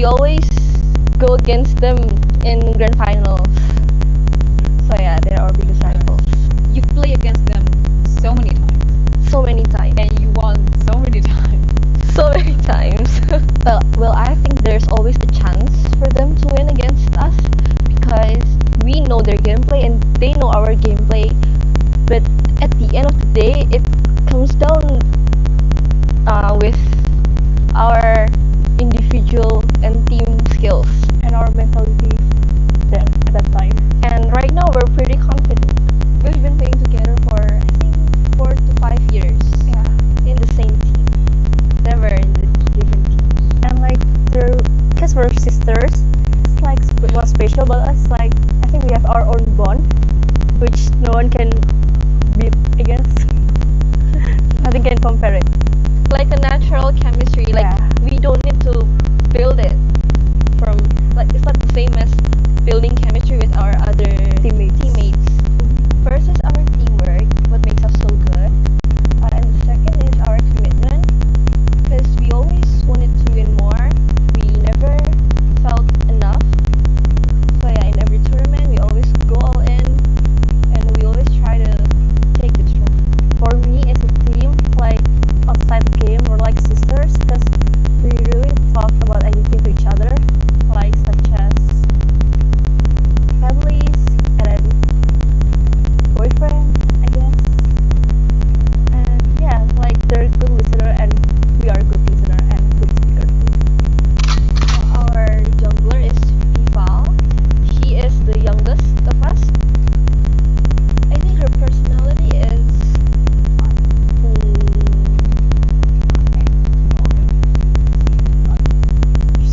we always go against them in grand finals. So yeah, they're our biggest rivals. You play against them so many times. So many times. And you won so many times. So many times. well, I think there's always a chance for them to win against us because we know their gameplay and they know our gameplay. But at the end of the day, it comes down with our individual and team skills and our mentality then at that time. And right now we're pretty confident. We've been playing together for I think 4 to 5 years. Yeah. In the same team. Never in the different teams. And like because we're sisters, it's like what's special about us, like I think we have our own bond which no one can beat against. Nothing can compare it. Like a natural chemistry, like we don't need to build it from, like it's not the same as building chemistry with our other teammates. First is our teamwork, what makes us so good, and the second is our commitment, because we always wanted to win more. We never felt enough. So yeah, in every tournament we always go all in and we always try to take the trophy. For me as a team, like outside the game, we're like sisters because we really talk about anything to each other, like such as families and then boyfriend, I guess. And yeah, like they're good listener and we are good listener and good speaker too. Our jungler is Vival. She is the youngest of us. I think her personality is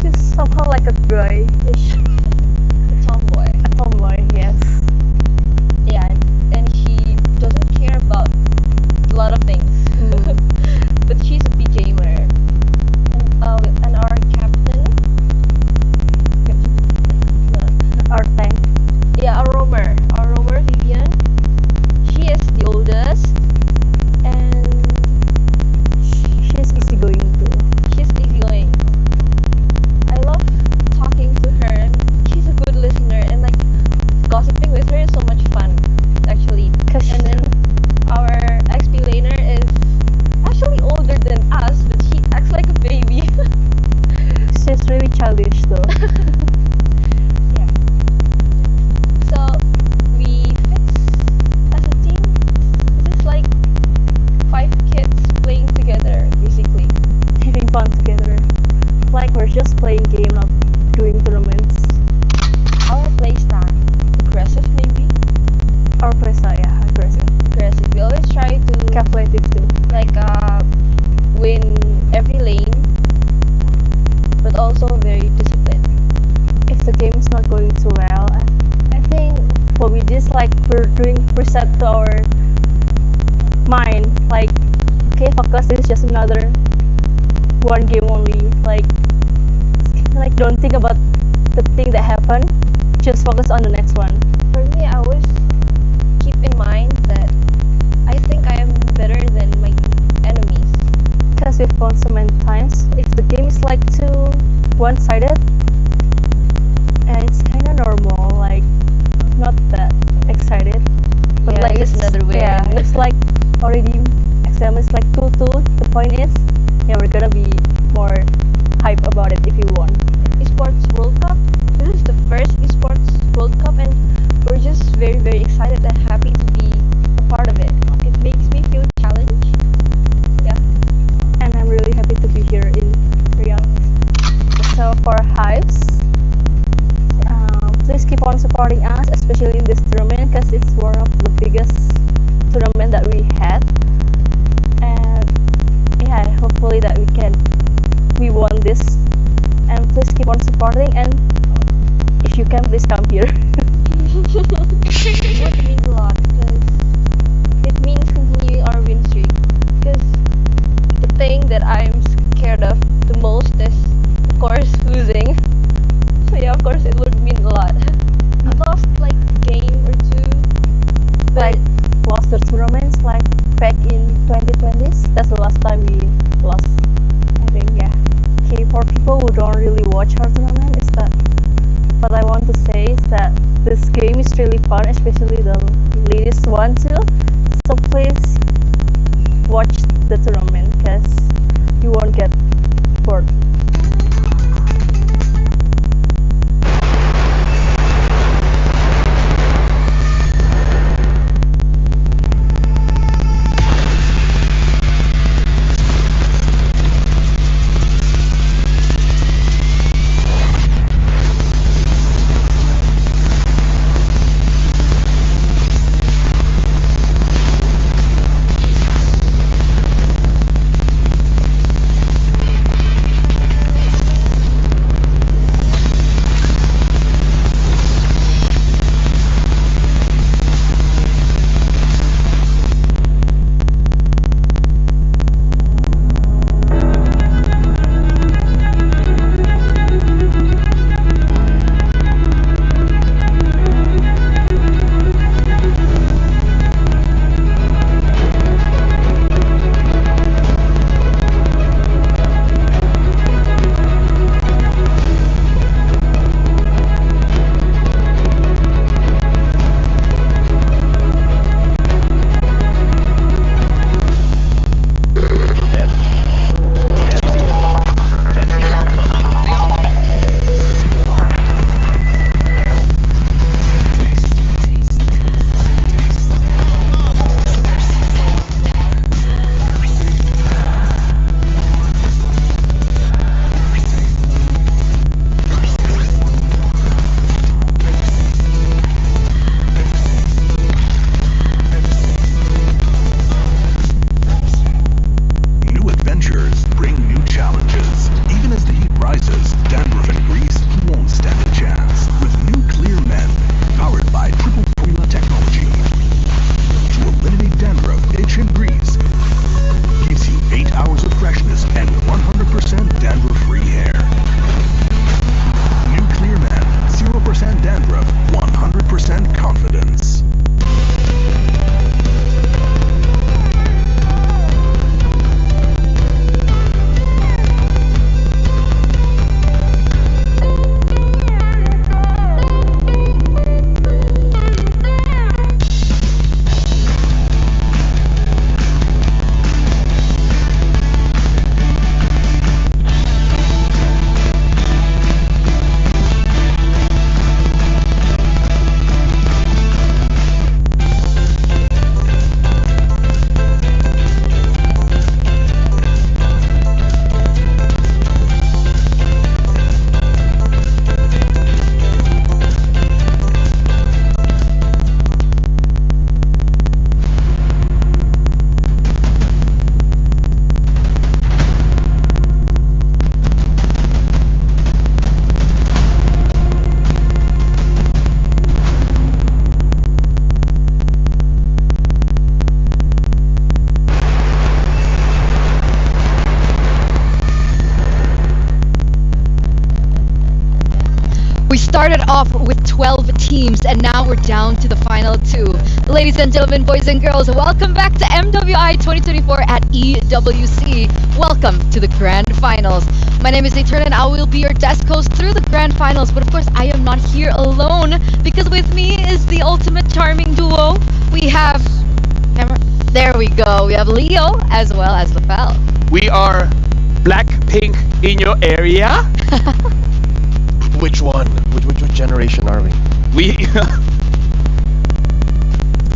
she's somehow like a boyish. a tomboy. A tomboy, yes. Yeah, and she doesn't care about a lot of things. But she's a big gamer. And our captain, Our tank. yeah, our roamer Vivian. She is the oldest, and She's easygoing too. she's easygoing. I love talking to her, and she's a good listener, and like gossiping with her is so much fun, actually. And then our XP laner is actually older than us, but she acts like a baby. She's really childish though. Yeah. So we fix as a team. This is like 5 kids playing together, basically. Having fun together. Like we're just playing game, not doing tournaments. Our playstyle, aggressive maybe. Our playstyle, yeah, aggressive. Aggressive. We always try to Calculative too. like win every lane, but also very disciplined. If the game is not going too well, I think what we did is like we're doing preset to our mind. Like, okay, focus. This is just another one game only. Like don't think about the thing that happened. Just focus on the next one. For me, I always keep in mind that I think I am better than my enemies. Because we've won so many times, if the game is like too one-sided, and it's kind of normal, like not that excited, but Yeah, like it's another win. Yeah, it's like already exam is like 2-2. The point is, yeah, we're gonna be more hype about it if you won. Esports World Cup. This is the first Esports World Cup, and we're just very, very excited and happy to be a part of it. It makes me feel challenged. Yeah. And I'm really happy to be here in Riyadh. So for Hypes, please keep on supporting us, especially in this tournament, because it's one of the biggest tournament that we had. And yeah, hopefully that we won this. And please keep on supporting, and if you can, please come here. It would mean a lot because it means continuing our win streak. Because the thing that I'm scared of the most is, of course, losing. So yeah, of course, it would mean a lot. I lost like a game or two, but Like lost the tournaments like back in 2020s. That's the last time we lost, I think. Yeah. Okay, for people who don't really watch our tournament is that what I want to say is that this game is really fun, especially the latest one too. So please watch the tournament because you won't get bored. We started off with 12 teams and now we're down to the final 2. Ladies and gentlemen, boys and girls, welcome back to MWI 2024 at EWC. Welcome to the Grand Finals. My name is Etern and I will be your desk host through the Grand Finals. But of course, I am not here alone because with me is the ultimate charming duo. We have... There we go. We have Leo as well as Lapel. We are Blackpink in your area. Which one? Which generation are we?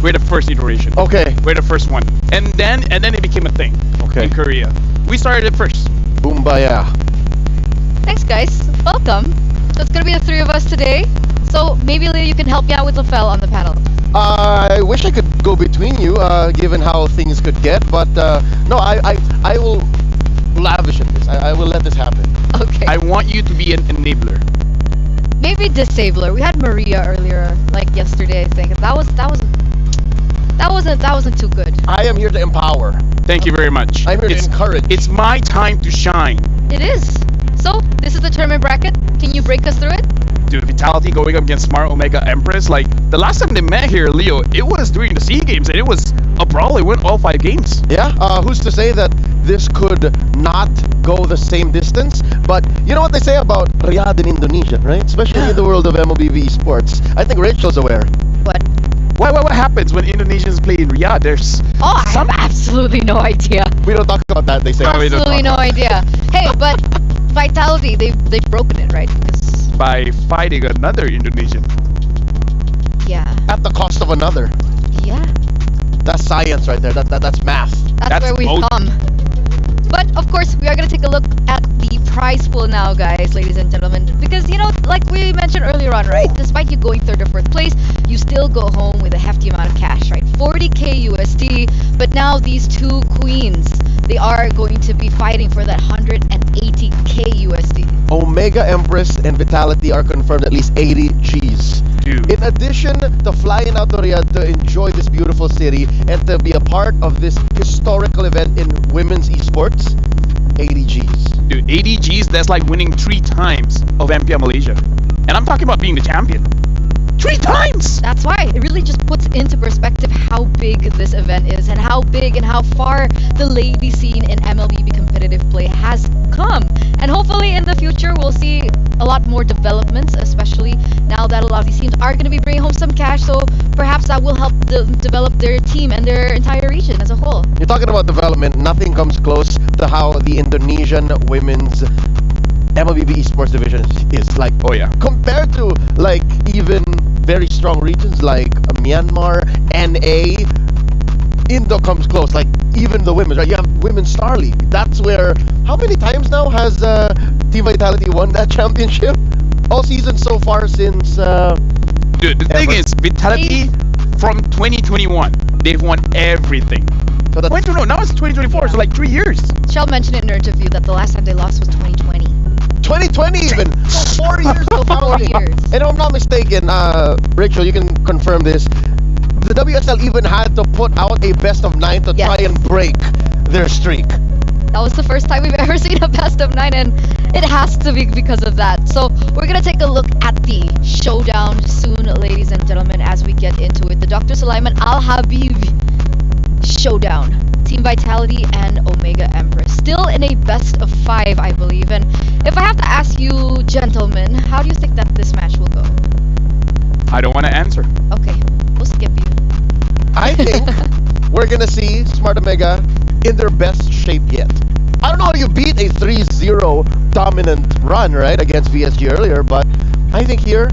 We're the first iteration. Okay. We're the first one. And then it became a thing. Okay. In Korea. We started it first. Boombaya. Thanks guys. Welcome. So it's gonna be the 3 of us today. So maybe Leo, you can help me out with Lapel on the panel. I wish I could go between you, given how things could get, but no, I will lavish in this. I will let this happen. Okay. I want you to be an enabler. Maybe disabler. We had Maria earlier, like yesterday, I think. That wasn't too good. I am here to empower. Thank you very much. I'm here to encourage. It's my time to shine. It is. So this is the tournament bracket. Can you break us through it? Do the Vitality going up against Smart Omega Empress. Like the last time they met here, Leo, it was during the SEA Games, and it was a brawl. It went all 5 games. Yeah, who's to say that this could not go the same distance? But you know what they say about Riyadh in Indonesia, right? Especially in the world of MLBB esports. I think Rachel's aware. What? What happens when Indonesians play in Riyadh? There's Oh, I have absolutely no idea. We don't talk about that, they say. we don't Absolutely no talk idea. Hey, but Vitality, they've broken it, right? Because, by fighting another Indonesian. yeah, At the cost of another. yeah, That's science right there. That's math. that's where we've both. come. But of course, we are gonna take a look at the prize pool now, guys, ladies and gentlemen. Because you know, like we mentioned earlier on, right? Despite you going 3rd or 4th place, you still go home with a hefty amount of cash, right? 40k USD. But now these two queens, they are going to be fighting for that 180k USD. Omega Empress and Vitality are confirmed at least 80 Gs. Dude. In addition to flying out to Riyadh to enjoy this beautiful city and to be a part of this historical event in women's esports, 80 Gs. Dude, 80 Gs, that's like winning 3 times of MPL Malaysia. And I'm talking about being the champion. 3 times! That's why it really just puts into perspective how big this event is and how big and how far the lady scene in MLBB competitive play has come. And hopefully in the future we'll see a lot more developments, especially now that a lot of these teams are going to be bringing home some cash, so perhaps that will help develop their team and their entire region as a whole. You're talking about development, nothing comes close to how the Indonesian women's MLBB esports division is like. Oh yeah. Compared to like even very strong regions like Myanmar, NA, Indo comes close. Like even the women, right? You have Women's Star League. That's where, how many times now has Team Vitality won that championship? All season so far since. Dude, the thing is, Vitality from 2021, they've won everything. So that's, Wait, no, now it's 2024, so like 3 years. Shell mentioned in an interview that the last time they lost was 2020. 2020 even. 4 years For 4 compounding. years. And if I'm not mistaken, Rachel, you can confirm this. The WSL even had to put out a best of 9 to Yes. try and break their streak. That was the first time we've ever seen a best of 9, and it has to be because of that. So we're gonna take a look at the showdown soon, ladies and gentlemen, as we get into it. The Dr. Sulaiman Al Habib showdown. Team Vitality and Omega Empress. Still in a best of 5, I believe. And if I have to ask you, gentlemen, how do you think that this match will go? I don't want to answer. Okay, we'll skip you. I think we're gonna see Smart Omega in their best shape yet. I don't know how you beat a 3-0 dominant run, right, against VSG earlier, but I think here,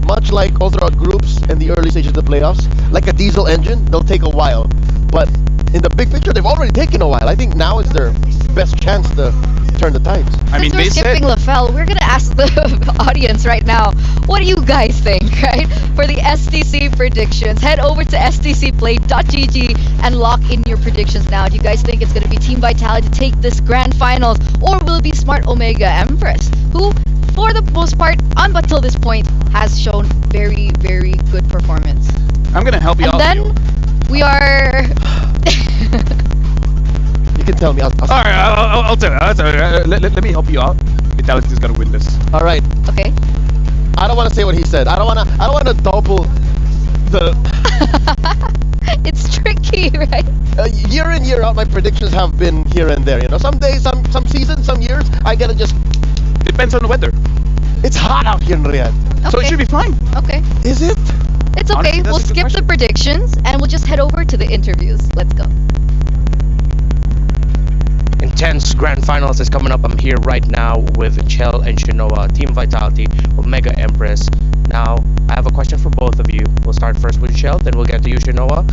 much like all throughout groups and the early stages of the playoffs, like a diesel engine, they'll take a while. But in the big picture, they've already taken a while. I think now is their best chance to turn the tides. I mean, Since we're they skipping said LaFell, we're gonna ask the audience right now, what do you guys think, right? For the STC predictions, head over to stcplay.gg and lock in your predictions now. Do you guys think it's gonna be Team Vitality to take this grand finals, or will it be Smart Omega Empress, who, for the most part, until this point, has shown very, very good performance? I'm gonna help you And out. then Leo. we are. You can tell me. All right, I'll tell you. Let me help you out. Vitality's gonna win this. All right. Okay. I don't want to say what he said. I don't want to double the It's tricky, right? year in year out. My predictions have been here and there. You know, some days, some seasons, some years, I gotta just. Depends on the weather. It's hot out here in Riyadh. Okay. So it should be fine. Okay. Is it? It's okay. Honestly, that's We'll a good skip the question. predictions and we'll just head over to the interviews. Let's go. Intense grand finals is coming up. I'm here right now with Chell and Shinoa, Team Vitality, Omega Empress. Now, I have a question for both of you. We'll start first with Chell, then we'll get to you, Shinoa.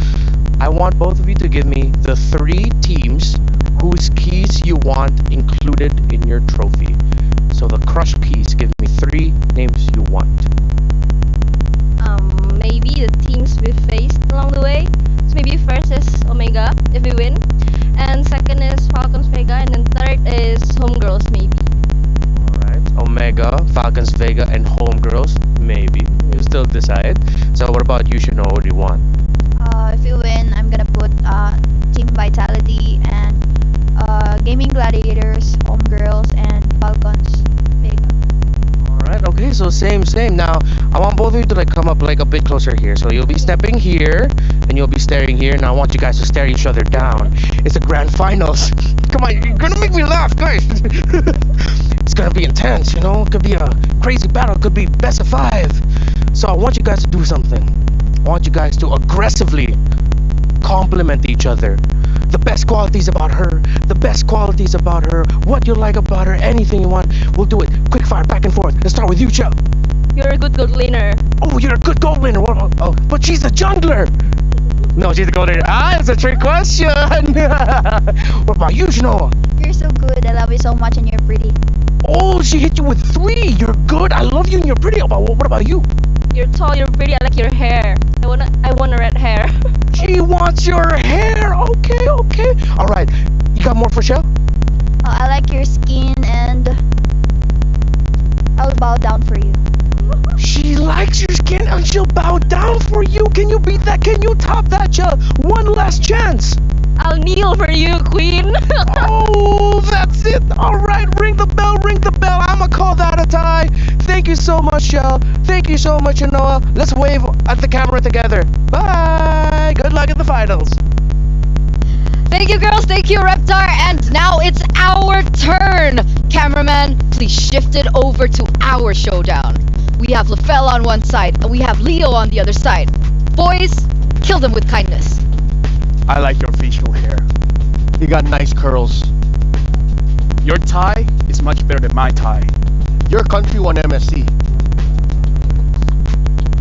I want both of you to give me the 3 teams whose keys you want included in your trophy. So the crush keys, give me 3 names you want. Maybe the teams we faced along the way. So maybe first is Omega if we win, and second is Falcons Vega, and then third is Homegirls maybe. Alright, Omega, Falcons Vega, and Homegirls, maybe. You still decide. So what about you, Shinoa? What do you want? If you win, I'm gonna put Team Vitality and Gaming Gladiators, Homegirls, and Falcons Vega. Alright, okay, so same. Now, I want both of you to like come up like a bit closer here. So you'll be stepping here, and you'll be staring here. Now I want you guys to stare each other down. It's the grand finals. Come on, you're gonna make me laugh, guys. It's gonna be intense, you know. It could be a crazy battle. It could be best of 5. So I want you guys to do something. I want you guys to aggressively compliment each other. The best qualities about her, what you like about her, anything you want. We'll do it quick fire, back and forth. Let's start with you, Chell. You're a good gold laner. Oh, you're a good gold laner. Oh, but she's a jungler. No, she's a gold laner. It's a trick question. What about you, Shinoa? You're so good. I love you so much, and you're pretty. Oh, she hit you with 3. You're good. I love you and you're pretty. What about you? You're tall, you're pretty, I like your hair. I want a red hair. She wants your hair. Okay. All right. You got more for Shell? I like your skin, and I'll bow down for you. She likes your skin and she'll bow down for you. Can you beat that? Can you top that, Shell? One last chance. I'll kneel for you, queen. Oh, that's it. All right, ring the bell. I'ma call that a tie. Thank you so much, Shell. Thank you so much, Noah. Let's wave at the camera together. Bye. Good luck in the finals. Thank you, girls. Thank you, Reptar. And now it's our turn. Cameraman, please shift it over to our showdown. We have LaFell on one side, and we have Leo on the other side. Boys, kill them with kindness. I like your facial hair. You got nice curls. Your tie is much better than my tie. Your country won MSC.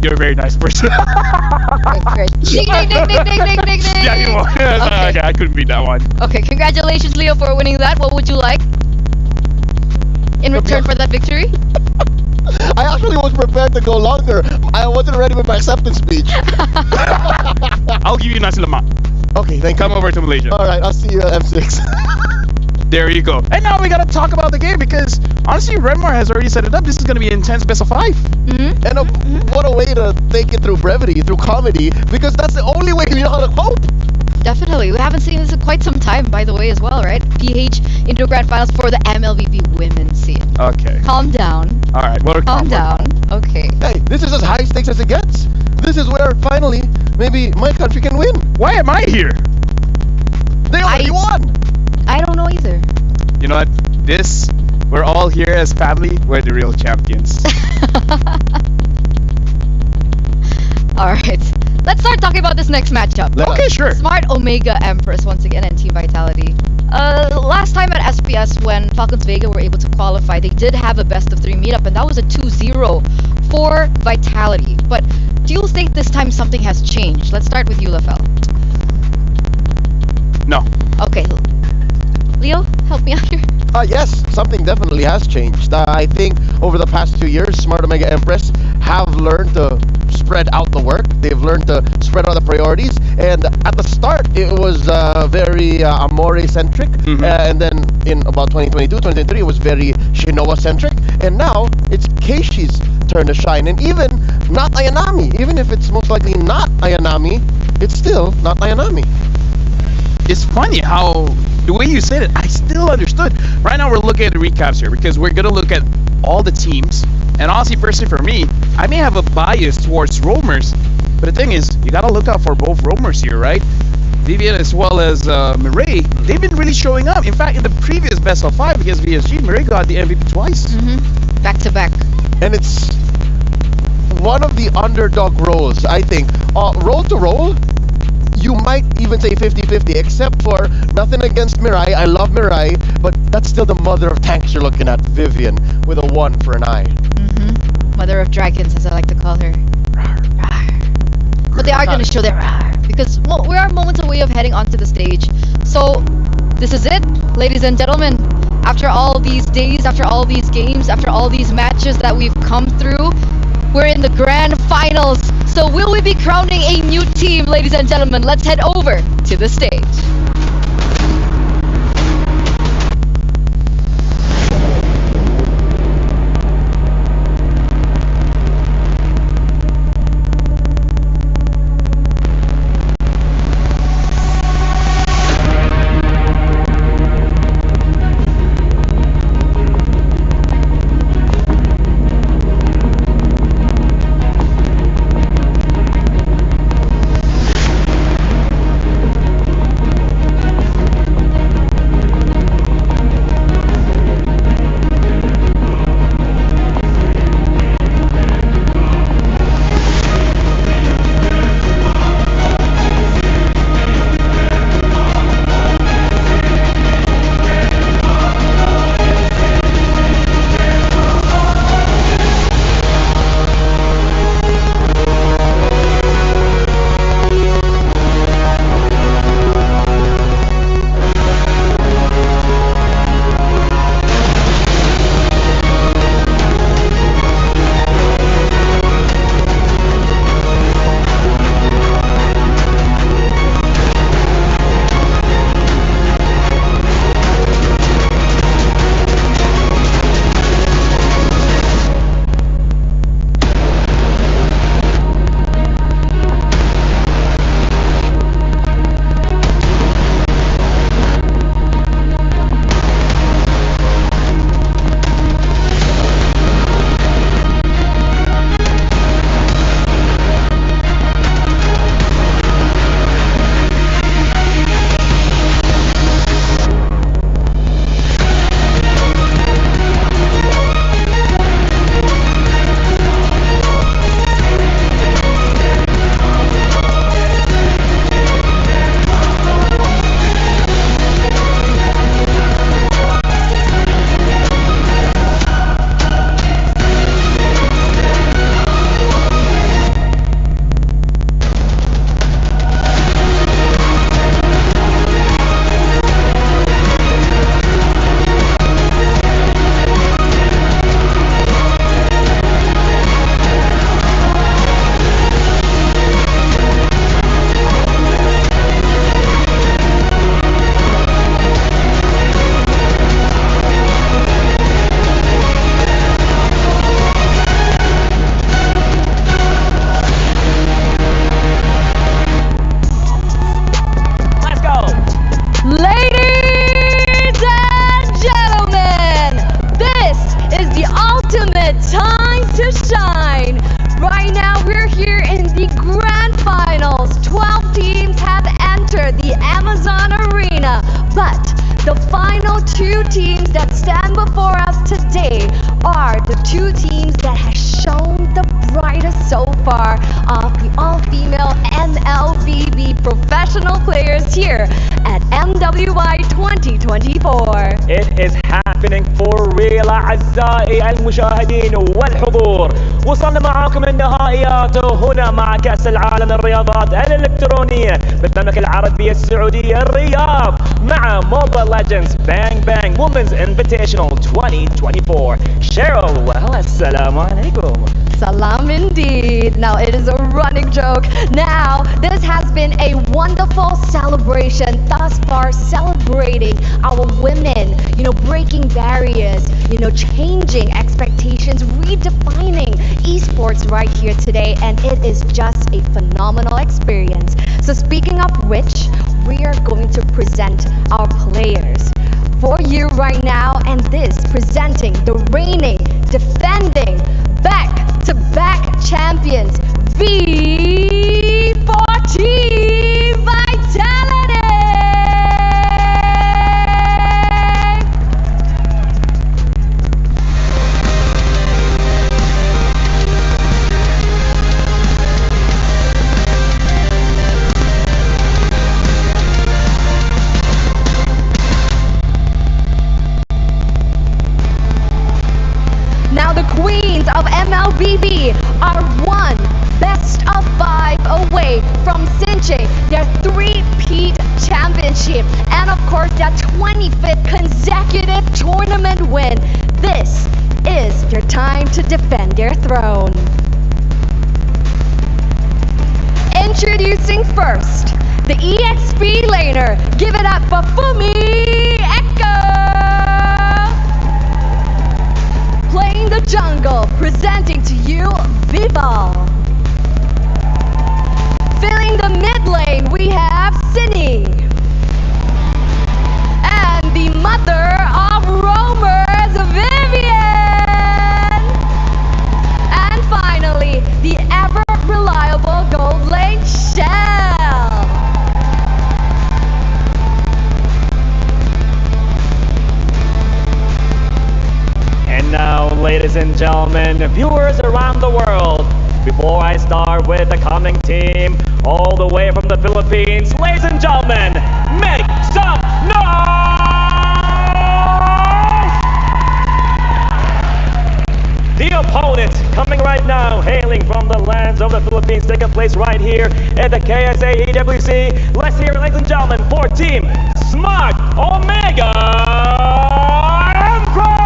You're a very nice person. Great. Ding, ding, ding, ding, ding, ding, ding, ding. Yeah, you won. Okay, I couldn't beat that one. Okay, congratulations, Leo, for winning that. What would you like in return for that victory? I actually was prepared to go longer. I wasn't ready with my acceptance speech. I'll give you nasi lemak. Okay, then Come over to Malaysia. Alright, I'll see you at M6. There you go. And now we gotta talk about the game because honestly, Redmar has already set it up. This is gonna be an intense best of 5. Mm-hmm. And what a way to take it through brevity, through comedy, because that's the only way you know how to cope. Definitely. We haven't seen this in quite some time, by the way, as well, right? PH into grand finals for the MLBB women's scene. Okay. Calm down. All right. Well, Calm down. Okay. Hey, this is as high stakes as it gets. This is where finally, maybe my country can win. Why am I here? They already won. I don't know either. You know what? We're all here as family. We're the real champions. Alright. Let's start talking about this next matchup. Okay, sure. Smart Omega Empress once again and Team Vitality. Last time at SPS when Falcons Vega were able to qualify, they did have a best of 3 meetup, and that was a 2-0 for Vitality. But do you think this time something has changed? Let's start with you, LaFell. No. Okay. Leo, help me out here. Yes, something definitely has changed. I think over the past 2 years, Smart Omega Empress have learned to spread out the work. They've learned to spread out the priorities. And at the start, it was very Amore-centric. And then in about 2022, 2023, it was very Shinoa-centric. And now, it's Keishi's turn to shine. And even not Ayanami. Even if it's most likely not Ayanami, it's still not Ayanami. It's funny how the way you said it, I still understood. Right now we're looking at the recaps here because we're gonna look at all the teams. And honestly, personally for me, I may have a bias towards roamers, but the thing is, you gotta look out for both roamers here, right? Vivian as well as Mireille, they've been really showing up. In fact, in the previous best of 5 against VSG, Mireille got the MVP twice. Back to back. And it's one of the underdog roles, I think. Roll to roll, you might even say 50-50, except for nothing against Mirai. I love Mirai, but that's still the mother of tanks you're looking at, Vivian, with a 1 for an eye. Mother of dragons, as I like to call her. But they are going to show their because we are moments away of heading onto the stage. So this is it, ladies and gentlemen. After all these days, after all these games, after all these matches that we've come through, we're in the grand finals. So will we be crowning a new team, ladies and gentlemen? Let's head over to the stage. the final two teams that stand before us today are the two teams that have shown the brightest so far of the all-female MLBB professional players here at MWI 2024. It is happening for real أعزائي المشاهدين والحضور. وصلنا معاكم النهائيات هنا مع كأس العالم للرياضات الإلكترونية بالمملكة العربية السعودية الرياض مع موبايل ليجندز بانج بانج وومنز انفيتيشنال 2024. Cheryl, well, السلام عليكم. Salam indeed. Now it is a running joke. Now this has been a wonderful celebration thus far, celebrating our women, breaking barriers, changing expectations, redefining esports right here today, and it is just a phenomenal experience. So speaking of which, we are going to present our players for you right now, and this presenting the reigning, defending, back-to-back champions, V14 Vitality! Now the queens of MLBB are one best of 5 away from cinching their 3-peat championship and of course their 25th consecutive tournament win. This is your time to defend their throne. Introducing first, the EXP laner. Give it up for Fumi Echo! Playing the jungle, presenting to you Vival. Filling the mid lane, we have Cindy. And the mother of roamers, Vivian. And finally, the ever reliable gold lane, Shell. And now, ladies and gentlemen, viewers around the world, before I start with the coming team, all the way from the Philippines, ladies and gentlemen, make some noise! The opponent coming right now, hailing from the lands of the Philippines, taking place right here at the KSA EWC. Let's hear it, ladies and gentlemen, for Team Smart Omega Empress!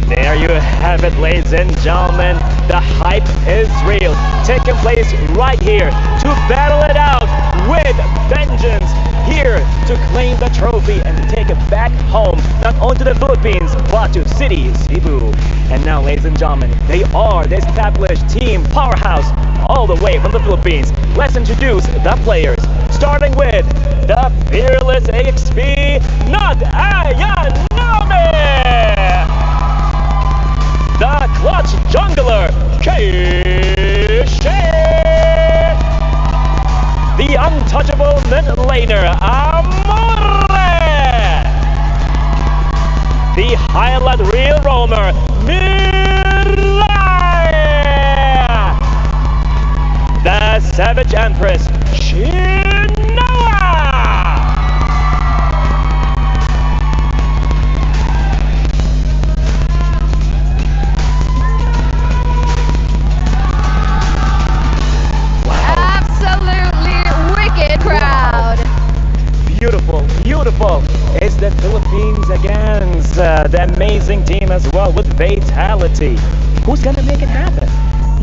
There you have it, ladies and gentlemen. The hype is real. Taking place right here to battle it out with vengeance. Here to claim the trophy and to take it back home, not only to the Philippines, but to city Cebu. And now, ladies and gentlemen, they are the established team powerhouse all the way from the Philippines. Let's introduce the players, starting with the fearless AXP, not Ayanami! The clutch jungler, QUÄC! The untouchable mid laner, Amore! The highlight real roamer, Mirai! The savage empress, Shinoa! Crowd. Beautiful, beautiful. It's the Philippines against the amazing team as well with Vitality. Who's gonna make it happen?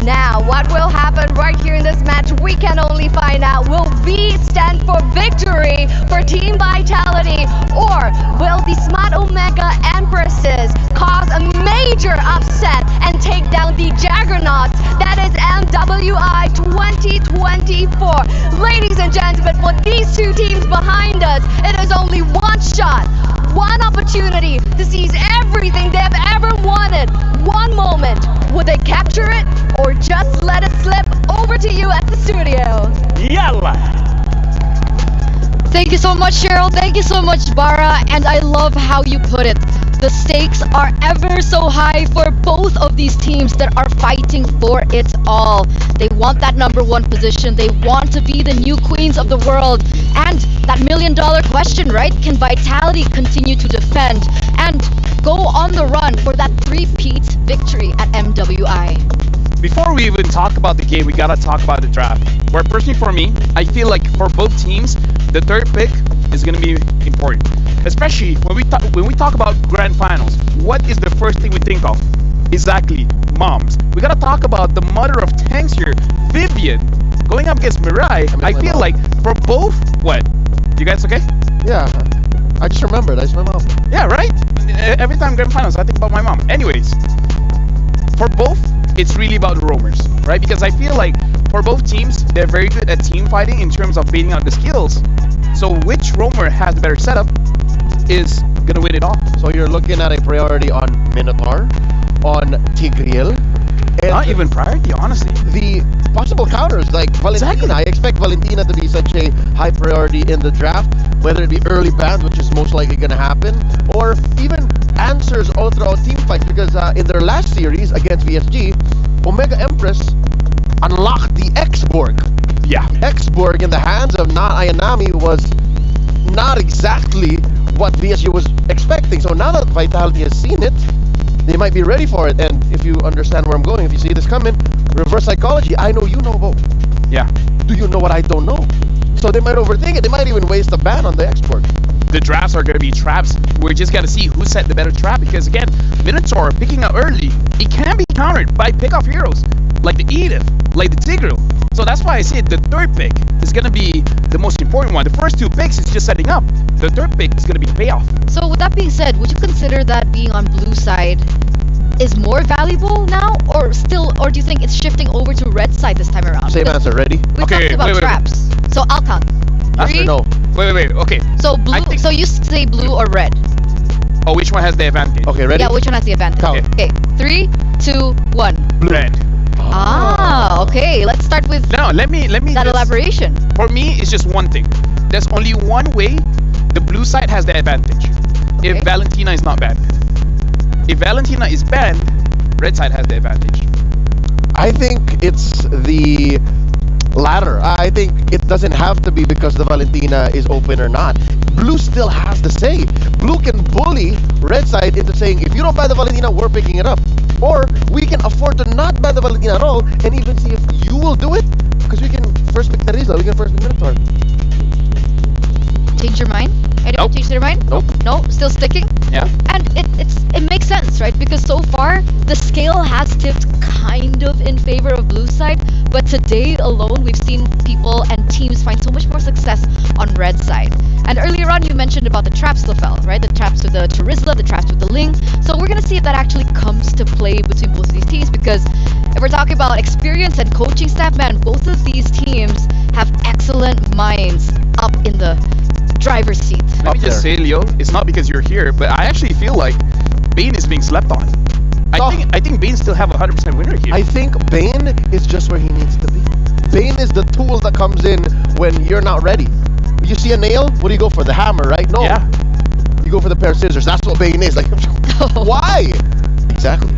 Now, what will happen right here in this match, we can only find out. Will V stand for victory for Team Vitality, or will the Smart Omega Empresses cause a major major upset and take down the Jaggernauts. That is MWI 2024. Ladies and gentlemen, for these two teams behind us, it is only one shot, one opportunity to seize everything they have ever wanted. One moment. Would they capture it or just let it slip? Over to you at the studio. Yalla! Thank you so much, Cheryl. Thank you so much, Bara. And I love how you put it. The stakes are ever so high for both of these teams that are fighting for it all. They want that #1 position. They want to be the new queens of the world. And that $1,000,000 question, right? Can Vitality continue to defend and go on the run for that three-peat victory at MWI? Before we even talk about the game, we gotta talk about the draft. Where personally for me, I feel like for both teams, the third pick is gonna be important. Especially when we talk about grand finals, what is the first thing we think of? Exactly, moms. We gotta talk about the mother of tanks here, Vivian, going up against Mirai. I feel like for both, what? You guys okay? Yeah, I just remembered. That's my mom. Yeah, right? Every time grand finals, I think about my mom. Anyways, for both, it's really about the roamers, right? Because I feel like for both teams, they're very good at team fighting in terms of beating out the skills. So which roamer has the better setup is gonna win it all. So you're looking at a priority on Minotaur, on Tigreal, and Not even priority, honestly. the possible counters like Valentina. Exactly. I expect Valentina to be such a high priority in the draft, whether it be early bans, which is most likely going to happen, or even answers all throughout team fights. Because in their last series against VSG, Omega Empress unlocked the X-Borg. Yeah. X-Borg in the hands of Na Ayanami was not exactly what VSG was expecting. So now that Vitality has seen it, they might be ready for it. And if you understand where I'm going, if you see this coming, reverse psychology, I know you know, but Yeah. do you know what I don't know? So they might overthink it. They might even waste a ban on the export. The drafts are going to be traps. We're just going to see who set the better trap. Because again, Minotaur picking up early, it can be countered by pick-off heroes like the Edith, like the Tigreal. So that's why I say the third pick is going to be the most important one. The first two picks is just setting up. The third pick is going to be the payoff. So with that being said, would you consider that being on blue side is more valuable now, or do you think it's shifting over to red side this time around? Same Because answer. Ready? We Okay, talked about wait. traps. So I'll count. Answer 3. no. Wait. Okay. So blue. I think- So you say blue or red? Oh, which one has the advantage? Okay, ready? Yeah, which one has the advantage? Count. Okay, 3, 2, 1. Red. Ah, okay. Let's start with No, let me that just- elaboration. For me, it's just one thing. There's only one way the blue side has the advantage. Okay. If Valentina is not banned. If Valentina is banned, red side has the advantage. I think it's the latter. I think it doesn't have to be because the Valentina is open or not. Blue still has the say. Blue can bully red side into saying, if you don't ban the Valentina, we're picking it up. Or we can afford to not ban the Valentina at all and even see if you will do it. Because we can first pick Teresa, we can first pick Minotaur. Change your mind? Anyone Nope. change their mind? Nope. No, still sticking? Yeah. And it makes sense, right? Because so far the scale has tipped kind of in favor of blue side, but today alone we've seen people and teams find so much more success on red side. And earlier on you mentioned about the traps, Lofel, right? The traps with the Charisla, the traps with the Ling. So we're gonna see if that actually comes to play between both of these teams, because if we're talking about experience and coaching staff, man, both of these teams have excellent minds up in the driver's seat. Let me just say, Leo, it's not because you're here, but I actually feel like Bane is being slept on. I think Bane still have a 100% winner here. I think Bane is just where he needs to be. Bane is the tool that comes in when you're not ready. You see a nail, what do you go for? The hammer, right? No. Yeah. You go for the pair of scissors. That's what Bane is. Like, why? Exactly.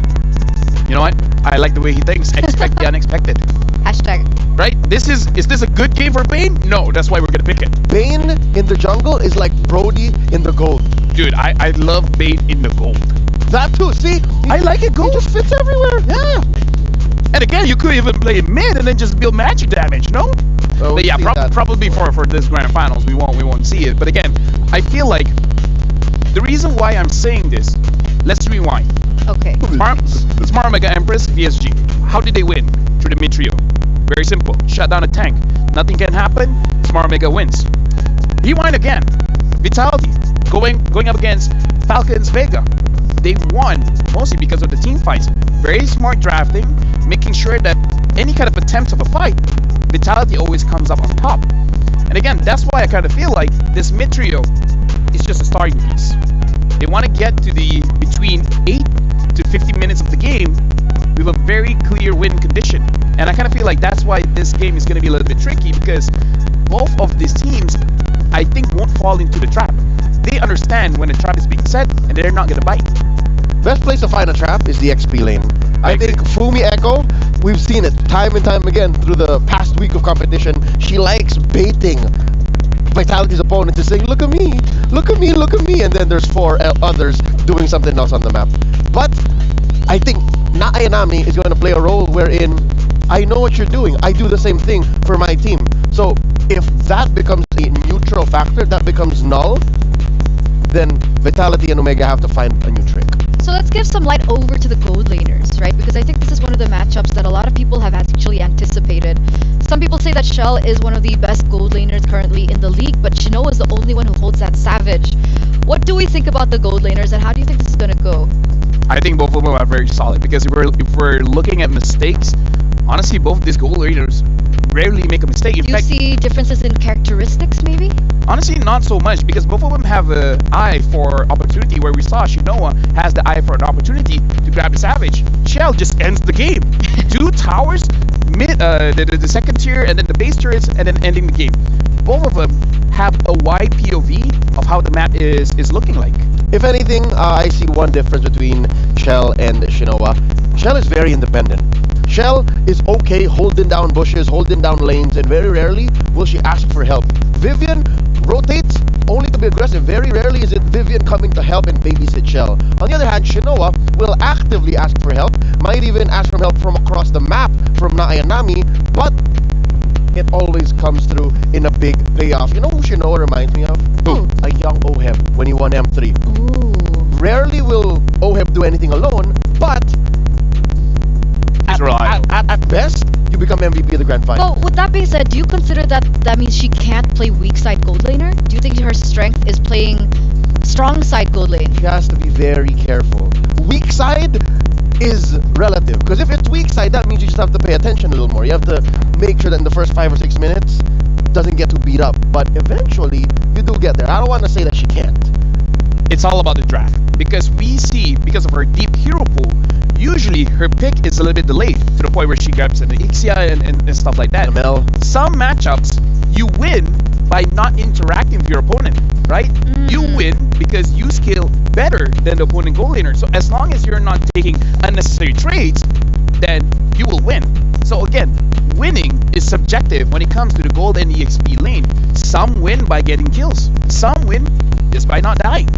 You know what? I like the way he thinks. Expect the unexpected. Hashtag. Right? Is this a good game for Bane? No, that's why we're gonna pick it. Bane in the jungle is like Brody in the gold. Dude, I love Bane in the gold. That too. See, I like it he gold. just fits everywhere. Yeah. And again, you could even play mid and then just build magic damage, no? Well, But we've yeah, seen that probably before. for this grand finals, we won't see it. But again, I feel like the reason why I'm saying this, let's rewind. Okay. Smart Omega Empress VSG. How did they win? Through the mid trio. Very simple. Shut down a tank. Nothing can happen. Smart Omega wins. Rewind again. Vitality going up against Falcons Vega. they won mostly because of the team fights. Very smart drafting, making sure that any kind of attempt of a fight, Vitality always comes up on top. And again, that's why I kind of feel like this mid trio is just a starting piece. They want to get to the between 8 to 50 minutes of the game with a very clear win condition. And I kind of feel like that's why this game is going to be a little bit tricky, because both of these teams, I think, won't fall into the trap. They understand when a trap is being set and they're not going to bite. Best place to find a trap is the XP lane. I think Fumi Echo, we've seen it time and time again through the past week of competition. She likes baiting Vitality's opponent to saying, look at me, look at me, look at me, and then there's 4 others doing something else on the map. But I think Na'Ayanami is going to play a role wherein I know what you're doing. I do the same thing for my team. So if that becomes a neutral factor, that becomes null, then Vitality and Omega have to find a new trick. So let's give some light over to the gold laners, right? Because I think this is one of the matchups that a lot of people have actually anticipated. Some people say that Shell is one of the best gold laners currently in the league, but Shinoa is the only one who holds that Savage. What do we think about the gold laners, and how do you think this is going to go? I think both of them are very solid, because if we're looking at mistakes, honestly, both of these gold laners rarely make a mistake. In Do you fact, see differences in characteristics, maybe? honestly, not so much, because both of them have an eye for opportunity, where we saw Shinoa has the eye for an opportunity to grab the Savage. Shell just ends the game. 2 towers, mid, the second tier, and then the base turrets, and then ending the game. Both of them have a wide POV of how the map is looking like. If anything, I see one difference between Shell and Shinoa. Shell is very independent. Shell is okay holding down bushes, holding down lanes, and very rarely will she ask for help. Vivian rotates only to be aggressive. Very rarely is it Vivian coming to help and babysit Shell. On the other hand, Shinoa will actively ask for help, might even ask for help from across the map from Na'Ayanami, but it always comes through in a big payoff. You know who Shinoa reminds me of? Who? A young Oheb when he won M3. Ooh. Rarely will Oheb do anything alone, but He's reliable. at best, you become MVP of the grand final. Well, with that being said, do you consider that means she can't play weak side gold laner? Do you think her strength is playing strong side gold lane? She has to be very careful. Weak side is relative, because if it's weak side, that means you just have to pay attention a little more. You have to make sure that in the first 5 or 6 minutes doesn't get too beat up, but eventually you do get there. I don't want to say that she can't. It's all about the draft, because we see, because of her deep hero pool, usually her pick is a little bit delayed to the point where she grabs an Ixia and stuff like that. Mel. Some matchups you win by not interacting with your opponent, right? You win because you scale better than the opponent gold laner. So as long as you're not taking unnecessary trades, then you will win. So again, winning is subjective when it comes to the gold and EXP lane. Some win by getting kills, some win just by not dying.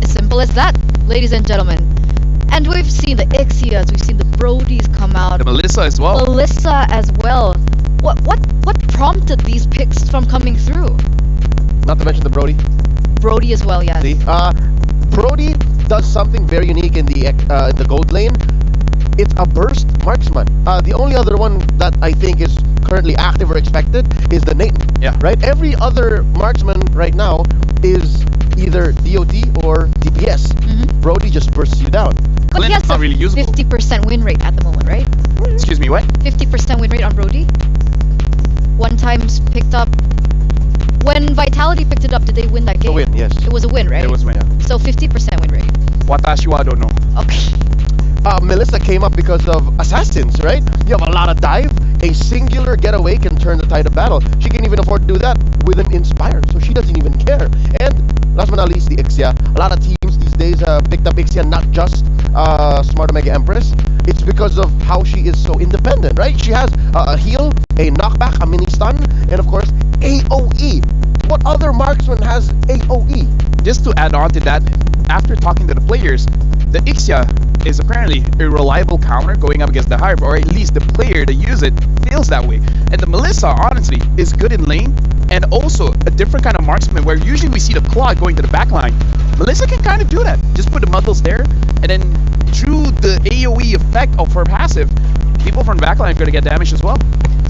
Simple as that, ladies and gentlemen. And we've seen the Ixias, we've seen the Brodies come out. The Melissa as well. Melissa as well. What prompted these picks from coming through? Not to mention the Brody. Brody as well, yeah. See, Brody does something very unique in the gold lane. It's a burst marksman. The only other one that I think is currently active or expected is the Nathan. Yeah. Right? Every other marksman right now is either DOT or DPS. Brody just bursts you down. But Glenn he has is a not really usable. 50% win rate at the moment, right? Excuse me, what? 50% win rate on Brody. One times picked up. When Vitality picked it up, did they win that game? A win, yes. It was a win, right? It was when So 50% win rate. Watashi wa don't know. Okay. Melissa came up because of assassins, right? You have a lot of dive. A singular getaway can turn the tide of battle. She can even afford to do that with an Inspire, so she doesn't even care. And last but not least, the Ixia. A lot of teams these days picked up Ixia, not just Smart Omega Empress. It's because of how she is so independent, right? She has a heal, a knockback, a mini stun, and of course, AoE. What other marksman has AoE? Just to add on to that, after talking to the players, the Ixia is apparently a reliable counter going up against the Hive, or at least the player that uses it feels that way. And the Melissa, honestly, is good in lane, and also a different kind of marksman where usually we see the Claw going to the back line. Melissa can kind of do that. Just put the muzzles there, and then through the AoE effect of her passive, people from the back line are going to get damaged as well.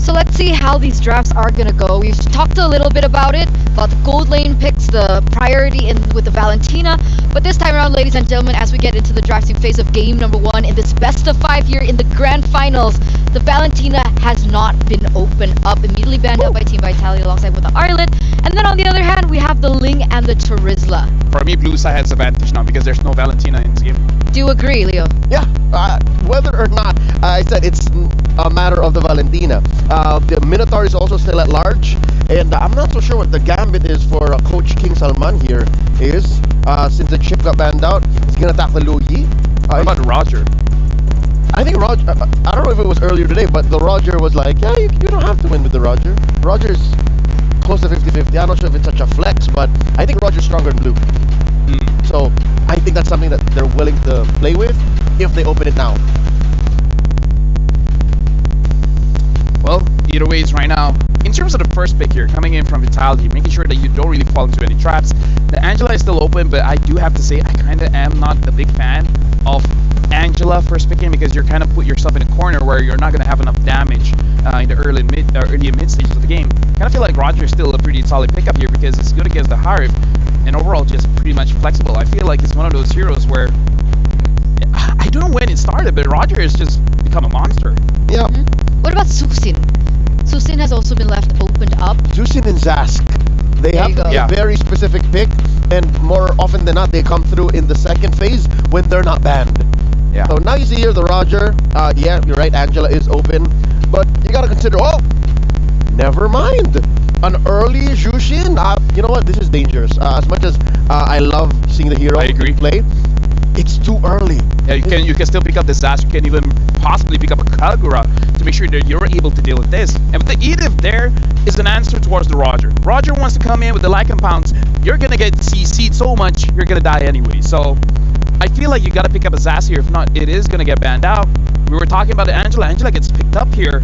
So let's see how these drafts are gonna go. We've talked a little bit about it, about the gold lane picks, the priority in with the Valentina. But this time around, ladies and gentlemen, as we get into the drafting phase of game number 1 in this best of 5 here in the grand finals, the Valentina has not been opened up. Immediately banned out by Team Vitality alongside with the Arlet. And then on the other hand, we have the Ling and the Charizla. For me, blue side has advantage now because there's no Valentina in this game. Do you agree, Leo? Yeah, whether or not, I said it's a matter of the Valentina. The Minotaur is also still at large, and I'm not so sure what the gambit is for Coach King Salman here is, since the chip got banned out, he's gonna attack the Luigi. What about Roger? I think Roger, I don't know if it was earlier today, but the Roger was like, yeah, you don't have to win with the Roger. Roger's close to 50-50. I'm not sure if it's such a flex, but I think Roger's stronger in blue. So I think that's something that they're willing to play with if they open it now. Well, either ways right now, in terms of the first pick here, coming in from Vitality, making sure that you don't really fall into any traps. The Angela is still open, but I do have to say I kind of am not a big fan of Angela first picking because you're kind of put yourself in a corner where you're not going to have enough damage in the early and mid stages of the game. Kind of feel like Roger is still a pretty solid pickup here because it's good against the Harv and overall just pretty much flexible. I feel like it's one of those heroes where I don't know when it started, but Roger has just become a monster. Yeah. What about Susin? Susin has also been left opened up. Susin and Zask, they There have you to go. be a very specific pick, and more often than not, they come through in the second phase when they're not banned. Yeah. So now you see here the Roger. Yeah, you're right, Angela is open, but you gotta consider, oh, never mind. An early Jushin, you know what, this is dangerous. As much as I love seeing the hero I agree. play, it's too early. Yeah, you can still pick up the Zask, you can even possibly pick up a Kagura to make sure that you're able to deal with this. And with the Edith there is an answer towards the Roger. Roger wants to come in with the light compounds, you're gonna get CC'd so much, you're gonna die anyway. So I feel like you gotta pick up a Zask here, if not, it is gonna get banned out. We were talking about the Angela. Angela gets picked up here.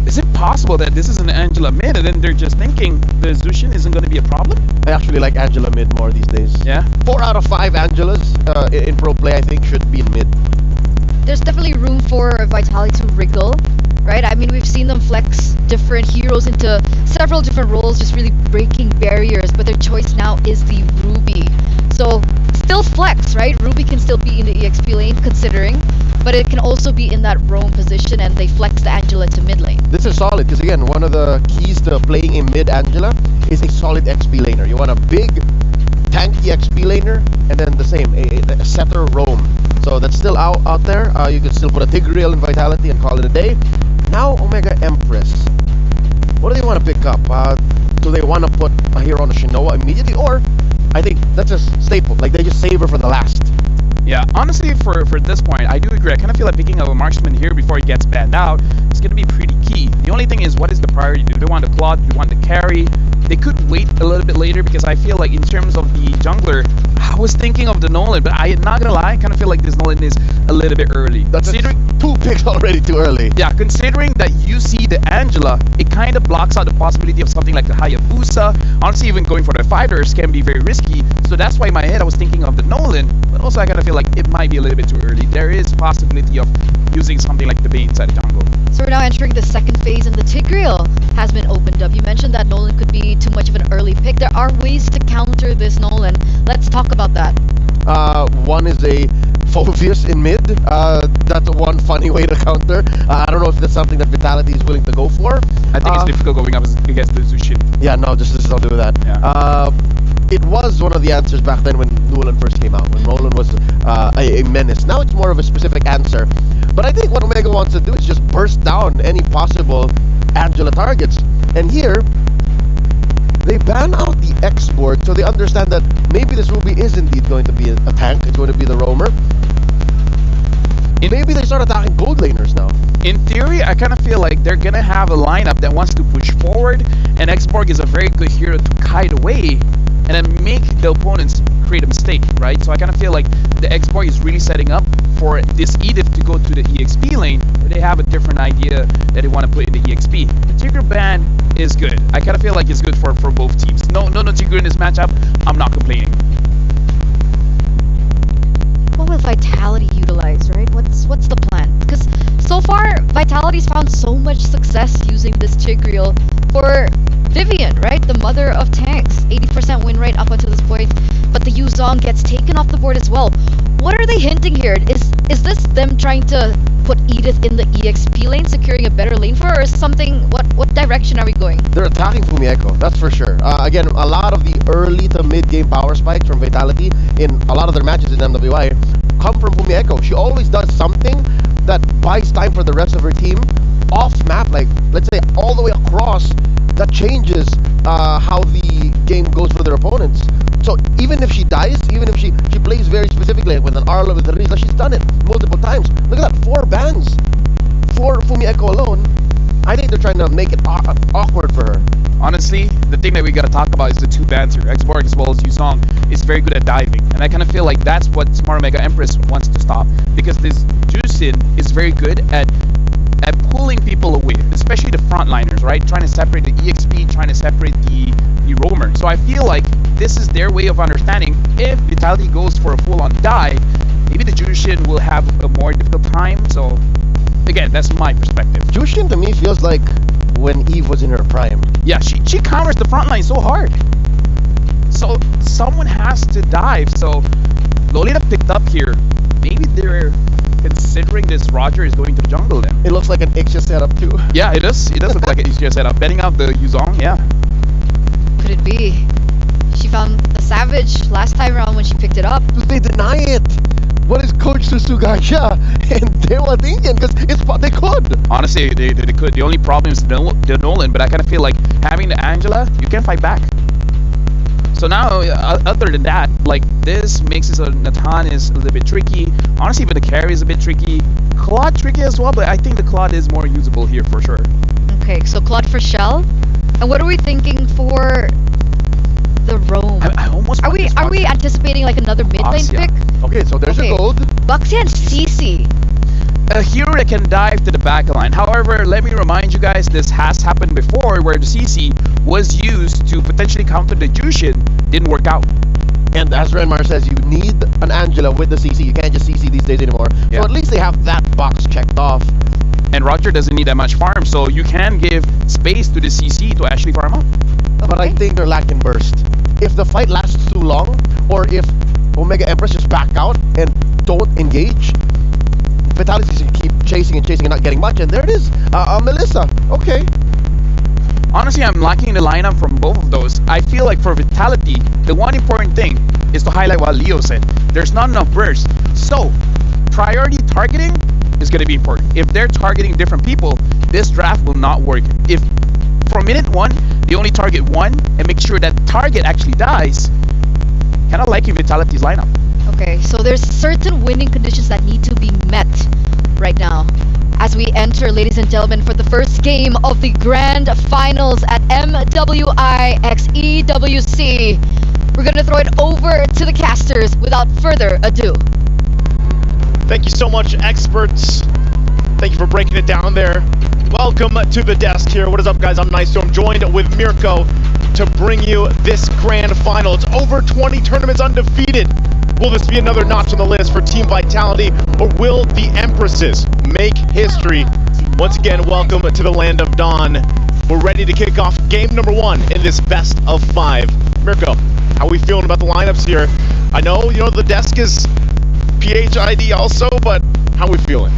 Is it possible that this is an Angela mid and then they're just thinking the Zushin isn't going to be a problem? I actually like Angela mid more these days. Yeah. 4 out of 5 Angelas in pro play, I think, should be in mid. There's definitely room for Vitality to wriggle, right? I mean, we've seen them flex different heroes into several different roles, just really breaking barriers, but their choice now is the Ruby. So, still flex, right? Ruby can still be in the EXP lane, considering, but it can also be in that roam position, and they flex the Angela to mid lane. This is solid, because again, one of the keys to playing in mid Angela is a solid XP laner. You want a big, tanky XP laner, and then the same, a setter roam. So that's still out there. You can still put a Tigreal in Vitality and call it a day. Now, Omega Empress. What do they want to pick up? Do they want to put a hero on a Shinoa immediately, or I think that's a staple. Like, they just save her for the last. Yeah, honestly, for this point, I do agree. I kind of feel like picking up a marksman here before he gets banned out is going to be pretty key. The only thing is, what is the priority? Do they want the plot? Do they want the carry? They could wait a little bit later because I feel like in terms of the jungler, I was thinking of the Nolan, but I'm not going to lie, I kind of feel like this Nolan is a little bit early. That's 2 picks already too early. Yeah, considering that you see the Angela, it kind of blocks out the possibility of something like the Hayabusa. Honestly, even going for the fighters can be very risky. So that's why in my head I was thinking of the Nolan, but also I kind of feel like it might be a little bit too early. There is possibility of using something like the Bane inside the jungle. So we're now entering the second phase, and the Tigreal has been opened up. You mentioned that Nolan could be too much of an early pick. There are ways to counter this Nolan. Let's talk about that. One is a Phobius in mid. That's one funny way to counter. I don't know if that's something that Vitality is willing to go for. I think it's difficult going up against the Zushin. Yeah, no, just don't do that. Yeah. It was one of the answers back then when Nolan first came out, when Nolan was a menace. Now it's more of a specific answer. But I think what Omega wants to do is just burst down any possible Angela targets. And here, they ban out the X board, so they understand that maybe this Ruby is indeed going to be a tank. It's going to be the roamer. Maybe they start attacking gold laners now. In theory, I kind of feel like they're going to have a lineup that wants to push forward, and X-Borg is a very good hero to kite away and then make the opponents create a mistake, right? So I kind of feel like the X-Borg is really setting up for this Edith to go to the EXP lane, where they have a different idea that they want to put in the EXP. The Tigger ban is good. I kind of feel like it's good for both teams. No Tigger in this matchup. I'm not complaining. What will Vitality utilize, right? What's the plan? Because so far, Vitality's found so much success using for Vivian, right? The mother of tanks. 80% win rate up until this point. But the Yuzong gets taken off the board as well. What are they hinting here? Is this them trying to put Edith in the EXP lane, securing a better lane for her, or something? What direction are we going? They're attacking FumiEcho, that's for sure. Again, a lot of the early to mid-game power spikes from Vitality in a lot of their matches in MWI come from FumiEcho. She always does something that buys time for the rest of her team off map, like let's say all the way across, that changes how the game goes for their opponents. So even if she dies, even if she plays very specifically with an Arla, with Risa, she's done it multiple times. Look at that, 4 bans for FumiEcho alone. I think they're trying to make it awkward for her. Honestly, the thing that we gotta talk about is the 2 bans here. Xborg as well as Yuzong is very good at diving. And I kind of feel like that's what Smart Omega Empress wants to stop. Because this Jusin is very good at pulling people away, especially the frontliners, right? Trying to separate the EXP, trying to separate the roamer. So I feel like this is their way of understanding if Vitality goes for a full-on dive, maybe the Jushin will have a more difficult time. So again, that's my perspective. Jushin to me feels like when Eve was in her prime. Yeah, she counters the front line so hard. So someone has to dive. So Lolita picked up here. Maybe they're considering this Roger is going to jungle them. It looks like an Ixia setup too. Yeah, it does. It does look like an Ixia setup. Betting out the Yuzong, yeah. Could it be? She found the Savage last time around when she picked it up. They deny it. What is Coach Susugaya and they were thinking? Because they could. Honestly, they could. The only problem is the Nolan, but I kind of feel like having the Angela, you can fight back. So now, other than that, like this makes it so Nathan is a little bit tricky. Honestly, even the carry is a bit tricky. Claude tricky as well, but I think the Claude is more usable here for sure. Okay, so Claude for Shell. And what are we thinking for the roam? I almost are we anticipating like another mid lane Boxia. pick? Okay, so there's your gold. Boxia and CC. A hero that can dive to the back line. However, let me remind you guys, this has happened before where the CC was used to potentially counter the Jushin. Didn't work out. And as Renmar says, you need an Angela with the CC. You can't just CC these days anymore. Yeah. So at least they have that box checked off. And Roger doesn't need that much farm, so you can give space to the CC to actually farm up. But I think they're lacking burst. If the fight lasts too long, or if Omega Empress just back out and don't engage, Vitality is going to keep chasing and chasing and not getting much. And there it is, Melissa. Okay. Honestly, I'm liking the lineup from both of those. I feel like for Vitality, the one important thing is to highlight what Leo said. There's not enough burst. So, priority targeting is going to be important. If they're targeting different people, this draft will not work. If from minute 1, they only target 1 and make sure that target actually dies, kind of liking Vitality's lineup. Okay, so there's certain winning conditions that need to be met right now. As we enter, ladies and gentlemen, for the first game of the grand finals at MWI x EWC. We're going to throw it over to the casters without further ado. Thank you so much, experts. Thank you for breaking it down there. Welcome to the desk here. What is up, guys? I'm Nice. I'm joined with Mirko to bring you this grand final. It's over 20 tournaments undefeated. Will this be another notch on the list for Team Vitality, or will the Empresses make history? Once again, welcome to the land of Dawn. We're ready to kick off game number 1 in this best of 5. Mirko, how are we feeling about the lineups here? I know, the desk is PHID also, but how are we feeling?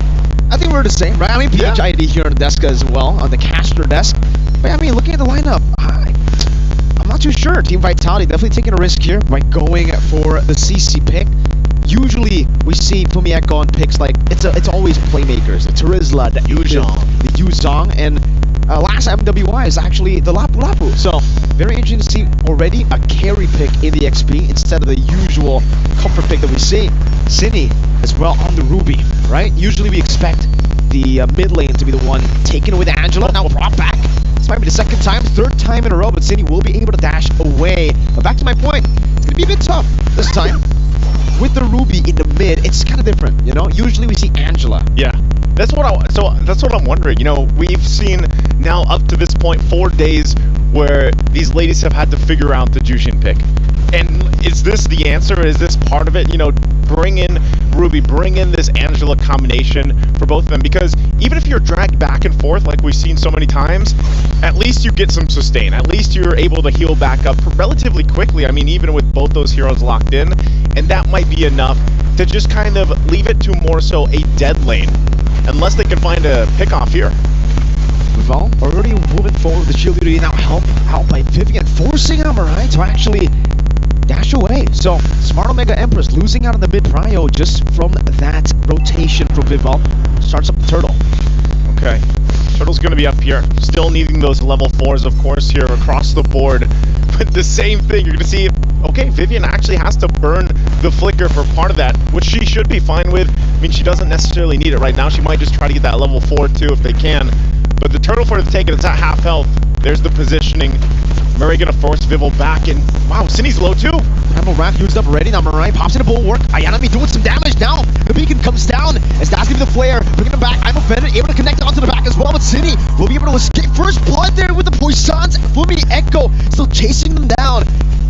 I think we're the same, right? I mean, PHID here on the desk as well, on the caster desk. But I mean, looking at the lineup, I'm not too sure. Team Vitality definitely taking a risk here by going for the CC pick. Usually, we see FumiEcho on picks like, it's always playmakers. The Terizla, the Yuzong, and last MWI is actually the Lapu Lapu. So, very interesting to see already a carry pick in the XP instead of the usual comfort pick that we see. Cine as well on the Ruby, right? Usually we expect the mid lane to be the one taken with Angela. Now we're brought back. This might be the second time, third time in a row, but Cine will be able to dash away. But back to my point, it's going to be a bit tough this time. With the Ruby in the mid, it's kind of different, Usually we see Angela. Yeah. That's what I'm wondering. We've seen now up to this point 4 days where these ladies have had to figure out the Jushin pick. And is this the answer? Is this part of it? Bring in Ruby bring in this Angela combination for both of them, because even if you're dragged back and forth like we've seen so many times, at least you get some sustain. At least you're able to heal back up relatively quickly. I mean, even with both those heroes locked in, and that might be enough to just kind of leave it to more so a dead lane, unless they can find a pick off here. Vival already moving forward. The shield leader now helped by Vivian, forcing MRI to actually dash away. So Smart Omega Empress losing out on the mid prio just from that rotation from Vival. Starts up the turtle. Okay, Turtle's going to be up here, still needing those level 4s, of course, here across the board. But the same thing, you're going to see, okay, Vivian actually has to burn the flicker for part of that, which she should be fine with. I mean, she doesn't necessarily need it right now. She might just try to get that level 4 too if they can. But the Turtle for the take, it's at half health. There's the positioning. Murray gonna force Vival back, and wow, Cindy's low too. Primal Wrath used up already. Now Murray pops in a bulwark. Ayanami doing some damage now. The beacon comes down as that's gonna be the flare. Bringing him back. I'm offended. Able to connect onto the back as well. But Cindy will be able to escape. First blood there with the Poissons. Fumi Echo still chasing them down.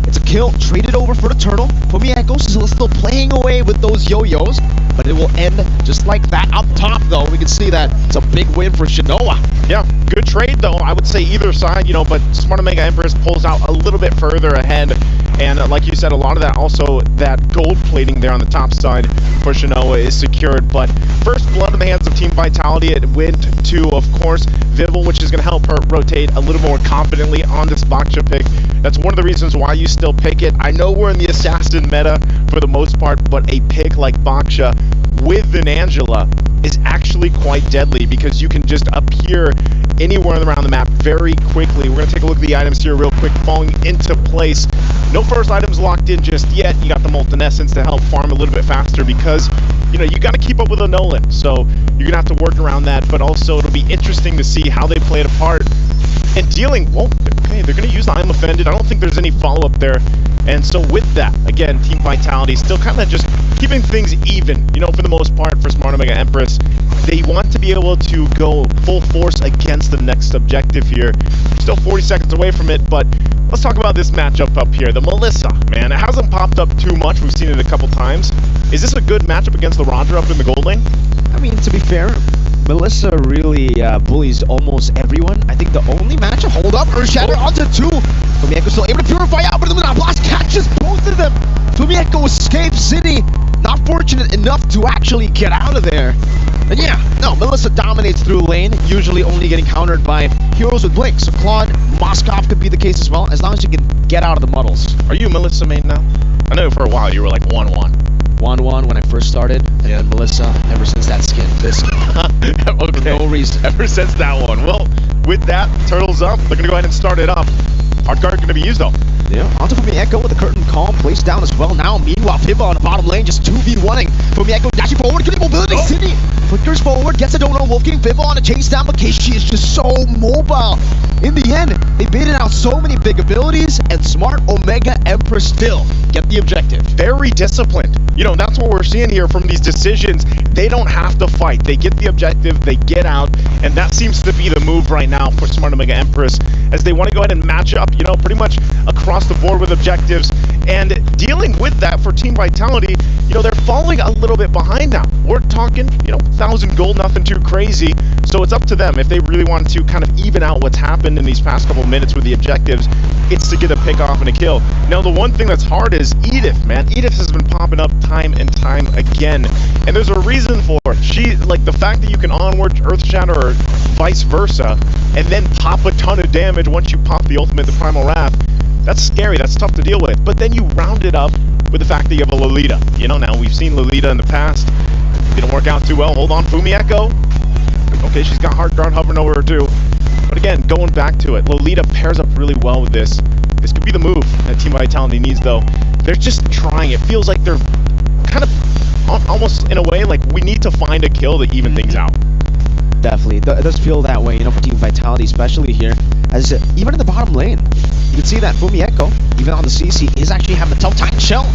It's a kill. Traded over for the Turtle. Fumi Echo still playing away with those yo-yos. But it will end just like that. Up top, though, we can see that it's a big win for Shinoa. Yeah, good trade, though. I would say either side, you know, but Smart Omega Empress pulls out a little bit further ahead. And like you said, a lot of that also, that gold plating there on the top side for Shinoa is secured. But first blood in the hands of Team Vitality. It went to, of course, Vival, which is going to help her rotate a little more confidently on this Baksha pick. That's one of the reasons why you still pick it. I know we're in the assassin meta for the most part, but a pick like Baksha with an Angela is actually quite deadly, because you can just appear anywhere around the map very quickly. We're going to take a look at the items here real quick, falling into place. No first items locked in just yet. You got the Molten Essence to help farm a little bit faster, because, you know, you got to keep up with a Nolan. So you're going to have to work around that, but also it'll be interesting to see how they play it apart. And dealing, well, okay, they're going to use the I'm Offended. I don't think there's any follow-up there. And so with that, again, Team Vitality still kind of just keeping things even, you know, for the most part for Smart Omega Empress. They want to be able to go full force against the next objective here. Still 40 seconds away from it, but let's talk about this matchup up here. The Melissa, man, it hasn't popped up too much. We've seen it a couple times. Is this a good matchup against the Roger up in the gold lane? I mean, to be fair, Melissa really bullies almost everyone. I think the only matchup, hold up, Earthshatter onto 2. Fumieko still able to purify out, but the Blast catches both of them. Fumieko escapes. City not fortunate enough to actually get out of there. And yeah, no, Melissa dominates through lane, usually only getting countered by heroes with Blink. So Claude, Moskov could be the case as well, as long as you can get out of the muddles. Are you a Melissa main now? I know for a while you were like 1-1. 1-1 when I first started, and then Melissa ever since that skin. This skin. Okay. For no reason. Ever since that one. Well, with that, Turtle's up. They're going to go ahead and start it up. Hard guard going to be used, though. Yeah, onto Fumieko with the curtain calm placed down as well. Now, meanwhile, Pivot on the bottom lane, just 2v1ing. Fumieko dashing forward, getting mobility. Oh. City flickers forward, gets a donut. Wolf getting Pivot on a chase down, but Keishi is just so mobile. In the end, they baited out so many big abilities, and Smart Omega Empress still get the objective. Very disciplined. You know, that's what we're seeing here from these decisions. They don't have to fight. They get the objective, they get out, and that seems to be the move right now for Smart Omega Empress, as they want to go ahead and match up, you know, pretty much across the board with objectives. And dealing with that for Team Vitality, you know, they're falling a little bit behind now. We're talking, you know, 1,000 gold, nothing too crazy. So it's up to them. If they really want to kind of even out what's happened in these past couple minutes with the objectives, it's to get a pick off and a kill. Now, the one thing that's hard is Edith, man. Edith has been popping up time and time again. And there's a reason for it. She, like, the fact that you can onward Earthshatter or vice versa, and then pop a ton of damage once you pop the ultimate, the Primal Wrath, that's scary. That's tough to deal with. But then you round it up with the fact that you have a Lolita. You know, now we've seen Lolita in the past. Didn't work out too well. Hold on, Fumieko. Okay, she's got hard guard hovering over her too. But again, going back to it, Lolita pairs up really well with this. This could be the move that Team Vitality needs, though. They're just trying. It feels like they're kind of almost in a way like we need to find a kill to even things out. Definitely. It does feel that way, you know, for Team Vitality, especially here. As even in the bottom lane, you can see that Fumieko, even on the CC, is actually having a tough time. Chill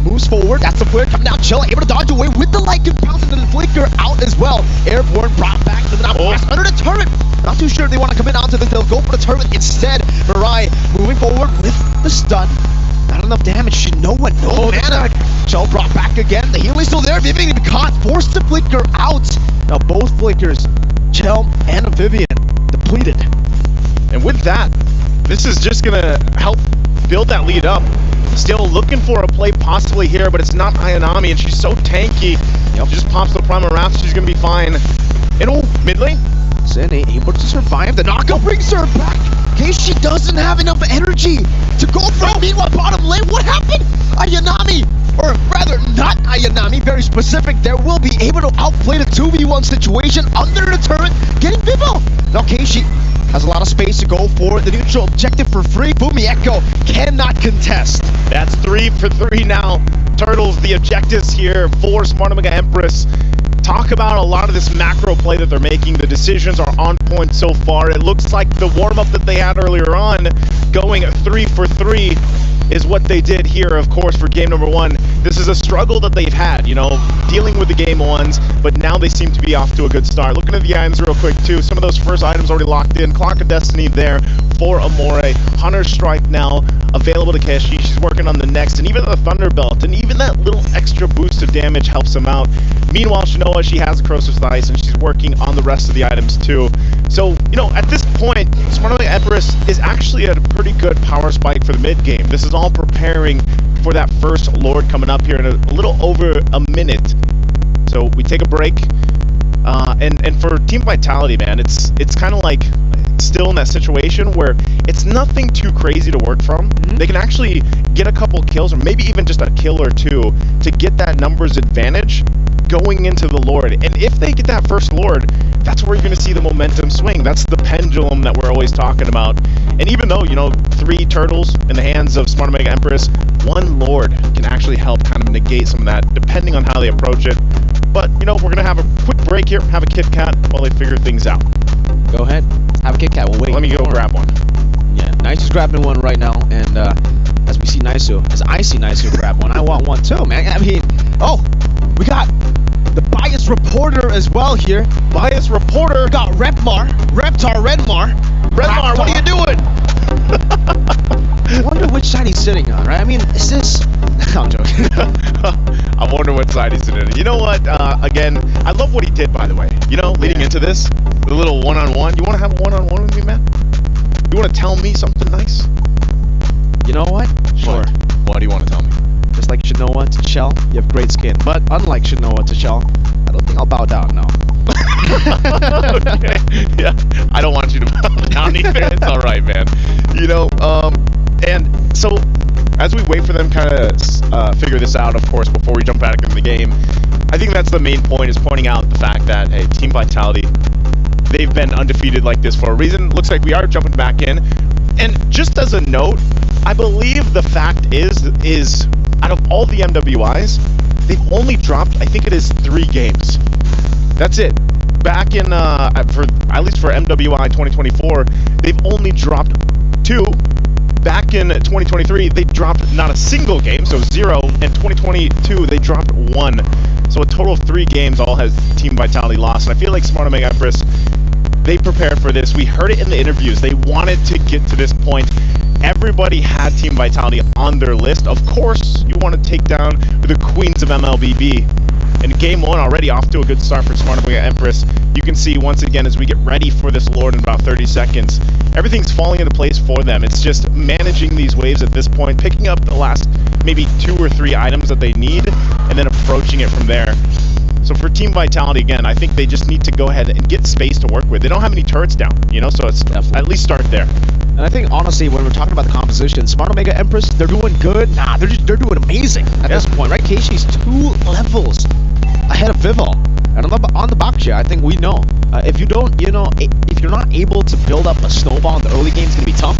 moves forward. That's the player coming down. Chill able to dodge away with the Lycan bounce and the flicker out as well. Airborne brought back to the blast under the turret. Not too sure if they want to come in onto this. They'll go for the turret instead. Mirai moving forward with the stun. Not enough damage. Shinoa, no mana. Chell brought back again. The healing's still there. Vivian caught. Forced the flicker out. Now both flickers, Chell and Vivian, depleted. And with that, this is just going to help build that lead up. Still looking for a play possibly here, but it's not Ayanami, and she's so tanky. Yep. She just pops the Primal Wrath, she's going to be fine. And mid lane. Sin able to survive. The knockout brings her back. Okay, she doesn't have enough energy to go for it. Meanwhile, bottom lane, what happened? Ayanami, or rather not Ayanami, very specific there, will be able to outplay the 2v1 situation under the turret, getting Vivo. Now Keishi has a lot of space to go for the neutral objective for free. Boomy Echo cannot contest. That's 3 for 3 now. Turtles, the objectives here for Smart Omega Empress. Talk about a lot of this macro play that they're making. The decisions are on point so far. It looks like the warm-up that they had earlier on, going 3 for 3, is what they did here, of course, for game number 1. This is a struggle that they've had, you know, dealing with the game 1s, but now they seem to be off to a good start. Looking at the items real quick, too. Some of those first items already locked in. Clock of Destiny there for Amore. Hunter's Strike now available to Keshi. She's working on the next, and even the Thunderbelt, and even that little extra boost of damage helps him out. Meanwhile, Shinoa, she has a Corrosive Ice, and she's working on the rest of the items, too. So, you know, at this point, Smart Omega Empress is actually at a pretty good power spike for the mid-game. This is all preparing for that first Lord coming up here in a little over a minute. So we take a break, and for Team Vitality, man, it's kind of like still in that situation where it's nothing too crazy to work from. They can actually get a couple kills, or maybe even just a kill or two, to get that numbers advantage going into the Lord. And if they get that first Lord, that's where you're going to see the momentum swing. That's the pendulum that we're always talking about. And even though, you know, 3 turtles in the hands of Smart Omega Empress, 1 Lord can actually help kind of negate some of that, depending on how they approach it. But, you know, we're going to have a quick break here, have a Kit Kat while they figure things out. Go ahead. Have a Kit Kat. We'll wait. Let me go grab one. Yeah, Nice is grabbing one right now. And as we see Nisu, as I see Nisu grab one, I want one too, man. I mean, oh, we got the bias reporter as well here. Bias reporter. We got Redmar, Redmar, what are you doing? I wonder which side he's sitting on, right? I mean, is this... I'm joking. I wonder what side he's sitting on. You know what? Again, I love what he did, by the way. You know, leading into this, the little one-on-one. You want to have a one-on-one with me, man? You want to tell me something nice? You know what? Sure. What do you want to tell me? Just like Shinoa to Shell, you have great skin. But unlike Shinoa to Shell, I don't think I'll bow down now. Okay. Yeah, I don't want you to bow down either. It's all right, man. You know, and so as we wait for them kind of figure this out, of course, before we jump back into the game, I think that's the main point, is pointing out the fact that, hey, Team Vitality, they've been undefeated like this for a reason. Looks like we are jumping back in. And just as a note, I believe the fact is out of all the MWIs, they've only dropped, I think it is 3 games. That's it. Back in, at least for MWI 2024, they've only dropped 2. Back in 2023, they dropped not a single game, so 0. And 2022, they dropped 1. So a total of 3 games all has Team Vitality lost. And I feel like Smart Omega Empress, they prepared for this. We heard it in the interviews. They wanted to get to this point. Everybody had Team Vitality on their list. Of course, you want to take down the queens of MLBB. And game 1 already off to a good start for Smart Omega Empress. You can see once again as we get ready for this Lord in about 30 seconds, everything's falling into place for them. It's just managing these waves at this point, picking up the last maybe 2 or 3 items that they need, and then approaching it from there. So for Team Vitality, again, I think they just need to go ahead and get space to work with. They don't have any turrets down, you know, so it's at least start there. And I think, honestly, when we're talking about the composition, Smart Omega Empress, they're doing good. Nah, they're doing amazing at this point, right? Keishi's 2 levels ahead of Vival. And on the Bakuja, I think we know. If you don't, you know, if you're not able to build up a snowball in the early game, it's going to be tough.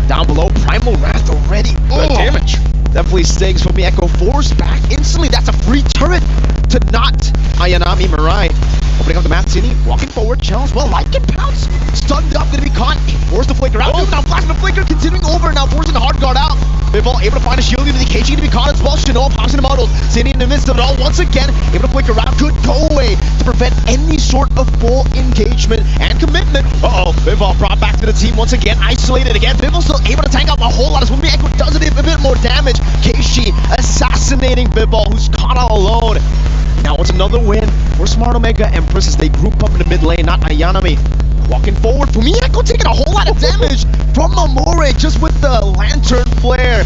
Down below, Primal Wrath already. Good damage. Definitely stings from the Echo Force back instantly. That's a free turret to not Ayanami Mirai. Opening up the map, City, walking forward, challenge, well, light can pounce. Stunned up, gonna be caught. Forced the flicker out. Now blasting the flicker, continuing over, now forcing the hard guard out. Bivol able to find a shield into the cage, gonna be caught as well. Shinoa pops in the models. City in the midst of it all once again, able to flicker out. Good go away to prevent any sort of full engagement and commitment. Bivol brought back to the team once again, isolated again. Bivol still able to tank up a whole lot as Wumi Echo does it a bit more damage. Keishi assassinating Bivol, who's caught all alone. Now it's another win for Smart Omega Empress as they group up in the mid lane, not Ayanami. Walking forward, Fumieko taking a whole lot of damage from Mamore just with the lantern flare.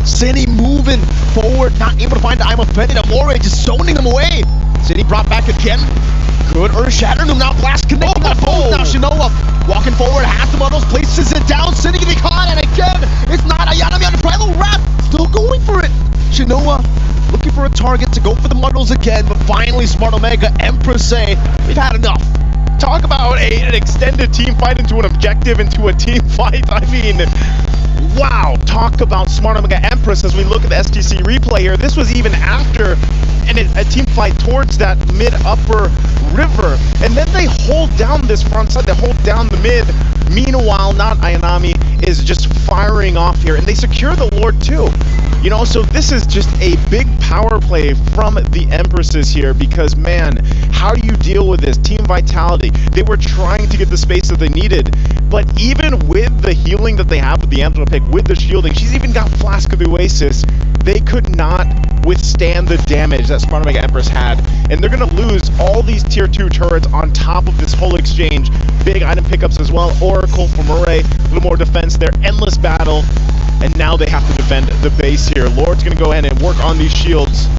City moving forward, not able to find the I'm offended. Amore just zoning them away. City brought back again. Good Earth Shatter, now Blast connecting on both. Now Shinoa walking forward, has the models, places it down. City can be caught, and again, it's not Ayanami on the Primal Wrap. Still going for it. Shinoa looking for a target to go for the models again, but finally Smart Omega Empress say, we've had enough. Talk about an extended team fight into an objective, into a team fight. I mean, wow. Talk about Smart Omega Empress as we look at the STC replay here. This was even after a team fight towards that mid-upper river. And then they hold down this front side. They hold down the mid. Meanwhile, not Ayanami is just firing off here. And they secure the Lord too. You know, so this is just a big power play from the Empresses here because, man, how do you deal with this? Team Vitality, they were trying to get the space that they needed, but even with the healing that they have with the Antler pick, with the shielding, she's even got Flask of the Oasis, they could not withstand the damage that Smart Omega Empress had, and they're going to lose all these tier 2 turrets on top of this whole exchange. Big item pickups as well. Oracle for Murray, a little more defense there, endless battle. And now they have to defend the base here. Lord's going to go ahead and work on these shields.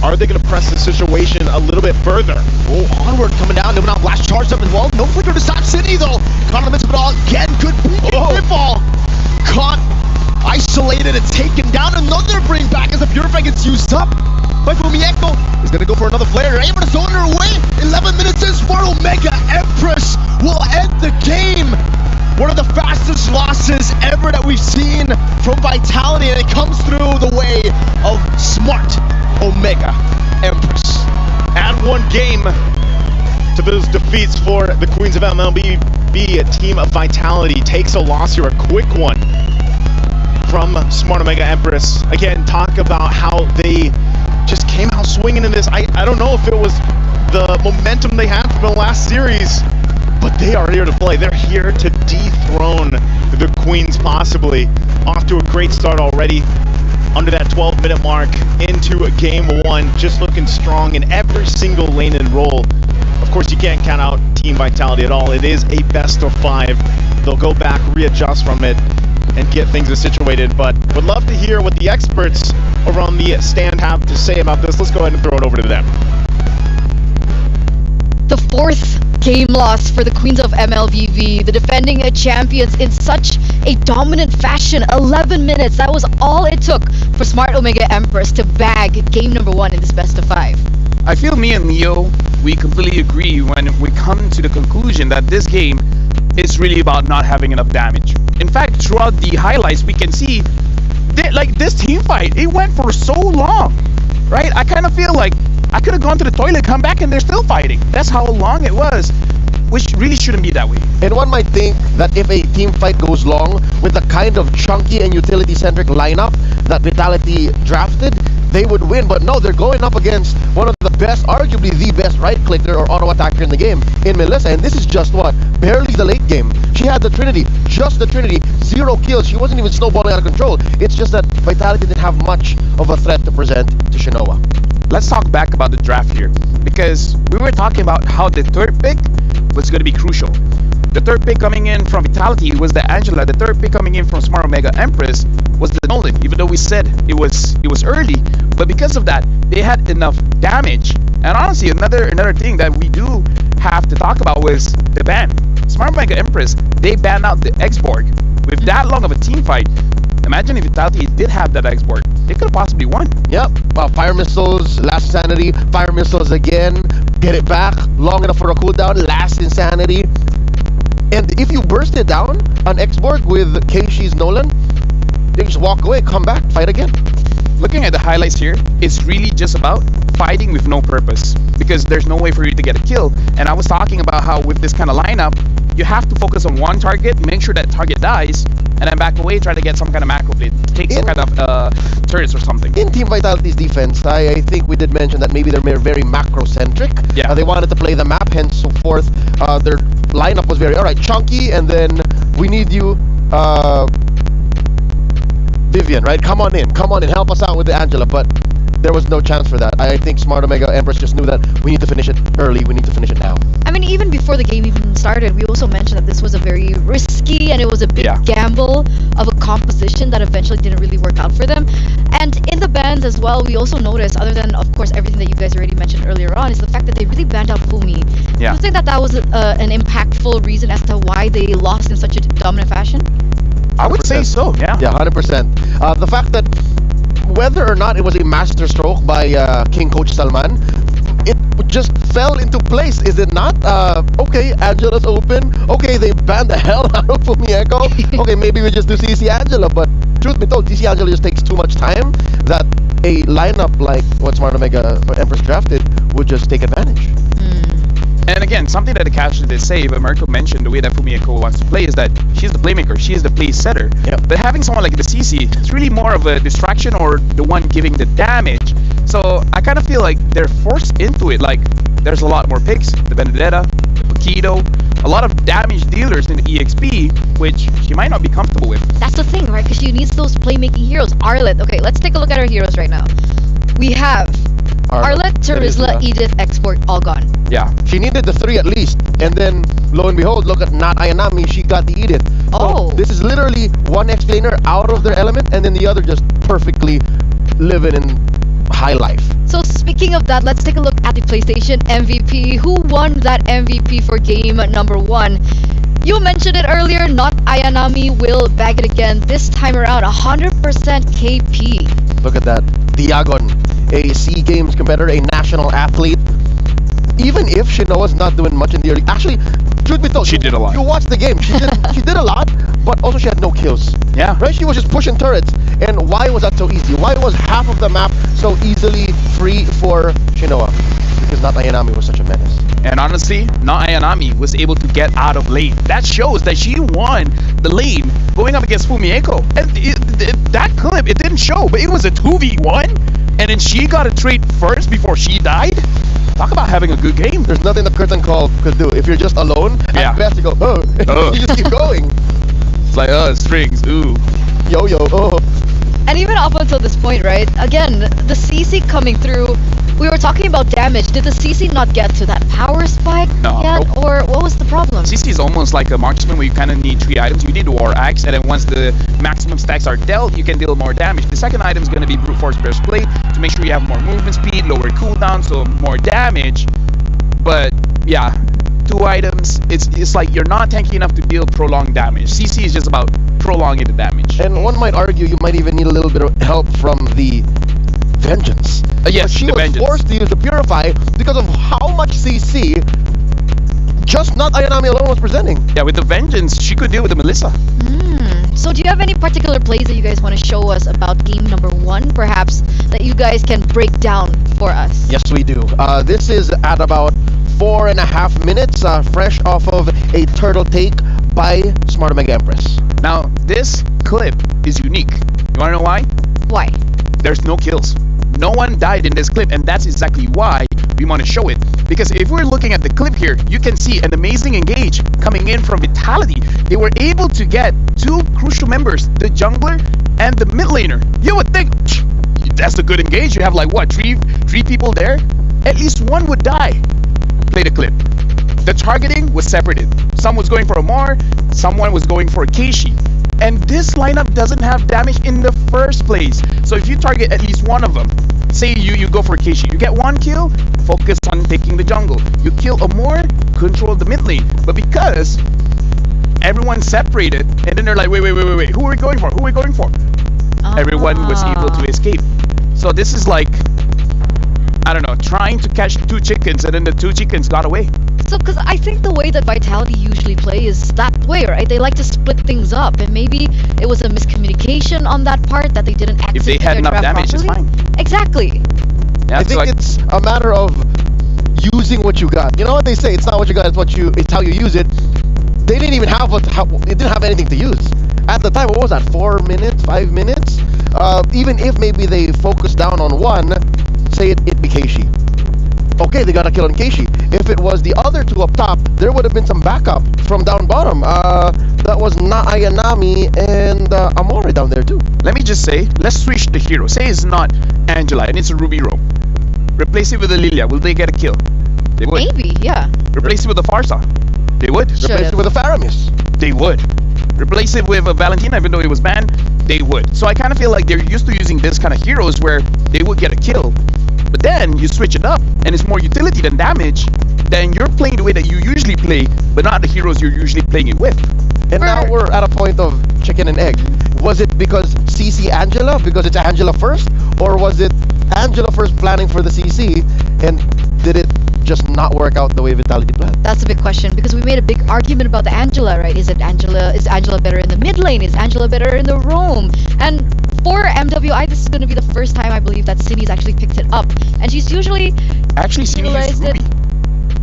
Are they going to press the situation a little bit further? Oh, onward coming down. Now Blast charged up as well. No flicker to stop City though. Caught in the midst of it all again. Good beacon. Pitfall. Caught, isolated, and taken down. Another bring back as the Purify gets used up. But Fumieko is going to go for another flare. Able to zone her away. 11 minutes in. Smart Omega Empress will end the game. One of the fastest losses ever that we've seen from Vitality, and it comes through the way of Smart Omega Empress. Add one game to those defeats for the Queens of MLBB. A team of Vitality takes a loss here, a quick one from Smart Omega Empress. Again, talk about how they just came out swinging in this. I don't know if it was the momentum they had from the last series, but they are here to play. They're here to dethrone the Queens, possibly. Off to a great start already. Under that 12-minute mark into game 1, just looking strong in every single lane and role. Of course, you can't count out Team Vitality at all. It is a best of 5. They'll go back, readjust from it, and get things situated. But would love to hear what the experts around the stand have to say about this. Let's go ahead and throw it over to them. The 4th game loss for the Queens of MLBB, the defending champions in such a dominant fashion. 11 minutes, that was all it took for Smart Omega Empress to bag game number 1 in this best of 5. I feel me and Leo, we completely agree when we come to the conclusion that this game is really about not having enough damage. In fact, throughout the highlights, we can see that, like, this team fight, it went for so long, right? I kind of feel like I could have gone to the toilet, come back, and they're still fighting. That's how long it was, which really shouldn't be that way. And one might think that if a team fight goes long with the kind of chunky and utility-centric lineup that Vitality drafted, they would win. But no, they're going up against one of the best, arguably the best right-clicker or auto-attacker in the game in Melissa. And this is just what? Barely the late game. She had the Trinity, just the Trinity, 0 kills. She wasn't even snowballing out of control. It's just that Vitality didn't have much of a threat to present to Shinoa. Let's talk back about the draft here, because we were talking about how the 3rd pick was going to be crucial. The 3rd pick coming in from Vitality was the Angela. The 3rd pick coming in from Smart Omega Empress was the Nolan, even though we said it was early. But because of that, they had enough damage. And honestly, another thing that we do have to talk about was the ban. Smart Omega Empress, they banned out the X-Borg. With that long of a team fight, imagine if Vitality did have that X-Borg. They could have possibly won. Yep. Well, Fire Missiles, last Insanity. Fire Missiles again. Get it back. Long enough for a cooldown. Last Insanity. And if you burst it down on X-Borg with Keishi's Nolan, they just walk away, come back, fight again. looking at the highlights here, it's really just about fighting with no purpose because there's no way for you to get a kill. And I was talking about how with this kind of lineup, you have to focus on one target, make sure that target dies, and then back away, try to get some kind of macro plate, take some kind of turrets or something. In Team Vitality's defense, I think we did mention that maybe they're very macro-centric. Yeah. They wanted to play the map, henceforth, their lineup was very, alright, chunky, and then we need you, Vivian, right? Come on in, help us out with the Angela, but there was no chance for that. I think Smart Omega Empress just knew that we need to finish it early, we need to finish it now. I mean, even before the game even started, we also mentioned that this was a very risky and it was a big gamble of a composition that eventually didn't really work out for them. And in the bans as well, we also noticed, other than, of course, everything that you guys already mentioned earlier on, is the fact that they really banned out Fumi. Yeah. Do you think that that was an impactful reason as to why they lost in such a dominant fashion? I would say so, yeah. Yeah, 100%. The fact that whether or not it was a master stroke by King Coach Salman, it just fell into place, is it not? Okay, Angela's open. Okay, they banned the hell out of Fumieko. Okay, maybe we just do CC Angela, but truth be told, CC Angela just takes too much time that a lineup like what Smart Omega Empress drafted would just take advantage. And again, something that the casters did say, but Marco mentioned the way that Fumieko wants to play is that she's the playmaker, she is the play setter. Yep. But having someone like the CC, it's really more of a distraction or the one giving the damage. So I kind of feel like they're forced into it. Like there's a lot more picks, the Benedetta, the Paquito, a lot of damage dealers in the EXP, which she might not be comfortable with. That's the thing, right? Because she needs those playmaking heroes. Arlet. Okay, let's take a look at our heroes right now. We have Arlet, Terizla, Edith, Export, all gone. Yeah. She needed the 3 at least, and then lo and behold, look at Nat Ayanami, she got the Edith. Oh. So this is literally one explainer out of their element, and then the other just perfectly living in high life. So speaking of that, let's take a look at the PlayStation MVP. Who won that MVP for game number 1? You mentioned it earlier, not Ayanami will bag it again. This time around, 100% KP. Look at that. Diagon, a SEA Games competitor, a national athlete. Even if Shinoa's not doing much in the early... Actually, truth be told, she did a lot. You watched the game. She did a lot, but also she had no kills. Yeah. Right? She was just pushing turrets. And why was that so easy? Why was half of the map so easily free for Shinoa? Because not Ayanami was such a menace. And honestly, not Ayanami was able to get out of lane. That shows that she won the lane going up against Fumieko. And that clip, it didn't show, but it was a 2v1. And then she got a trade first before she died. Talk about having a good game. There's nothing the curtain call could do. If you're just alone, at best you go, oh. You just keep going. It's like, strings, ooh. Yo, oh. And even up until this point, right? Again, the CC coming through, we were talking about damage. Did the CC not get to that power spike yet? Nope. Or what was the problem? CC is almost like a marksman where you kind of need 3 items. You need the War Axe, and then once the maximum stacks are dealt, you can deal more damage. The second item is going to be Brute Force Burst Play to make sure you have more movement speed, lower cooldown, so more damage. But yeah, 2 items, it's like you're not tanky enough to deal prolonged damage. CC is just about prolonging the damage. And one might argue you might even need a little bit of help from the Vengeance. Yes, she the was Vengeance. forced to use the Purify because of how much CC just not Ayanami alone was presenting. Yeah, with the Vengeance, she could deal with the Melissa. So do you have any particular plays that you guys want to show us about game number 1, perhaps, that you guys can break down for us? Yes, we do. This is at about 4.5 minutes, fresh off of a turtle take by Smart Omega Empress. Now, this clip is unique. You want to know why? Why? There's no kills. No one died in this clip, and that's exactly why we want to show it. Because if we're looking at the clip here, you can see an amazing engage coming in from Vitality. They were able to get 2 crucial members, the jungler and the mid laner. You would think, that's a good engage. You have like, what, three people there? At least one would die. Play the clip. The targeting was separated. Some was going for a Mar, someone was going for a Keishi. And this lineup doesn't have damage in the first place. So if you target at least one of them, say you go for Keishi, you get 1 kill, focus on taking the jungle. You kill a Moor, control the mid lane. But because everyone's separated, and then they're like, wait, who are we going for? Who are we going for? Everyone was able to escape. So this is like, I don't know, trying to catch 2 chickens, and then the 2 chickens got away. So, because I think the way that Vitality usually play is that way, right? They like to split things up, and maybe it was a miscommunication on that part that they didn't If they execute had their enough draft damage, it's properly. fine. Exactly. Yeah, I so think like, it's a matter of using what you got. You know what they say? It's not what you got; it's how you use it. They didn't even have they didn't have anything to use at the time. What was that? 4 minutes, 5 minutes? Even if maybe they focused down on one, say it be Keishi. Okay, they got a kill on Keishi. If it was the other two up top, there would have been some backup from down bottom. That was not Ayanami and Amore down there too. let me just say, let's switch the hero. Say it's not Angela and it's a Ruby Roam. Replace it with a Lilia. Will they get a kill? They would. Maybe, yeah. Replace it with a Farsa. They would. Should Replace have. it with a Faramis. They would. Replace it with a Valentina, even though it was banned. They would. So I kind of feel like they're used to using this kind of heroes where they would get a kill. But then you switch it up and it's more utility than damage. Then you're playing the way that you usually play, but not the heroes you're usually playing it with. And now we're at a point of chicken and egg. Was it because CC Angela, because it's Angela first? Or was it Angela first planning for the CC, and did it just not work out the way Vitality planned? That's a big question because we made a big argument about the Angela, right? Is Angela better in the mid lane? Is Angela better in the roam? And for MWI, this is going to be the first time I believe that Cindy's actually picked it up, and she's usually Actually, Cine used utilized it. Ruby.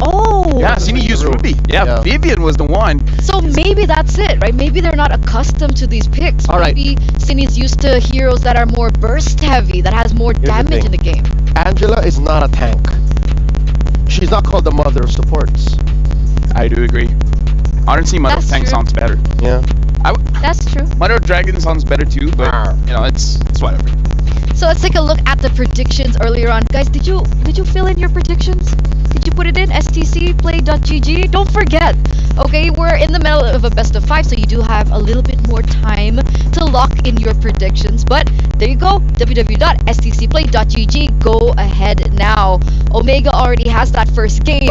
Oh, Yeah, Cine used Ruby. Yeah, Vivian was the one. so maybe that's it, right? Maybe they're not accustomed to these picks. All right. Maybe Cindy's used to heroes that are more burst heavy, that has more the damage thing. in the game. Angela is not a tank. She's not called the mother of supports. I do agree. RNC Mother of That's Tank true. sounds better. Yeah. That's true. Mother of Dragon sounds better too, but you know, it's whatever. So let's take a look at the predictions earlier on. Guys, did you fill in your predictions? Did you put it in? stcplay.gg? Don't forget. Okay, we're in the middle of a best of 5, so you do have a little bit more time to lock in your predictions. But there you go, www.stcplay.gg. Go ahead now. Omega already has that first game.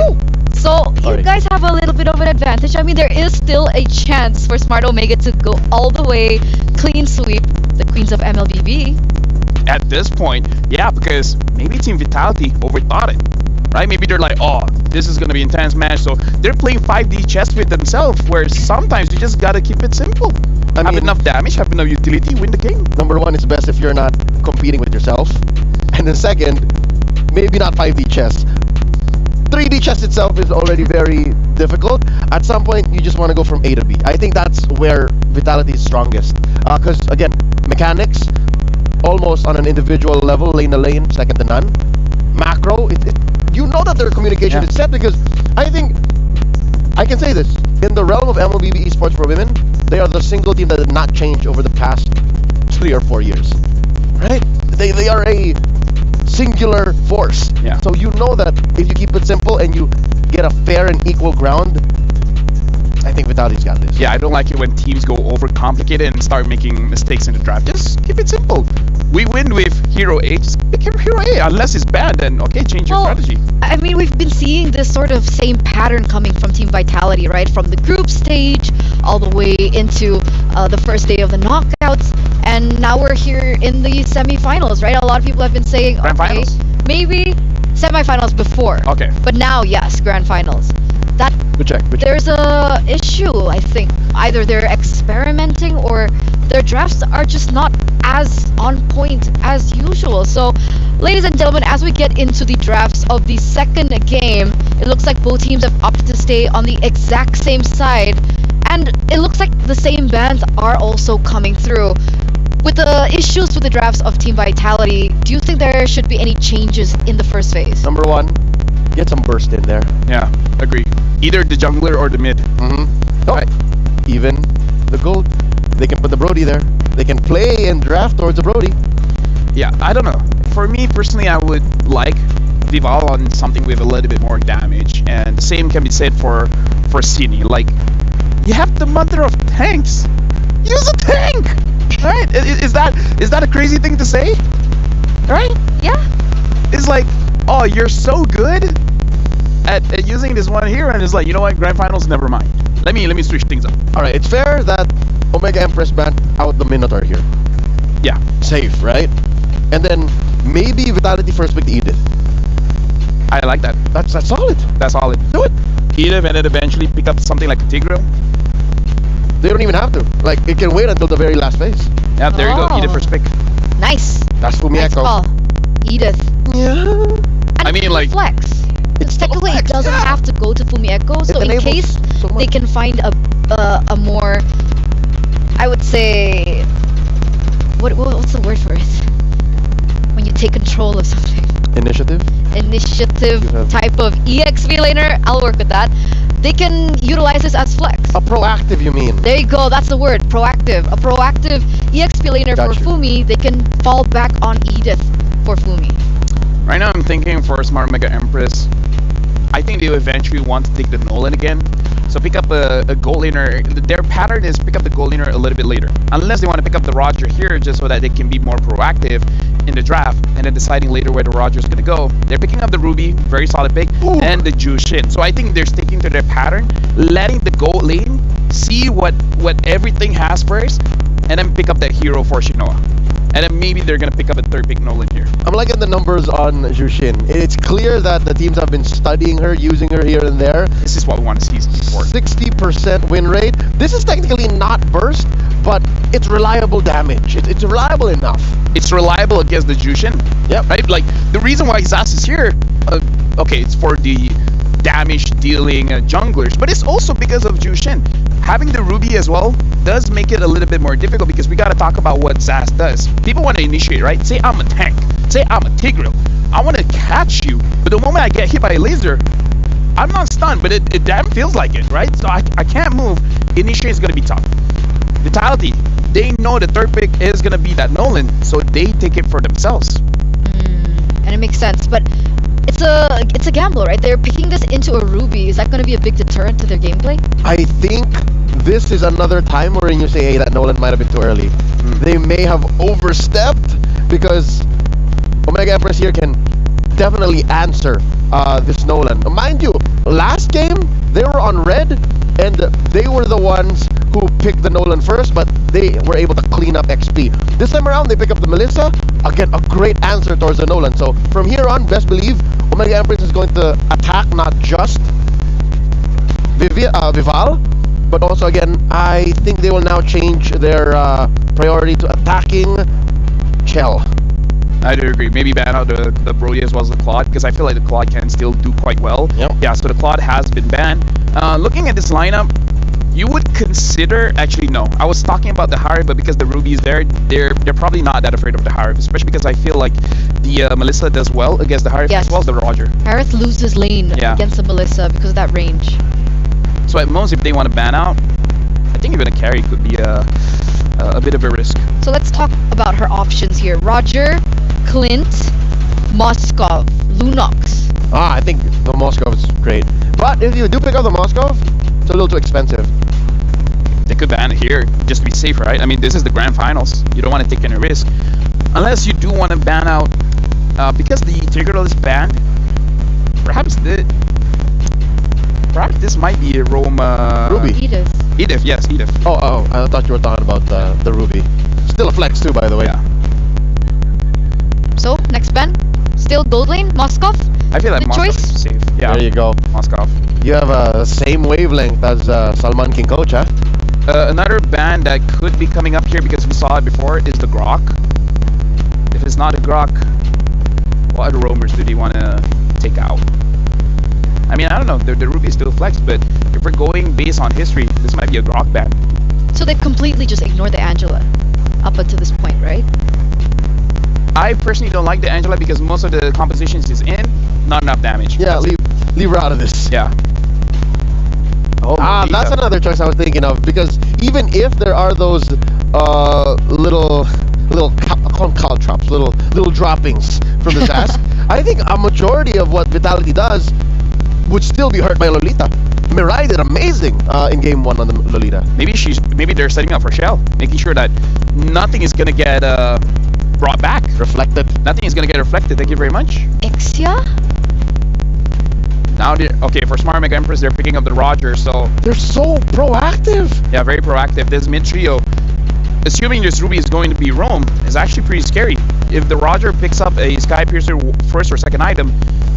So you Alright. guys have a little bit of an advantage. I mean, there is still a chance for Smart Omega to go all the way, clean sweep the Queens of MLBB. At this point, yeah, because maybe Team Vitality overthought it, right? Maybe they're like, oh, this is gonna be intense match, so they're playing 5D chess with themselves, where sometimes you just gotta keep it simple. I Have mean- enough damage, have enough utility, win the game. Number one, it's best if you're not competing with yourself. And then second, maybe not 5D chess. 3D chess itself is already very difficult. At some point, you just want to go from A to B. I think that's where Vitality is strongest. Because, again, mechanics, almost on an individual level, lane to lane, second to none. Macro, you know that their communication Yeah. is set because I think, I can say this, in the realm of MLBB esports for women, they are the single team that did not change over the past 3 or 4 years. Right? They are a singular force. Yeah. So you know that if you keep it simple and you get a fair and equal ground, I think Vitality's got this. Yeah, I don't like it when teams go overcomplicated and start making mistakes in the draft. Just keep it simple. We win with Hero A, just pick Hero A. Unless it's bad, then okay, change your Well, strategy. I mean, we've been seeing this sort of same pattern coming from Team Vitality, right? From the group stage all the way into the first day of the knockouts, and now we're here in the semifinals, right? A lot of people have been saying, Grand okay, finals? maybe semifinals before. Okay. But now, yes, grand finals. That Good check. there's a issue, I think. Either they're experimenting or their drafts are just not as on point as usual. So, ladies and gentlemen, as we get into the drafts of the second game, it looks like both teams have opted to stay on the exact same side, and it looks like the same bans are also coming through. With the issues with the drafts of Team Vitality, do you think there should be any changes in the first phase? Number one, get some burst in there. Yeah, agree. Either the jungler or the mid. Mm-hmm. Oh, Right. even the gold. They can put the Brody there. They can play and draft towards the Brody. Yeah, I don't know. For me personally, I would like Vival on something with a little bit more damage, and the same can be said for Cine. Like, you have the mother of tanks. Use a tank, right? Is that a crazy thing to say? Right? Yeah. It's like, oh, you're so good at using this one here, and it's like, you know what? Grand finals, never mind. Let me switch things up. All right, it's fair that Omega Empress banned out the Minotaur here. Yeah. Safe, right? And then maybe Vitality first picked Edith. I like that. That's solid. That's solid. Do it. Edith and then eventually pick up something like a Tigreal. They don't even have to. Like, it can wait until the very last phase. Yeah, there you go. Oh. Edith first pick. Nice. That's Fumi Nice Echo. call. Edith. Yeah. And I mean, it's like- flex. It's Technically, it flex, doesn't yeah. have to go to Fumi Echo. So in enables case so they much. can find a more, I would say, what's the word for it? When you take control of something. Initiative. Initiative You have- type of EXP laner. I'll work with that. They can utilize this as flex. A proactive, you mean? There you go. That's the word. Proactive. A proactive EXP laner Got for you. Fumi. They can fall back on Edith for Fumi. Right now, I'm thinking for Smart Mega Empress, I think they eventually want to take the Nolan again. So pick up a gold laner. Their pattern is pick up the gold laner a little bit later. Unless they want to pick up the Roger here just so that they can be more proactive in the draft and then deciding later where the Roger's going to go. They're picking up the Ruby, very solid pick, and the Jushin. So I think they're sticking to their pattern, letting the gold lane see what everything has first, and then pick up that hero for Shinoa. And then maybe they're going to pick up a third pick Nolan here. I'm liking the numbers on Jushin. It's clear that the teams have been studying her, using her here and there. This is what we want to see before. 60% win rate. This is technically not burst, but it's reliable damage. It's reliable enough. It's reliable against the Jushin. Yep. Right? Like, the reason why Zas is here, okay, it's for the damage dealing junglers, but it's also because of Jushin. Having the Ruby as well does make it a little bit more difficult because we got to talk about what Zas does. People want to initiate, right? Say I'm a tank. Say I'm a Tigreal. I want to catch you, but the moment I get hit by a laser, I'm not stunned, but it damn feels like it, right? So I can't move. Initiate is going to be tough. Vitality, they know the third pick is going to be that Nolan, so they take it for themselves. And it makes sense, but it's a gamble, right? They're picking this into a Ruby. Is that going to be a big deterrent to their gameplay? I think this is another time wherein you say, hey, that Nolan might have been too early. They may have overstepped because Omega Empress here can definitely answer this Nolan. Mind you, last game, they were on red, and they were the ones who picked the Nolan first, but they were able to clean up XP. This time around, they pick up the Melissa. Again, a great answer towards the Nolan. So from here on, best believe, Omega Empress is going to attack not just Vival, but also, again, I think they will now change their priority to attacking Chell. I do agree. Maybe ban out the Brody as well as the Claude, because I feel like the Claude can still do quite well. Yep. Yeah, so the Claude has been banned. Looking at this lineup, you would consider, actually no, I was talking about the Harry, but because the Ruby is there, they're probably not that afraid of the Harry, especially because I feel like the Melissa does well against the Harry Yes. as well as the Roger. Harith loses lane Yeah. against the Melissa because of that range. So at most, if they want to ban out, I think even a carry could be a bit of a risk. So let's talk about her options here. Roger, Clint, Moskov, Lunox. I think the Moskov is great. But if you do pick up the Moskov, it's a little too expensive. They could ban it here just to be safe, right? I mean, this is the grand finals. You don't want to take any risk. Unless you do want to ban out, because the Tigreal is banned, perhaps this might be a Rome... Ruby. Edith. Edith, yes, Edith. Oh, I thought you were talking about the Ruby. Still a flex too, by the way. Yeah. So, next ban? Still gold lane, Moskov? I feel like Good Moskov choice. is safe. Yeah, There you go. Moskov. You have a same wavelength as Salman King Coach, huh? Another ban that could be coming up here because we saw it before is the Grok. If it's not a Grok, what other roamers do they want to take out? I mean, I don't know. The Ruby is still flex, but if we're going based on history, this might be a Grok ban. So they completely just ignored the Angela up until this point, right? I personally don't like the Angela because most of the compositions is in, not enough damage. Yeah, leave her out of this. Yeah. Oh, That's Lolita. another choice I was thinking of, because even if there are those little I call them caltrops, little droppings from the Zas, I think a majority of what Vitality does would still be hurt by Lolita. Mirai did amazing in game 1 on the Lolita. Maybe they're setting up for Shell, making sure that nothing is gonna get brought back. Reflected. Nothing is gonna get reflected. Thank you very much. Ixia? Now, okay, for Smart Mega Empress, they're picking up the Roger, so They're so proactive. yeah, very proactive. This mid trio, assuming this Ruby is going to be Rome, is actually pretty scary. if the Roger picks up a Sky Piercer first or second item,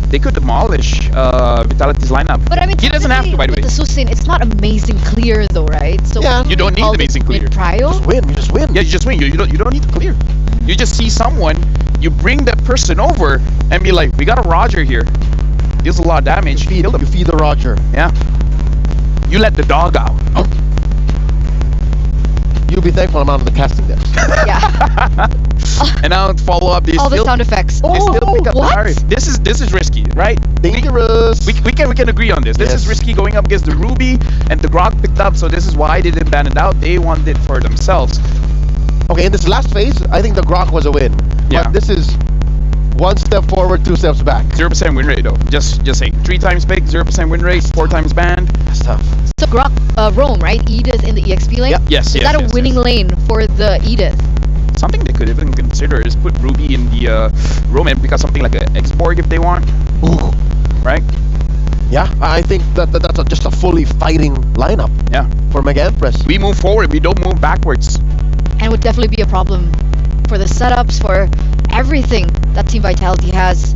they could demolish Vitality's lineup. But I mean, he doesn't have to, by the way. with the Susin, it's not amazing clear though, right? So Yeah. You don't need amazing clear. Prio? You just win. Yeah, you just win. You don't need to clear. You just see someone, you bring that person over, and be like, we got a Roger here. Deals a lot of damage. You feed the Roger. Yeah. You let the dog out. Oh. You'll be thankful I'm out of the casting desk. Yeah. And now follow up. All the sound effects. They still pick up what? the Harry. This is risky, right? Dangerous. We can agree on this. This is risky going up against the Ruby, and the Grok picked up, so this is why they didn't ban it out. They wanted it for themselves. Okay, in this last phase, I think the Grok was a win. Yeah. But this is one step forward, two steps back. 0% win rate though. Just saying. 3 times pick, 0% win rate, 4 times banned. That's tough. So Grok, Rome, right? Edith in the EXP lane? Yep. Yes. Is that a winning lane for the Edith? Something they could even consider is put Ruby in the Rome and become something like an X-Borg if they want. Ooh. Right? Yeah, I think that's just a fully fighting lineup. Yeah. For Mega Empress. We move forward, we don't move backwards. And would definitely be a problem for the setups, for everything that Team Vitality has.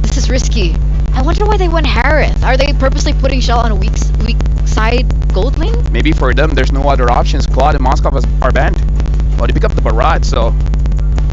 This is risky. I wonder why they went Harith. Are they purposely putting Shell on a weak side gold lane? Maybe for them, there's no other options. Claude and Moskov are banned. Well, they pick up the Barat, so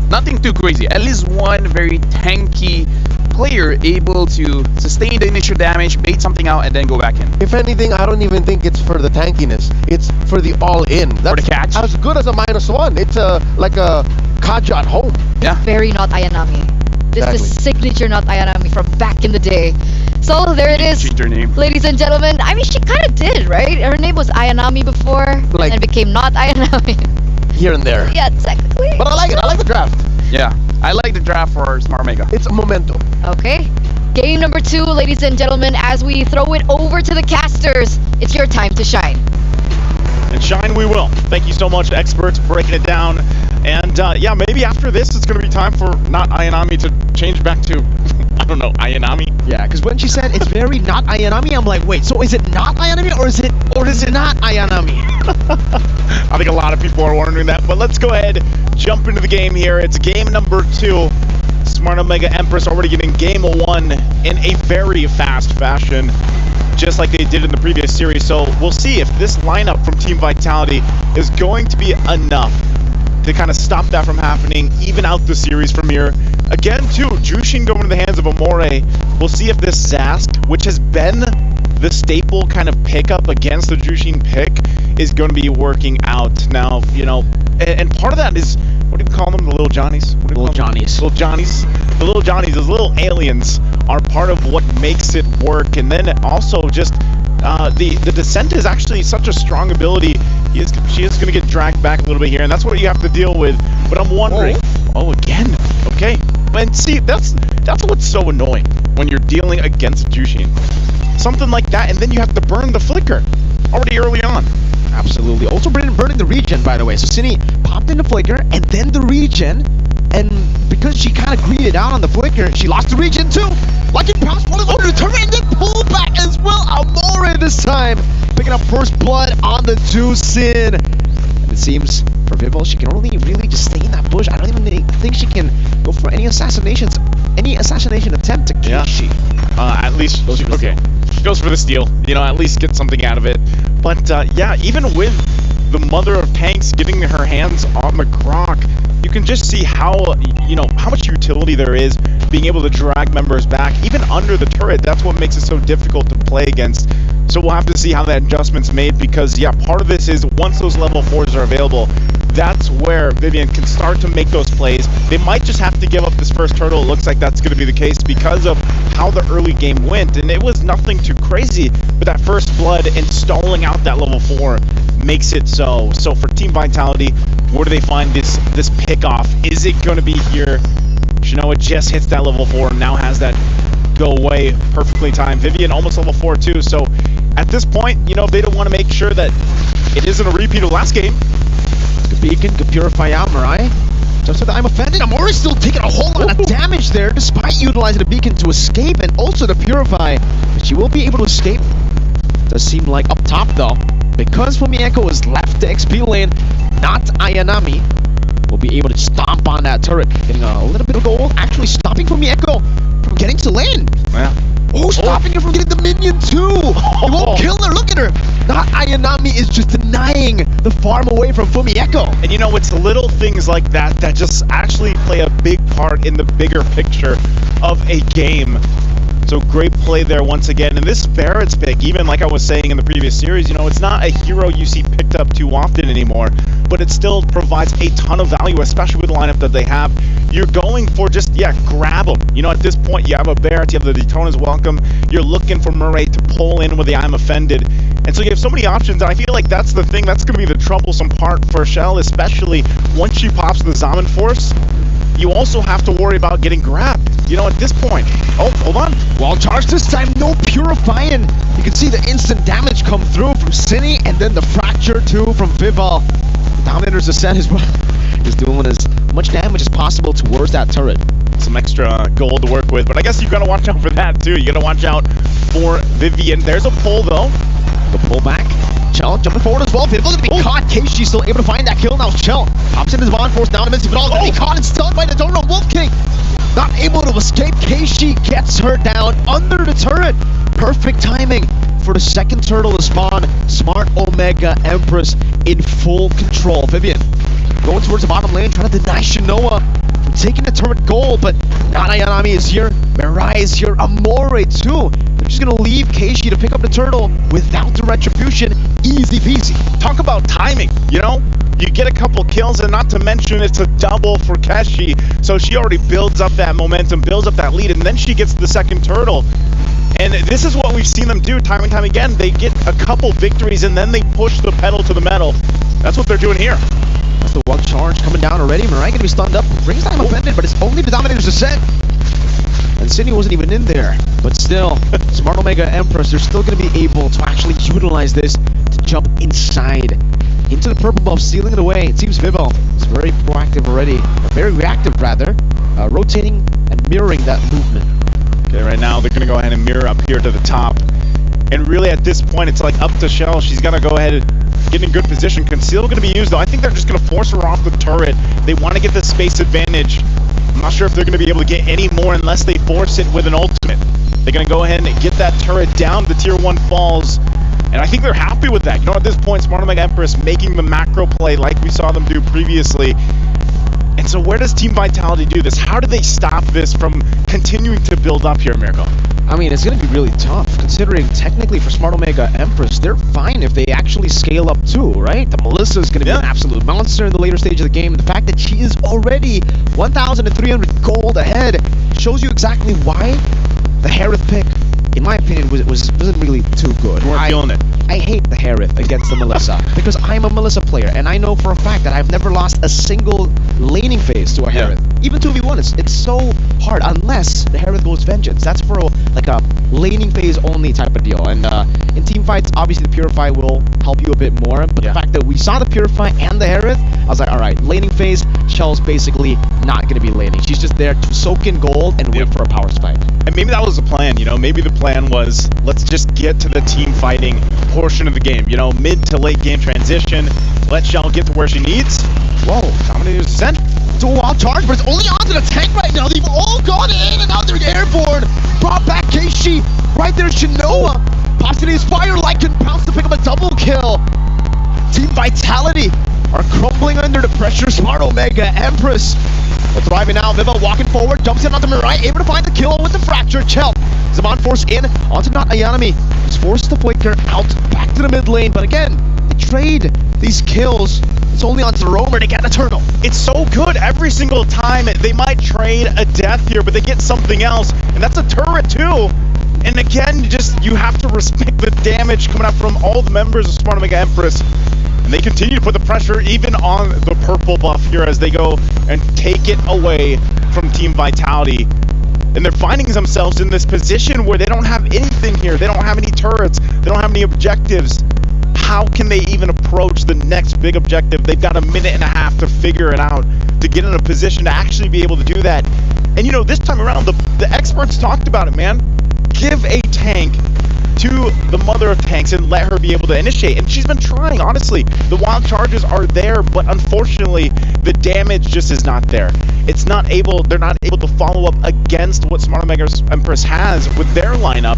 nothing too crazy. At least one very tanky player able to sustain the initial damage, bait something out, and then go back in. If anything, I don't even think it's for the tankiness. It's for the all-in. That's the catch? as good as a -1. It's like a Kaja at home. Yeah. Very not Ayanami. This is signature not Ayanami from back in the day. So there it is. Change her name. Ladies and gentlemen, I mean, she kind of did, right? Her name was Ayanami before, Like- and then became not Ayanami. Here and there. Yeah, technically. But I like it. I like the draft. Yeah. I like the draft for Smart Mega. It's a momentum. Okay. Game number 2, ladies and gentlemen, as we throw it over to the casters, it's your time to shine. And shine we will. Thank you so much, experts, breaking it down. And yeah, maybe after this, it's going to be time for not Ayanami to change back to, I don't know, Ayanami. Yeah, because when she said it's very not Ayanami, I'm like, wait, so is it not Ayanami or is it not Ayanami? I think a lot of people are wondering that, but let's go ahead, jump into the game here. It's game number 2. Smart Mega Empress already getting game 1 in a very fast fashion, just like they did in the previous series. So we'll see if this lineup from Team Vitality is going to be enough to kind of stop that from happening, even out the series from here. Again, too, Jushin going to the hands of Amore. We'll see if this Zask, which has been the staple kind of pickup against the Jushin pick, is going to be working out. Now, you know, and part of that is, what do you call them? The little Johnnies? What do you call them? Little Johnnies. The little Johnnies, those little aliens, are part of what makes it work. And then also just the Descent is actually such a strong ability. She is going to get dragged back a little bit here, and that's what you have to deal with. But I'm wondering, again, okay. And see, that's what's so annoying when you're dealing against Jushin. Something like that, and then you have to burn the flicker already early on. Absolutely. Also burning the regen, by the way. So Cine popped in the flicker and then the regen, and because she kind of greeted out on the flicker, she lost the regen too. Like it perhaps wanted to return and then pull back as well. Amore this time picking up first blood on the Sin. And it seems for Vival, she can only really just stay in that bush. I don't even think she can go for any assassination attempt to Kishi. At least she goes for the steal. You know, at least get something out of it. But yeah, even with the Mother of Tanks getting her hands on the Grok, you can just see how much utility there is being able to drag members back, even under the turret. That's what makes it so difficult to play against. So we'll have to see how that adjustment's made, because yeah, part of this is once those level 4s are available, that's where Vivian can start to make those plays. They might just have to give up this first turtle. It looks like that's going to be the case because of how the early game went, and it was nothing too crazy, but that first blood and stalling out that level 4 makes it so. So for Team Vitality, where do they find this pick-off? Is it going to be here? Shinoa just hits that level 4 and now has that go away perfectly timed. Vivian almost level 4 too, so at this point, you know, they don't want to make sure that it isn't a repeat of last game. The beacon could purify Amurai. Just so that I'm offended, Amori's still taking a whole lot of damage there, despite utilizing the beacon to escape and also to purify. But she will be able to escape. Does seem like up top though, because Fumieko is left the XP lane, not Ayanami. will be able to stomp on that turret, getting a little bit of gold, actually stopping FumiEcho from getting to lane. Yeah. Oh, stopping her from getting the minion too! It won't kill her, look at her! Not Ayanami is just denying the farm away from FumiEcho. And you know, it's little things like that that just actually play a big part in the bigger picture of a game. So great play there once again. And this Barrett's pick, even like I was saying in the previous series, you know, it's not a hero you see picked up too often anymore, but it still provides a ton of value, especially with the lineup that they have. You're going for just, yeah, grab them. You know, at this point, you have a Barrett, you have the Daytona's Welcome, you're looking for Murray to pull in with the I'm Offended. And so you have so many options, and I feel like that's the thing, that's going to be the troublesome part for Shell, especially once she pops the Zaman Force. You also have to worry about getting grabbed, you know, at this point. Oh, hold on. Wall charge this time, no purifying. You can see the instant damage come through from Cine, and then the fracture too from Vival. The Dominator's Ascent is doing as much damage as possible towards that turret. Some extra gold to work with, but I guess you've got to watch out for that too. You got to watch out for Vivian. There's a pull though. The pullback. Chell jumping forward as well. Vival gonna be caught. Keishi still able to find that kill now. Chell pops in his Bond Force down amidst Vival. Gonna be caught and stunned by the Daytona Wolf King. Not able to escape. Keishi gets her down under the turret. Perfect timing for the second turtle to spawn. Smart Omega Empress in full control. Vivian going towards the bottom lane, trying to deny Shinoa from taking the turret goal, but not Ayanami is here. Mirai is here. Amore too. They're just gonna leave Keishi to pick up the turtle without the retribution. Easy peasy. Talk about timing, you know? You get a couple kills, and not to mention it's a double for Keshi, so she already builds up that momentum, builds up that lead, and then she gets the second turtle. And this is what we've seen them do time and time again. They get a couple victories, and then they push the pedal to the metal. That's what they're doing here. That's the one charge coming down already. Mirai gonna be stunned up. Brings time offended, but it's only the Dominator's Ascent. And Cindy wasn't even in there. But still, Smart Omega Empress, they're still going to be able to actually utilize this to jump inside. Into the purple buff, sealing it away. It seems Vival is very proactive already. Or very reactive, rather. Rotating and mirroring that movement. Okay, right now they're going to go ahead and mirror up here to the top. And really at this point, it's like up to Shell. She's got to go ahead and get in good position. Conceal going to be used, though. I think they're just going to force her off the turret. They want to get the space advantage. I'm not sure if they're going to be able to get any more unless they force it with an ultimate. They're going to go ahead and get that turret down. The tier 1 falls. And I think they're happy with that. You know, at this point, Smart Omega Empress making the macro play like we saw them do previously. And so where does Team Vitality do this? How do they stop this from continuing to build up here, Miracle? I mean, it's going to be really tough, considering technically for Smart Omega Empress, they're fine if they actually scale up too, right? The Melissa is going to be an absolute monster in the later stage of the game. The fact that she is already 1,300 gold ahead shows you exactly why the Harith pick, in my opinion, wasn't really too good. You weren't feeling it. I hate the Harith against the Melissa because I'm a Melissa player, and I know for a fact that I've never lost a single laning phase to a Harith. Even 2v1, it's so hard unless the Harith goes Vengeance. That's for like a laning phase only type of deal. And in team fights, obviously the Purify will help you a bit more. But the fact that we saw the Purify and the Harith, I was like, all right, laning phase, Shell's basically not going to be laning. She's just there to soak in gold and wait for a power spike. And maybe that was the plan, you know, maybe the plan was, let's just get to the team fighting portion of the game, you know, mid to late game transition, let Shell get to where she needs. Whoa, Dominator's Ascent. It's a wild charge, but it's only onto the tank right now. They've all gone in and out, they're airborne. Brought back Keishi, right there Shinoa. Positine's Fire Lycan pounced to pick up a double kill. Team Vitality are crumbling under the pressure. Smart Omega Empress. They're thriving now. Viva walking forward, jumps in onto Mirai, able to find the kill with the fracture. Chell, Zaman Force in, onto not Ayanami. He's forced to flicker out, back to the mid lane, but again, they trade these kills. It's only onto Roamer to get a turtle. It's so good every single time. They might trade a death here, but they get something else, and that's a turret too. And again, you have to respect the damage coming up from all the members of Smart Omega Empress. And they continue to put the pressure even on the purple buff here as they go and take it away from Team Vitality. And they're finding themselves in this position where they don't have anything here. They don't have any turrets. They don't have any objectives. How can they even approach the next big objective? They've got a minute and a half to figure it out, to get in a position to actually be able to do that. And you know, this time around, the experts talked about it, man. Give a tank to the mother of tanks and let her be able to initiate. And she's been trying, honestly. The wild charges are there, but unfortunately, the damage just is not there. It's not able, they're not able to follow up against what Smart Omega Empress has with their lineup.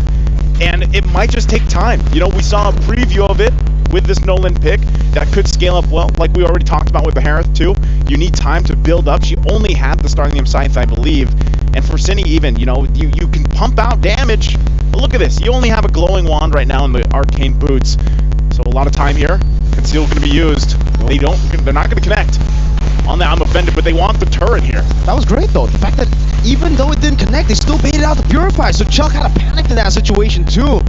And it might just take time. You know, we saw a preview of it with this Nolan pick that could scale up well, like we already talked about with the Harith too. You need time to build up. She only had the Starlium Scythe, I believe. And for Cine even, you know, you can pump out damage. But look at this. You only have a glowing wand right now in the arcane boots. So a lot of time here. Conceal going to be used. They're not going to connect on that. I'm offended, but they want the turret here. That was great though. The fact that even though it didn't connect, they still baited out the Purify. So CHUNG kind of panicked in that situation too.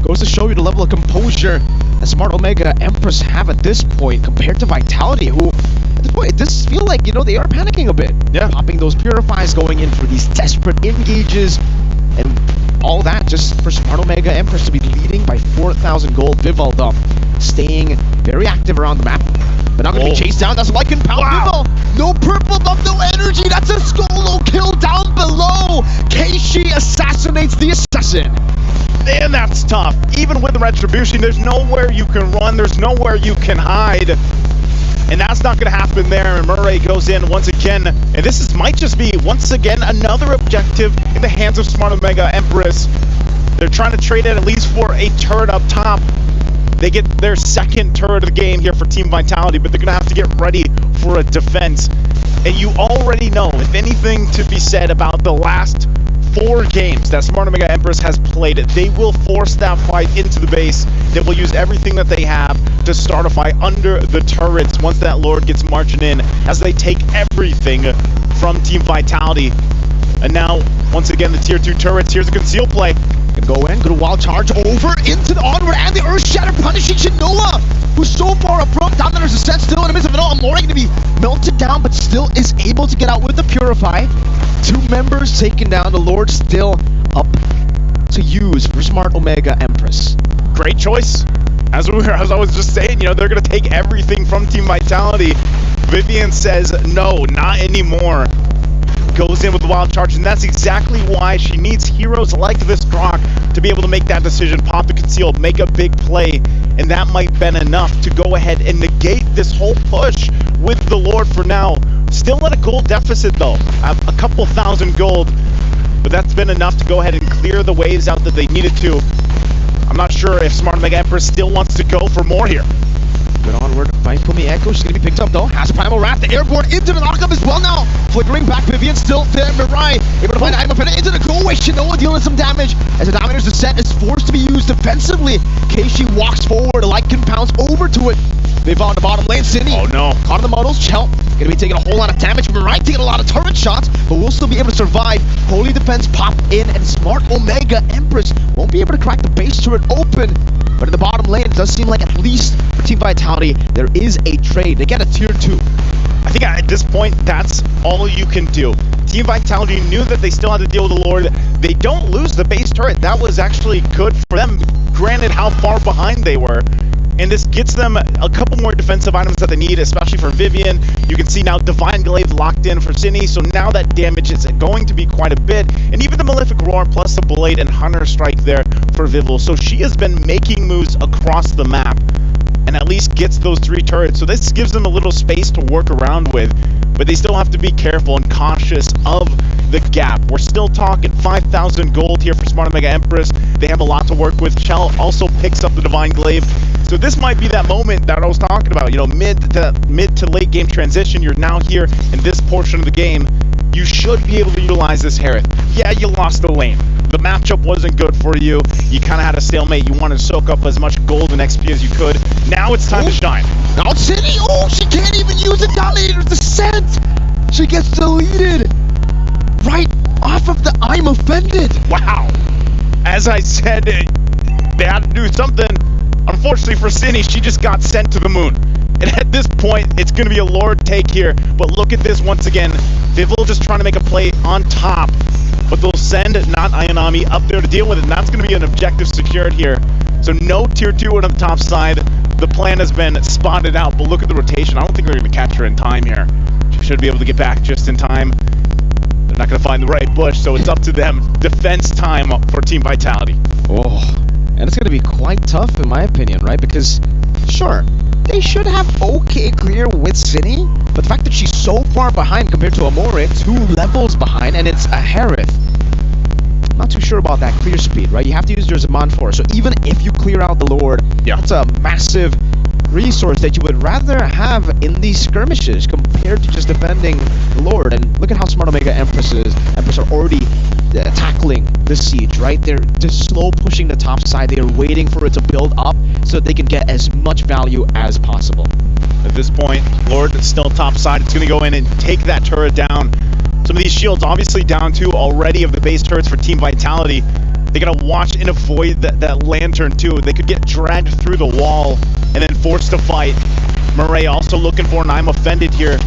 Goes to show you the level of composure that Smart Omega Empress have at this point compared to Vitality, who at this point it does feel like, you know, they are panicking a bit. Yeah. Popping those Purifies, going in for these desperate engages, and all that just for Smart Omega Empress to be leading by 4,000 gold. Vival though, staying very active around the map, but not going to be chased down. That's Lycan Pound. Wow. Vival, no purple buff, no energy. That's a solo kill down below. Keishi assassinates the assassin. And that's tough. Even with the retribution, there's nowhere you can run, there's nowhere you can hide. And that's not going to happen there. And Murray goes in once again. And this might just be, once again, another objective in the hands of Smart Omega Empress. They're trying to trade it at least for a turret up top. They get their second turret of the game here for Team Vitality, but they're going to have to get ready for a defense. And you already know, if anything to be said about the last 4 games that Smart Omega Empress has played, they will force that fight into the base. They will use everything that they have to start a fight under the turrets once that Lord gets marching in, as they take everything from Team Vitality. And now, once again, the tier 2 turrets. Here's a conceal play. Gonna go in, gonna wild charge over into the onward, and the Earth Shatter punishing Shinoa, who's so far up front. Down there's a set still in the midst of it all. Amori gonna be melted down, but still is able to get out with the Purify. 2 members taken down, the Lord still up to use for Smart Omega Empress. Great choice. As I was just saying, you know, they're gonna take everything from Team Vitality. Vivian says, no, not anymore. Goes in with the wild charge, and that's exactly why she needs heroes like this Grok to be able to make that decision, pop the conceal, make a big play, and that might have been enough to go ahead and negate this whole push with the Lord for now. Still at a gold deficit though, a couple thousand gold, but that's been enough to go ahead and clear the waves out that they needed to. I'm not sure if Smart Omega Empress still wants to go for more here. Good onward by Pumi Echo. She's going to be picked up though. Has a Primal Wrath. The airborne into the knockup as well now. Flickering back. Vivian still there. Mirai able to find an item of into the go away. Shinoa dealing some damage as the Dominator's Descent is forced to be used defensively. Keishi walks forward. Lycan pounds over to it. They've on the bottom lane. Cine. Oh no. Caught in the muddles. Chell going to be taking a whole lot of damage. Mirai taking a lot of turret shots, but will still be able to survive. Holy Defense pop in, and Smart Omega Empress won't be able to crack the base turret open. But in the bottom lane, it does seem like at least for Team Vitality, there is a trade. They get a tier 2. I think at this point, that's all you can do. Team Vitality knew that they still had to deal with the Lord. They don't lose the base turret. That was actually good for them, granted how far behind they were. And this gets them a couple more defensive items that they need, especially for Vivian. You can see now Divine Glaive locked in for Cine, so now that damage is going to be quite a bit. And even the Malefic Roar plus the Blade and Hunter Strike there for Vival. So she has been making moves across the map and at least gets those 3 turrets. So this gives them a little space to work around with, but they still have to be careful and cautious of the gap. We're still talking 5,000 gold here for Smart Omega Empress. They have a lot to work with. Chell also picks up the Divine Glaive. So this might be that moment that I was talking about, you know, mid to late game transition. You're now here in this portion of the game. You should be able to utilize this Harith. Yeah, you lost the lane. The matchup wasn't good for you. You kind of had a stalemate. You wanted to soak up as much gold and XP as you could. Now it's time to shine. Now Cine, she can't even use the Dominator's Descent. She gets deleted right off of the I'm offended. Wow. As I said, they had to do something. Unfortunately for Cine, she just got sent to the moon. And at this point, it's going to be a Lord take here. But look at this once again. Vival just trying to make a play on top. But they'll send not Ayanami up there to deal with it. And that's going to be an objective secured here. So no tier 2 on the top side. The plan has been spotted out. But look at the rotation. I don't think they're going to catch her in time here. She should be able to get back just in time. They're not going to find the right bush. So it's up to them. Defense time for Team Vitality. Oh. And it's going to be quite tough in my opinion, right? Because, sure, they should have okay clear with Cine, but the fact that she's so far behind compared to Amore, 2 levels behind, and it's a Harith. Not too sure about that clear speed, right? You have to use your Zaman for it. So even if you clear out the Lord, that's a massive resource that you would rather have in these skirmishes compared to just defending the Lord. And look at how smart Omega Empress are already tackling the siege, right? They're just slow pushing the top side. They are waiting for it to build up so that they can get as much value as possible. At this point, Lord is still top side. It's going to go in and take that turret down. Some of these shields obviously down too already of the base turrets for Team Vitality. They gotta watch and avoid that lantern too. They could get dragged through the wall and then forced to fight. Murray also looking for an I'm offended here.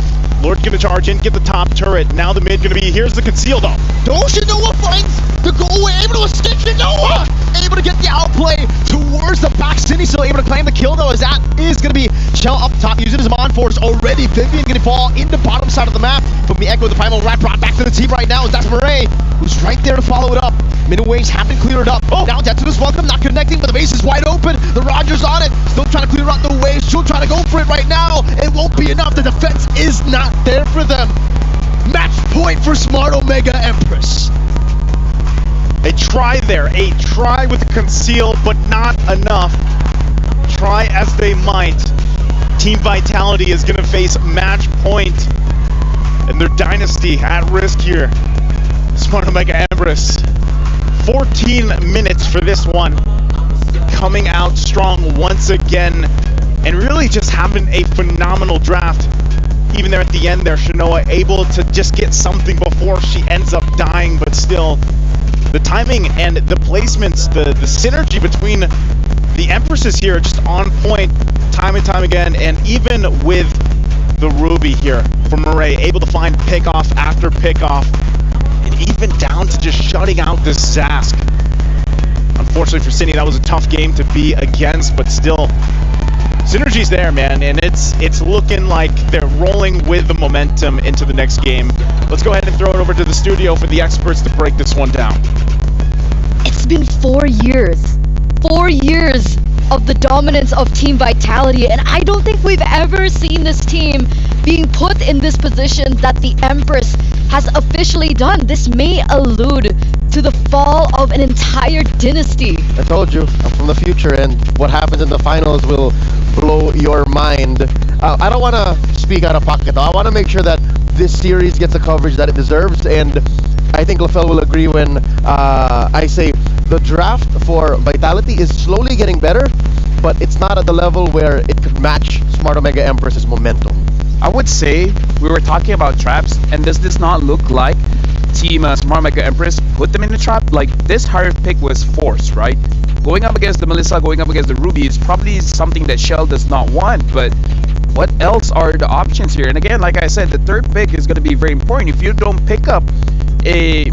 Lord gonna charge in, get the top turret. Now the mid gonna be, here's the conceal though. Shinoa finds the goal, able to escape Shinoa! Able to get the outplay towards the back. Cine still able to claim the kill though, as that is gonna be Shell up top using his Mon Force already. Vivian gonna fall in the bottom side of the map. But me Echo the Primal Rat brought back to the team right now, as that's Murray, who's right there to follow it up. Middle waves have been cleared up. Now Detulus welcome, not connecting, but the base is wide open. The Rogers on it, still trying to clear out the waves. She'll try to go for it right now. It won't be enough. The defense is not there for them. Match point for Smart Omega Empress. A try there, a try with the conceal, but not enough. Try as they might. Team Vitality is going to face match point, and their dynasty at risk here. Smart Omega Empress, 14 minutes for this one. Coming out strong once again, and really just having a phenomenal draft. Even there at the end there, Shinoa able to just get something before she ends up dying, but still, the timing and the placements, the synergy between the Empresses here are just on point time and time again, and even with the Ruby here from Murray, able to find pickoff after pickoff, and even down to just shutting out this Zask. Unfortunately for Cine, that was a tough game to be against, but still, synergy's there, man, and it's looking like they're rolling with the momentum into the next game. Let's go ahead and throw it over to the studio for the experts to break this one down. It's been 4 years. 4 years of the dominance of Team Vitality, and I don't think we've ever seen this team being put in this position that the Empress has officially done. This may allude to the fall of an entire dynasty. I told you, I'm from the future, and what happens in the finals will blow your mind. I don't want to speak out of pocket, though. I want to make sure that this series gets the coverage that it deserves, and I think LaFell will agree when I say the draft for Vitality is slowly getting better, but it's not at the level where it could match Smart Omega Empress's momentum. I would say we were talking about traps, and this does not look like Team Smart Omega Empress put them in the trap. Like, this higher pick was forced, right? Going up against the Melissa, going up against the Ruby is probably something that Shell does not want, but what else are the options here? And again, like I said, the third pick is going to be very important. If you don't pick up a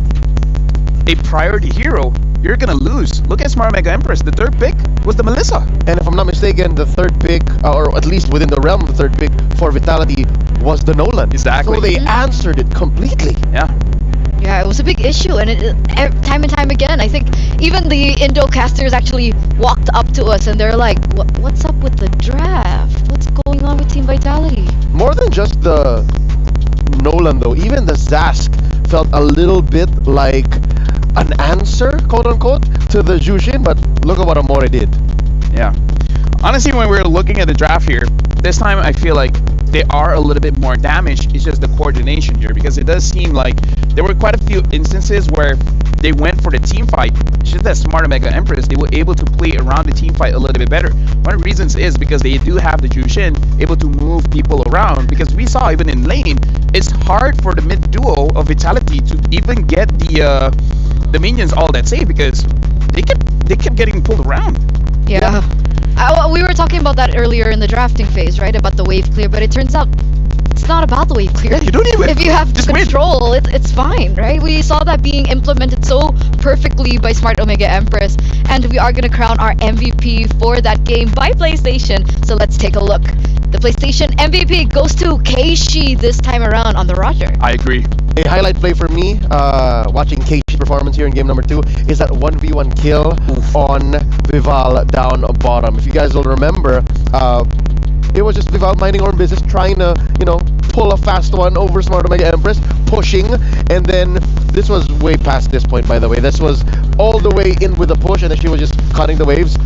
priority hero, you're gonna lose. Look at Smart Omega Empress. The third pick was the Melissa. And if I'm not mistaken, the third pick, or at least within the realm of the third pick for Vitality, was the Nolan. Exactly. So they answered it completely. Yeah. Yeah, it was a big issue, and time and time again, I think even the Indo casters actually walked up to us and they're like, what's up with the draft? What's going on with Team Vitality? More than just the Nolan, though, even the Zask felt a little bit like an answer, quote unquote, to the Jushin, but look at what Amore did. Yeah. Honestly, when we're looking at the draft here, this time I feel like they are a little bit more damaged. It's just the coordination here, because it does seem like there were quite a few instances where they went for the team fight. It's just that Smart Omega Empress, they were able to play around the team fight a little bit better. One of the reasons is because they do have the Jushin able to move people around, because we saw even in lane, it's hard for the mid duo of Vitality to even get the minions all that safe, because they kept getting pulled around. Yeah. We were talking about that earlier in the drafting phase, right? About the wave clear, but it turns out it's not about the wave clear. Yeah, you don't even. If you have control, it's fine, right? We saw that being implemented so perfectly by Smart Omega Empress, and we are going to crown our MVP for that game by PlayStation. So let's take a look. The PlayStation MVP goes to Keishi this time around on the Roger. I agree. A highlight play for me, watching Keishi's performance here in game number 2, is that 1v1 kill on Vival down bottom. If you guys will remember, it was just Vival minding her own business, trying to, pull a fast one over Smart Omega Empress, pushing, and then this was way past this point, by the way. This was all the way in with a push, and then she was just cutting the waves.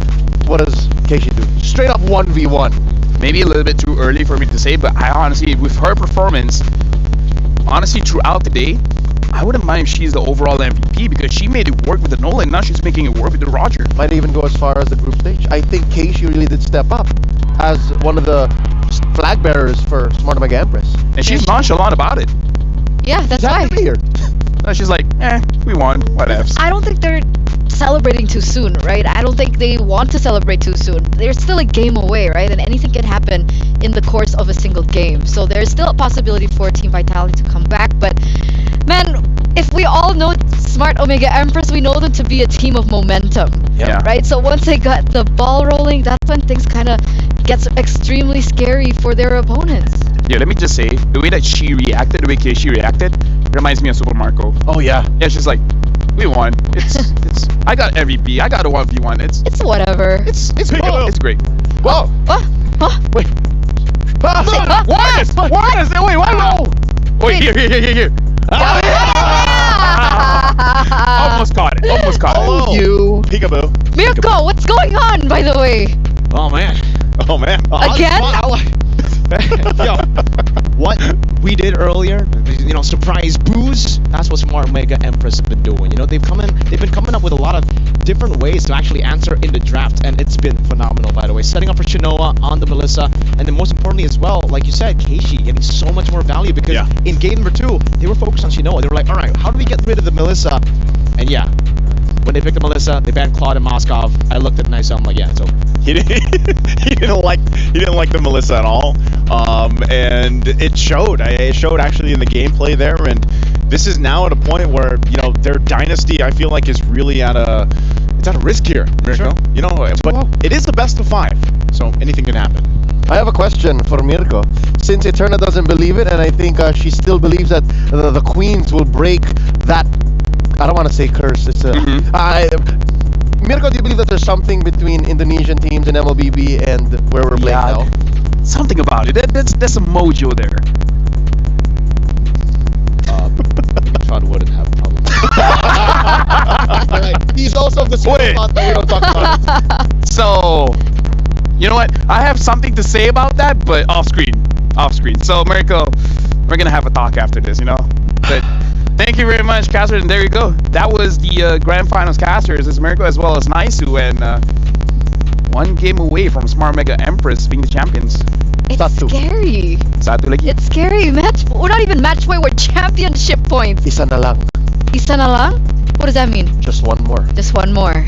What does Keishi do? Straight up 1v1. Maybe a little bit too early for me to say, but I honestly, with her performance, honestly, throughout the day, I wouldn't mind if she's the overall MVP because she made it work with the Nolan, now she's making it work with the Roger. Might even go as far as the group stage. I think Keishi really did step up as one of the flag bearers for Smart Omega Empress. And she's nonchalant about it. Yeah, that's why. She's like, we won, whatevs. I don't think they're celebrating too soon, right? I don't think they want to celebrate too soon. They're still a game away, right? And anything can happen in the course of a single game. So there's still a possibility for Team Vitality to come back. But man, if we all know Smart Omega Empress, we know them to be a team of momentum. Yeah. Right? So once they got the ball rolling, that's when things kind of gets extremely scary for their opponents. Yeah, let me just say, the way that she reacted, the way Keishi reacted, reminds me of Super Marco. Oh yeah. Yeah, she's like, we won. It's I got MVP. I got a 1v1. It's whatever. It's great. Whoa! Wait. Warners! Wait, what? No! Wait, here. Almost caught it. Oh, You. Peekaboo. Mirko, what's going on, by the way? Oh man. Again? Yo, what we did earlier, surprise boos. That's what Smart Omega Empress have been doing. They've been coming up with a lot of different ways to actually answer in the draft, and it's been phenomenal. By the way, setting up for Shinoa on the Melissa, and then most importantly as well, like you said, Keishi getting so much more value because in game number 2 they were focused on Shinoa. They were like, all right, how do we get rid of the Melissa? And yeah, when they picked the Melissa, they banned Claude and Moskov. I looked at it and I'm like, yeah, it's over. He didn't like the Melissa at all, and it showed. It showed actually in the gameplay there. And this is now at a point where their dynasty, I feel like, is really at a risk here, Mirko. But it is the best of 5, so anything can happen. I have a question for Mirko. Since Eterna doesn't believe it, and I think she still believes that the queens will break that. I don't want to say curse. It's Mirko, do you believe that there's something between Indonesian teams and MLBB and where we're playing now? Something about it. There's a mojo there. Sean wouldn't have a problem. Right. He's also of the same spot that we don't talk about it. So, you know what? I have something to say about that, but off screen. So, Mirko, we're gonna have a talk after this, But thank you very much, Caster, and there you go. That was the Grand Finals Casters. It's Mirko as well as Naisu, and 1 game away from Smart Mega Empress being the champions. It's scary. Satu lagi. It's scary. We're not even match point, we're championship points. Isa na lang. Isa na lang? What does that mean? Just one more. Just one more.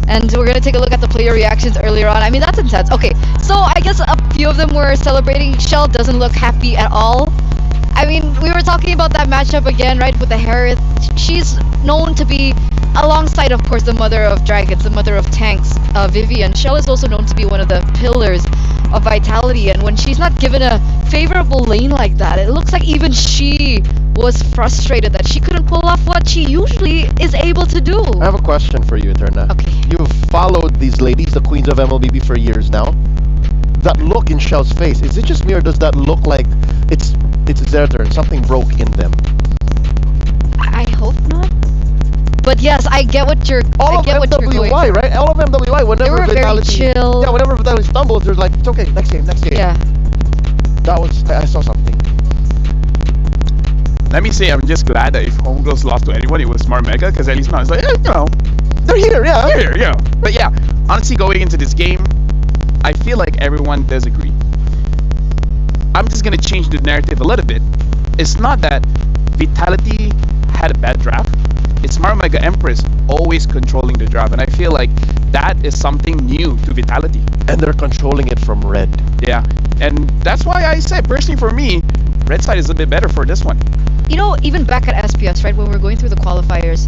And we're gonna take a look at the player reactions earlier on. I mean, that's intense. Okay, so I guess a few of them were celebrating. Shell doesn't look happy at all. I mean, we were talking about that matchup again, right, with the Harith. She's known to be, alongside, of course, the mother of dragons, the mother of tanks, Vivian. Shell is also known to be one of the pillars of Vitality, and when she's not given a favorable lane like that, it looks like even she was frustrated that she couldn't pull off what she usually is able to do. I have a question for you, Eterna. Okay. You've followed these ladies, the queens of MLBB, for years now. That look in Shell's face, is it just me, or does that look like it's their turn? Something broke in them. I hope not. But yes, I get what you're. All I of get what you're going. MWI, right? All of MWI. Whenever They were very Vitality, chill. Yeah, whenever Vitality stumbles, there's like, it's okay. Next game. Yeah. That was. I saw something. Let me say, I'm just glad that if Homegirls lost to anyone, it was Smart Mega, because at least now it's like, they're here. Yeah. They're here. But yeah, honestly, going into this game, I feel like everyone does agree. I'm just gonna change the narrative a little bit. It's not that Vitality had a bad draft. It's Smart Mega Empress always controlling the draft, and I feel like that is something new to Vitality. And they're controlling it from red. Yeah, and that's why I said, personally for me, red side is a bit better for this one. you know, even back at SPS, right, when we were going through the qualifiers,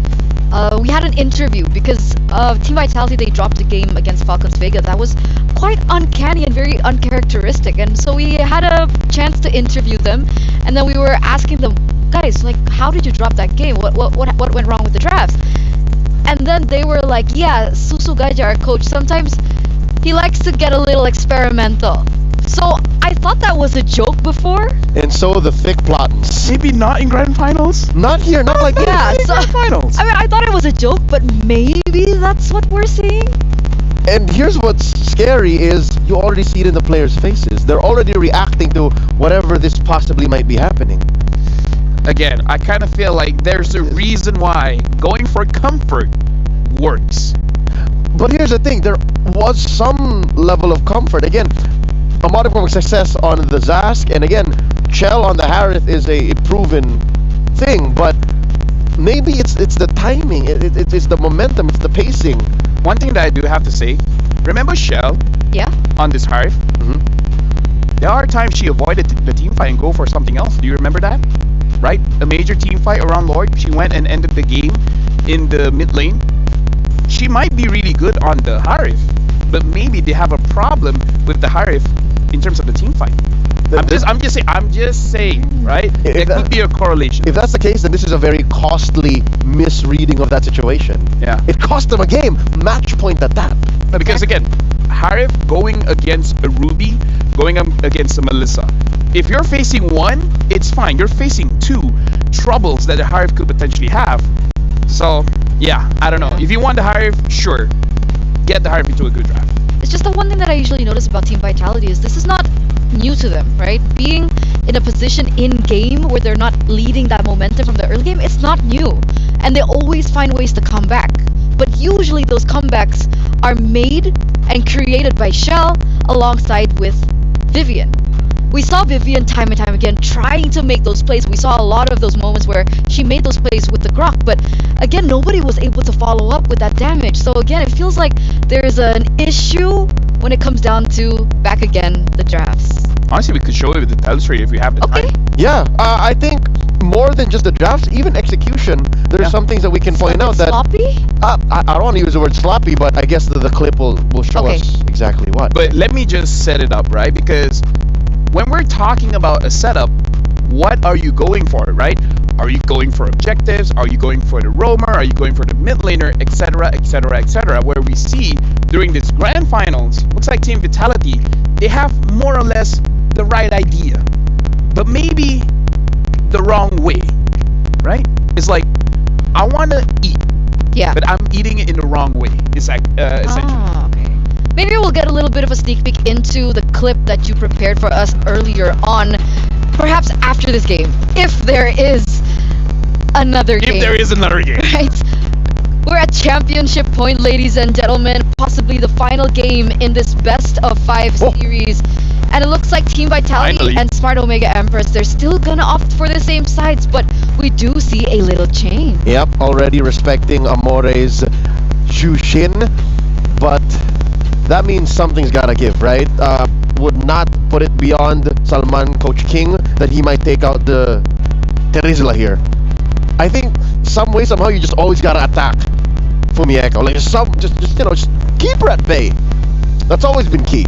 we had an interview because Team Vitality, they dropped the game against Falcons Vega. That was quite uncanny and very uncharacteristic. And so we had a chance to interview them, and then we were asking them, guys, like, how did you drop that game? What went wrong with the drafts? And then they were like, yeah, Susu Gaja, our coach, sometimes he likes to get a little experimental. So I thought that was a joke before. And so the thick plottings. Maybe not in grand finals. Not here, not like Yeah, this. so Grand finals. I mean, I thought it was a joke, but maybe that's what we're seeing. And here's what's scary is you already see it in the players' faces. They're already reacting to whatever this possibly might be happening. Again, I kind of feel like there's a reason why going for comfort works. But here's the thing, there was some level of comfort. Again, a modicum of success on the Zask, and again, Chell on the Harith is a proven thing, but maybe it's the timing, it's the momentum, it's the pacing. One thing that I do have to say, remember Shell Yeah. on this Harith? There are times she avoided the team fight and go for something else. Do you remember that? Right? A major team fight around Lord. She went and ended the game in the mid lane. She might be really good on the Harith, but maybe they have a problem with the Harith in terms of the team fight. I'm just saying, right? There could be a correlation. If that's the case, then this is a very costly misreading of that situation. Yeah. It cost them a game, match point at that. No, because again, Harith going against a Ruby, going against a Melissa. If you're facing one, it's fine. You're facing two troubles that the Harith could potentially have. So, yeah, I don't know. If you want the Harith, sure. Get the Harith into a good draft. It's just the one thing that I usually notice about Team Vitality is this is not new to them, right? Being in a position in game where they're not leading that momentum from the early game, it's not new. And they always find ways to come back. But usually those comebacks are made and created by Shell alongside with Vivian. We saw Vivian time and time again trying to make those plays. We saw a lot of those moments where she made those plays with the Grok, but again, nobody was able to follow up with that damage. So again, it feels like there's an issue when it comes down to, back again, the drafts. Honestly, we could show it with the telemetry if we have the Okay. time. Yeah, I think more than just the drafts, even execution, there's some things that we can point out that... Sloppy? I don't want to use the word sloppy, but I guess the clip will show Okay. us exactly what. But let me just set it up, right? Because when we're talking about a setup, what are you going for, right? Are you going for objectives? Are you going for the roamer? Are you going for the mid laner, etc., etc., etc.? Where we see during this grand finals, looks like Team Vitality, they have more or less the right idea, but maybe the wrong way, right? It's like, I want to eat, Yeah. but I'm eating it in the wrong way. It's like, essentially. Ah, okay. Maybe we'll get a little bit of a sneak peek into the clip that you prepared for us earlier on, perhaps after this game, if there is another game. If there is another game. Right? We're at championship point, ladies and gentlemen, possibly the final game in this best of 5 series. And it looks like Team Vitality Finally. and Smart Omega Empress, they're still gonna opt for the same sides, but we do see a little change. Yep, already respecting Amore's Shushin, but that means something's gotta give, right? Would not put it beyond Salman, Coach King, that he might take out the Terizla here. I think some way, somehow, you just always gotta attack Fumieko. Like just keep her at bay. That's always been key.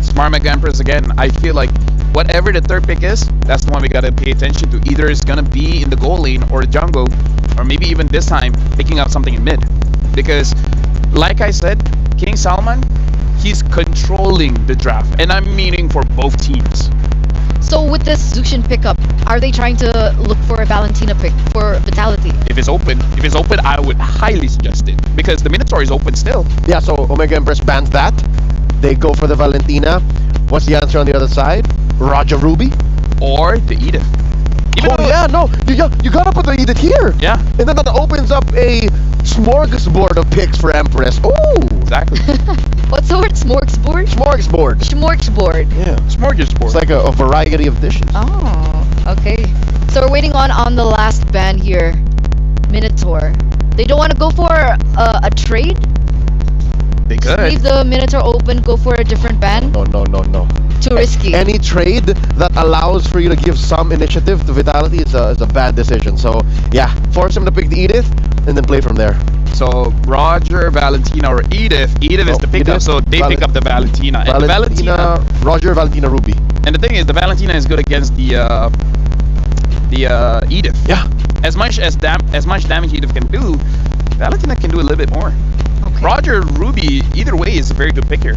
Smart Mega Empress again. I feel like whatever the third pick is, that's the one we gotta pay attention to. Either it's gonna be in the goal lane or jungle, or maybe even this time picking out something in mid. Because, like I said, King Salman, he's controlling the draft, and I'm meaning for both teams. So with this Zushin pickup, are they trying to look for a Valentina pick for Vitality? If it's open, I would highly suggest it because the Minotaur is open still. Yeah, so Omega Empress bans that. They go for the Valentina. What's the answer on the other side? Raja Ruby? Or the Edith. Even though- yeah, no, you gotta put the Edith here. Yeah. And then that opens up a smorgasbord of picks for Empress. Ooh, Exactly. What's the word? Smorgasbord? smorgasbord. Smorgasbord. Yeah, Smorgasbord. it's like a variety of dishes. Oh, okay. So we're waiting on the last ban here, Minotaur. They don't want to go for a trade? They could. Good. leave the Minotaur open, go for a different ban? No. Too risky. Any trade that allows for you to give some initiative to Vitality is a bad decision. So yeah, force him to pick the Edith and then play from there. So Roger, Valentina, or Edith. Edith is the pickup, Edith, so they pick up the Valentina. And the Valentina, Roger, Valentina, Ruby. And the thing is, the Valentina is good against the Edith. Yeah. As much damage Edith can do, Valentina can do a little bit more. Okay. Roger, Ruby, either way is a very good pick here.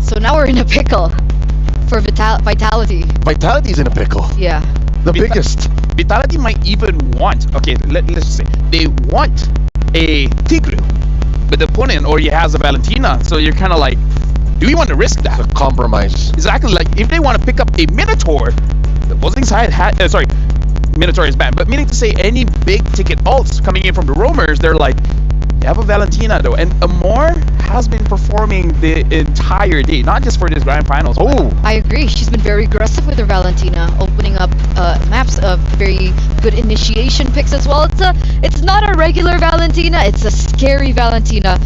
So now we're in a pickle for Vitality. Vitality's in a pickle. Yeah. The biggest. Vitality might even want, okay, let's just say, they want a Tigreal, but the opponent already has a Valentina, so you're kind of like, do we want to risk that? It's a compromise. Exactly, like if they want to pick up a Minotaur, the opposing side had, Minotaur is bad, but meaning to say any big ticket ults coming in from the roamers, they're like, they have a Valentina though, and Amor has been performing the entire day, not just for this grand finals. Oh, I agree. She's been very aggressive with her Valentina, opening up maps of very good initiation picks as well. It's not a regular Valentina, it's a scary Valentina.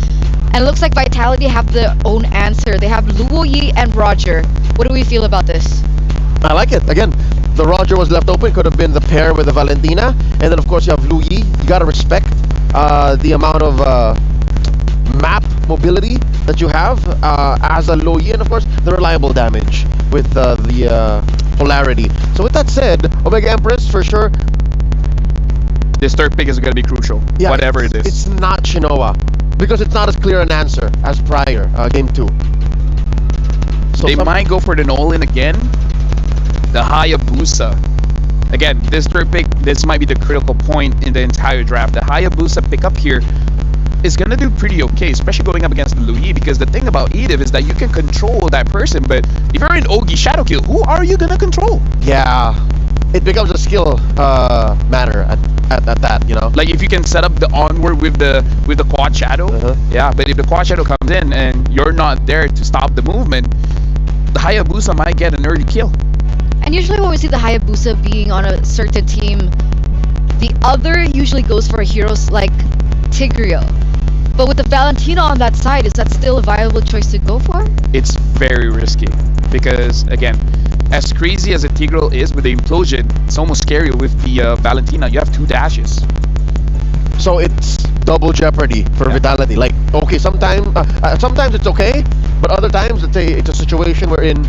And it looks like Vitality have their own answer. They have Luo Yi and Roger. What do we feel about this? I like it. Again, the Roger was left open, could have been the pair with the Valentina, and then of course you have Lu Yi. You gotta respect the amount of map mobility that you have as a Lu Yi, and of course the reliable damage with the polarity. So with that said, Omega Empress for sure. This third pick is going to be crucial, Yeah, whatever it is. It's not Shinoa because it's not as clear an answer as prior game 2. So They might go for the Nolan again. The Hayabusa. Again, this third pick, this might be the critical point in the entire draft. The Hayabusa pickup here is going to do pretty okay, especially going up against the Lu Yi, because the thing about Edith is that you can control that person, but if you're in Ogi Shadowkill, who are you going to control? Yeah, it becomes a skill matter at that, you know? Like if you can set up the onward with the quad shadow, yeah, but if the quad shadow comes in and you're not there to stop the movement, the Hayabusa might get an early kill. And usually when we see the Hayabusa being on a certain team, the other usually goes for heroes like Tigreal. But with the Valentina on that side, is that still a viable choice to go for? It's very risky because, again, as crazy as a Tigreal is with the implosion, it's almost scary with the Valentina. You have 2 dashes. So it's double jeopardy for Vitality. Like, okay, sometimes it's okay, but other times it's a situation wherein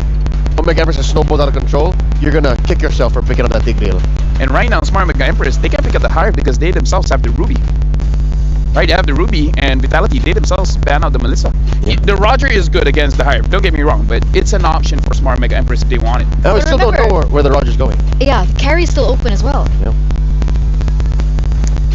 Omega Empress has snowballed out of control. You're gonna kick yourself for picking up that Tigreal. And right now, Smart Omega Empress, they can't pick up the Hive because they themselves have the Ruby. Right, they have the Ruby, and Vitality, they themselves ban out the Melissa. Yeah. The Roger is good against the Hive, don't get me wrong, but it's an option for Smart Omega Empress if they want it. And we still don't know where the Roger's going. Yeah, the carry's still open as well. Yeah.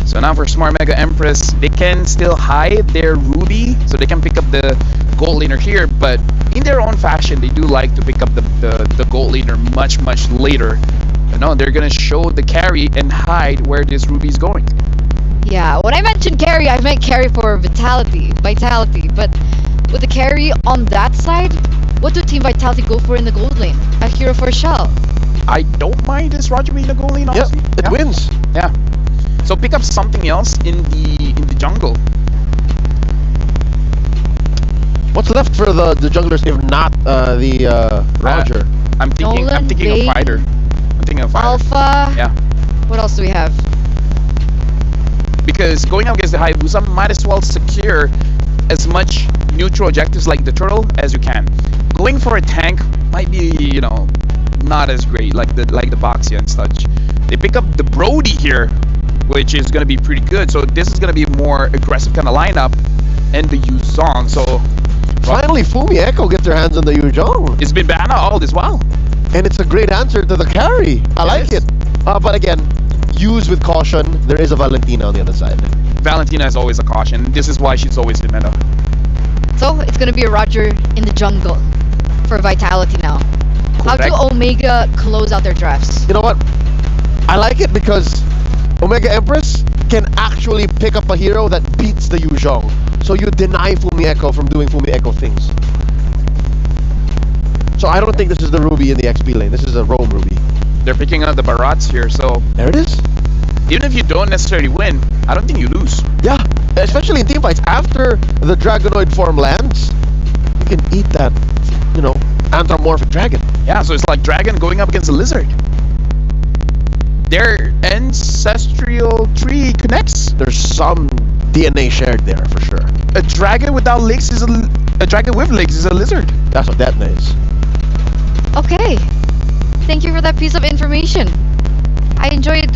So now for Smart Mega Empress, they can still hide their Ruby, so they can pick up the gold laner here, but in their own fashion, they do like to pick up the gold laner much later. But no, they're gonna show the carry and hide where this Ruby is going. Yeah, when I mentioned carry, I meant carry for Vitality, but with the carry on that side, what do Team Vitality go for in the gold lane? A hero for Shell. I don't mind this Roger being the gold lane, honestly. Yeah, it wins. Yeah. So pick up something else in the jungle. What's left for the junglers if not the Roger? I'm thinking Nolan, of Vayne, fighter. I'm thinking of fighter. Alpha. Yeah. What else do we have? Because going up against the Hayabusa, might as well secure as much neutral objectives like the turtle as you can. Going for a tank might be, you know, not as great like the Boxia and such. They pick up the Brody here, which is going to be pretty good. So this is going to be a more aggressive kind of lineup, and the Yuzong. So finally, Fumi Echo gets their hands on the Yuzong. It's been banned out all this while, and it's a great answer to the carry. I like it. But again, use with caution. There is a Valentina on the other side. Valentina is always a caution. This is why she's always in meta. So it's gonna be a Roger in the jungle for Vitality now. How do Omega close out their drafts? You know what? I like it because Omega Empress can actually pick up a hero that beats the Yuzong. So you deny Fumi Echo from doing Fumi Echo things. So I don't think this is the Ruby in the XP lane. This is a roam Ruby. They're picking up the Barats here, so there it is. even if you don't necessarily win, I don't think you lose. Yeah, especially in team fights. After the Dragonoid form lands, you can eat that, you know, anthropomorphic dragon. Yeah, so it's like dragon going up against a lizard. Their ancestral tree connects. There's some DNA shared there for sure. A dragon without legs is a dragon with legs is a lizard. That's what that means. Okay. Thank you for that piece of information. I enjoyed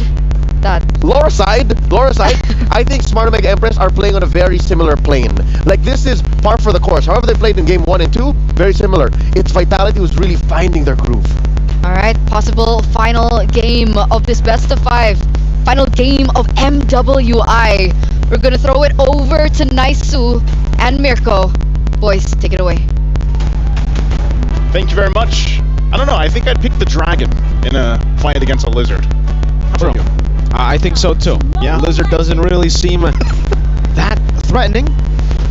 that. Lower side, I think Smart Omega Empress are playing on a very similar plane. Like, this is par for the course. However they played in game 1 and 2, very similar. It's Vitality who's really finding their groove. Alright, possible final game of this best of 5. Final game of MWI. We're gonna throw it over to Naisu and Mirko. Boys, take it away. Thank you very much. I don't know, I think I'd pick the dragon in a fight against a lizard. How about you? I think so too. Yeah. Lizard doesn't really seem that threatening,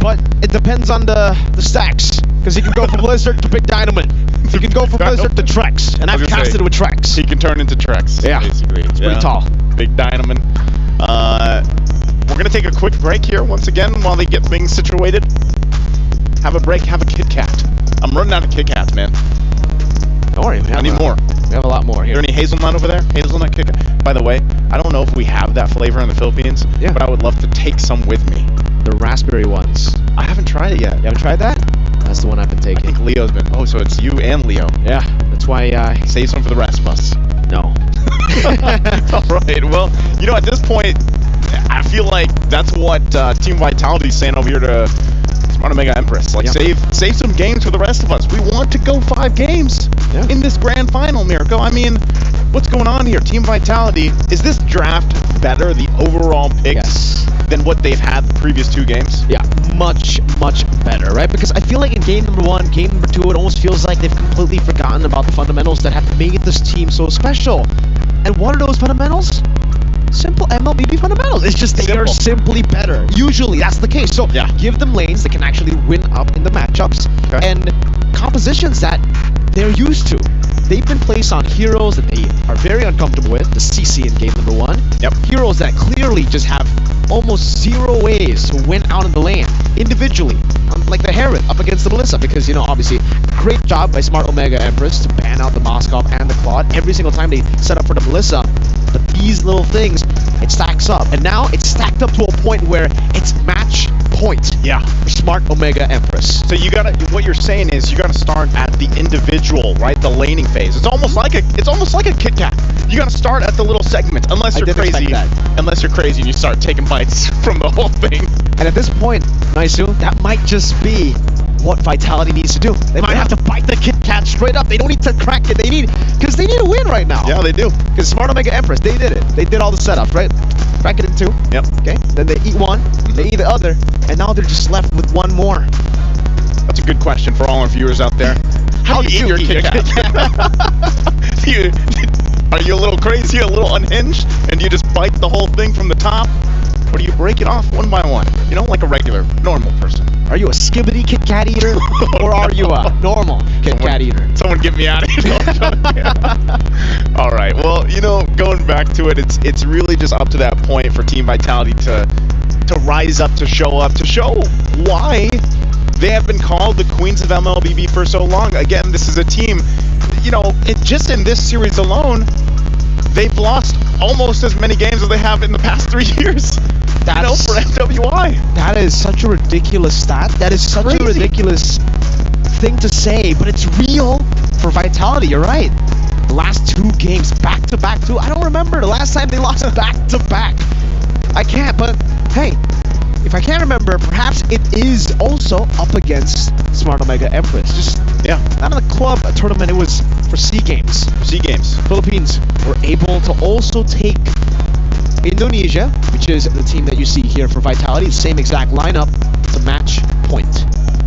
but it depends on the stacks. Because he can go from Lizard to Big Dynamite. He can go from Lizard to Trex, and I've casted with Trex. He can turn into Trex, Yeah, basically. it's pretty tall. Big Dynamite. We're going to take a quick break here once again while they get things situated. Have a break, have a Kit Kat. I'm running out of Kit Kats, man. Don't worry, I need more. We have a lot more Is here. there any hazelnut over there? Hazelnut Kit Kat. By the way, I don't know if we have that flavor in the Philippines, Yeah. but I would love to take some with me. The raspberry ones. I haven't tried it yet. You haven't tried that? That's the one I've been I taking. think Leo's been. Oh, so it's you and Leo. Yeah, that's why Save some for the rest of us. no. All right. Well, you know, at this point, I feel like that's what Team Vitality's saying over here to Smart Omega Empress. Like, Yeah. save some games for the rest of us. We want to go 5 games Yeah. in this grand final, Mirko. I mean, what's going on here? Team Vitality, is this draft better, the overall picks, Yes. than what they've had the previous 2 games? Yeah, much better, right? Because I feel like in game number 1, game number 2, it almost feels like they've completely forgotten about the fundamentals that have made this team so special. And what are those fundamentals? Simple MLBB fundamentals. It's just they are simply better. Usually that's the case. So Yeah. give them lanes that can actually win up in the matchups and compositions that they're used to. They've been placed on heroes that they are very uncomfortable with, the CC in game number 1. Yep. Heroes that clearly just have almost 0 ways to win out in the lane individually. Like the Herod up against the Melissa, because, you know, obviously, great job by Smart Omega Empress to ban out the Moskov and the Claude every single time they set up for the Melissa. But these little things, it stacks up. And now it's stacked up to a point where it's match point. Yeah. For Smart Omega Empress. So you gotta. What you're saying is you gotta start at the individual, right? The laning phase. It's almost like a Kit Kat. You gotta start at the little segment, unless you're didn't crazy. expect that. Unless you're crazy and you start taking bites from the whole thing. And at this point, Naisu, that might just be what Vitality needs to do. They might have to bite the Kit Kat straight up. They don't need to crack it. They need a win right now. Yeah, they do. Because Smart Omega Empress, they did it. They did all the setups, right? Crack it in 2. Yep. Okay. Then they eat 1. They eat the other. And now they're just left with 1 more. That's a good question for all our viewers out there. How do you eat your Kit Kat? Are you a little crazy, a little unhinged, and do you just bite the whole thing from the top? Or do you break it off one by one? You know, like a regular, normal person. Are you a skibbity Kit Kat eater? Or are you a normal Kit Kat eater? Someone get me out of here. All right. Well, you know, going back to it, it's really just up to that point for Team Vitality to rise up, to show why they have been called the Queens of MLBB for so long. Again, this is a team, you know, just in this series alone, they've lost almost as many games as they have in the past 3 years. That's, for MWI. That is such a ridiculous stat. That is such a ridiculous thing to say, but it's real for Vitality. You're right. The last 2 games, back-to-back 2. I don't remember the last time they lost back-to-back. I can't, but hey, if I can't remember, perhaps it is also up against Smart Omega Empress. Just, not in the club tournament, it was for SEA Games. SEA Games. Philippines were able to also take Indonesia, which is the team that you see here for Vitality, the same exact lineup, to match point.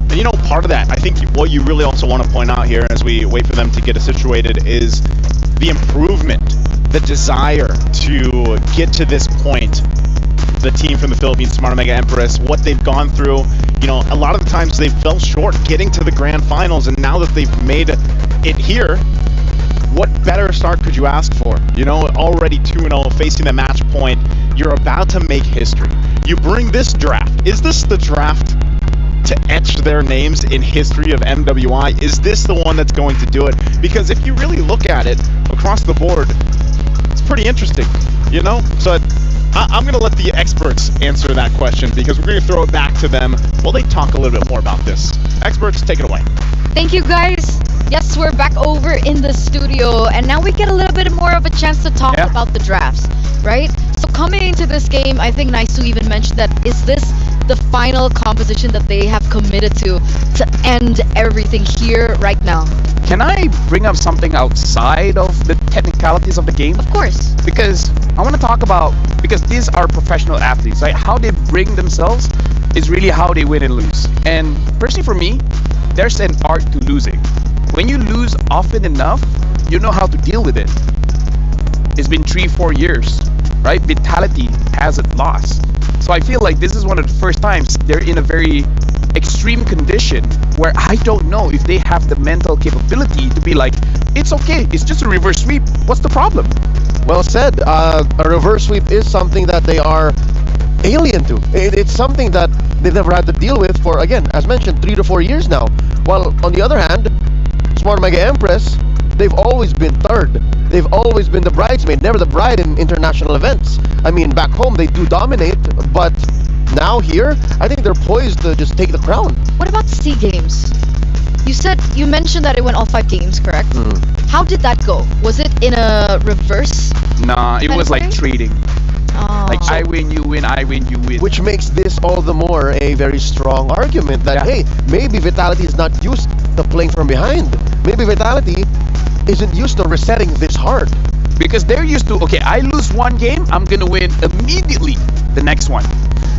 And you know, part of that, I think what you really also want to point out here as we wait for them to get it situated is the improvement, the desire to get to this point. The team from the Philippines, Smart Omega Empress, what they've gone through, you know, a lot of the times they fell short getting to the grand finals, and now that they've made it here, what better start could you ask for? You know, already 2-0, facing the match point. You're about to make history. You bring this draft. Is this the draft to etch their names in history of MWI? Is this the one that's going to do it? Because if you really look at it across the board, it's pretty interesting, you know? So I'm going to let the experts answer that question, because we're going to throw it back to them while they talk a little bit more about this. Experts, take it away. Thank you, guys. Yes, we're back over in the studio, and now we get a little bit more of a chance to talk about the drafts, right? So coming into this game, I think Naisu even mentioned that, is this the final composition that they have committed to end everything here right now? Can I bring up something outside of the technicalities of the game? Of course. Because I want to talk about, because these are professional athletes, right? How they bring themselves is really how they win and lose. And personally for me, there's an art to losing. When you lose often enough, you know how to deal with it. It's been 3-4 years, right? Vitality hasn't lost. So I feel like this is one of the first times they're in a very extreme condition where I don't know if they have the mental capability to be like, it's okay, it's just a reverse sweep, what's the problem? Well said. A reverse sweep is something that they are alien to. It's something that they've never had to deal with for, again, as mentioned, 3 to 4 years now. While on the other hand, Smart Mega Empress, they've always been third. They've always been the bridesmaid, never the bride in international events. I mean, back home they do dominate, but now here, I think they're poised to just take the crown. What about SEA Games? You mentioned that it went all 5 games, correct? How did that go? Was it in a reverse? Nah, it was like trading. Like, I win, you win, I win, you win. Which makes this all the more a very strong argument that, hey, maybe Vitality is not used to playing from behind. Maybe Vitality isn't used to resetting this hard. Because they're used to, okay, I lose one game, I'm gonna win immediately the next one.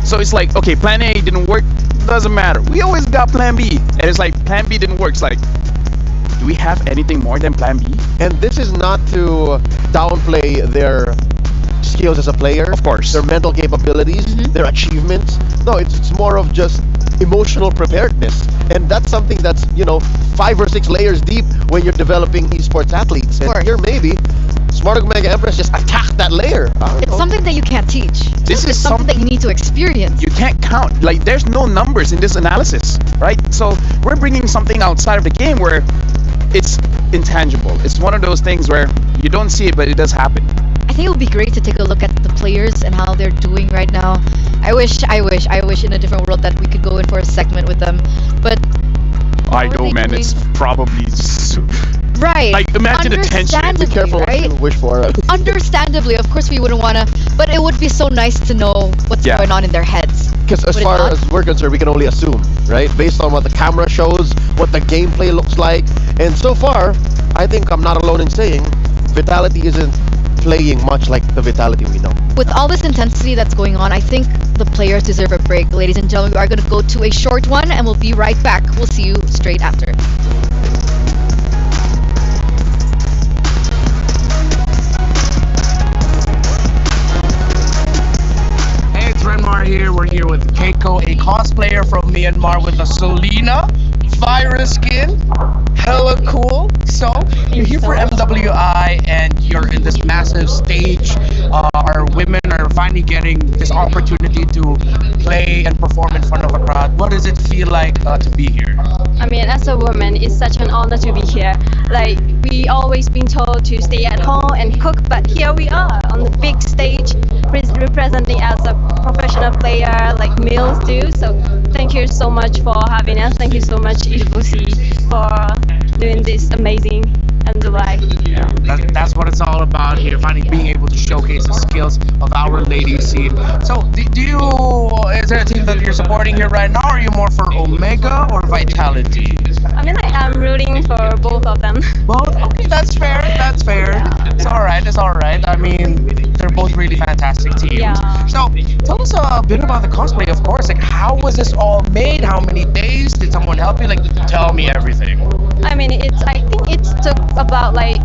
So it's like, okay, plan A didn't work, doesn't matter. We always got plan B. And it's like, plan B didn't work. It's like, do we have anything more than plan B? And this is not to downplay their skills as a player, of course, their mental capabilities, their achievements. No, it's more of just emotional preparedness, and that's something that's, you know, 5 or 6 layers deep when you're developing esports athletes. And here maybe Smart Mega Empress just attacked that layer. It's something that you can't teach. This is something that you need to experience. You can't count. Like, there's no numbers in this analysis, right? So we're bringing something outside of the game where it's intangible. It's one of those things where you don't see it, but it does happen. I think it would be great to take a look at the players and how they're doing right now. I wish in a different world that we could go in for a segment with them. But I know, man, it's probably right. Like, imagine the tension. Be careful what you wish for. Understandably, of course, we wouldn't wanna, but it would be so nice to know what's going on in their heads. Because as far as we're concerned, we can only assume, right? Based on what the camera shows, what the gameplay looks like, and so far, I think I'm not alone in saying Vitality isn't playing much like the Vitality we know. With all this intensity that's going on, I think the players deserve a break. Ladies and gentlemen, we are going to go to a short one, and we'll be right back. We'll see you straight after. Hey, it's Renmar here. We're here with Keiko, a cosplayer from Myanmar with a Selena virus skin. Hella cool. So, you're here for MWI and you're in this massive stage. Our women are finally getting this opportunity to play and perform in front of a crowd. What does it feel like to be here? I mean, as a woman, it's such an honor to be here. Like, we always been told to stay at home and cook, but here we are on the big stage, representing as a professional player, like males do. So thank you so much for having us. Thank you so much, TRspodC, for doing this amazing MWI. Yeah, that's what it's all about here, finally being able to showcase the skills of our ladies scene. So, is there a team that you're supporting here right now, or are you more for Omega or Vitality? I mean, I'm rooting for both of them. Well, okay, that's fair. It's all right. I mean, they're both really fantastic teams. Yeah. So, tell us a bit about the cosplay, of course. Like, how was this all made? How many days? Did someone help you? Like, tell me everything. I mean, I think it took about like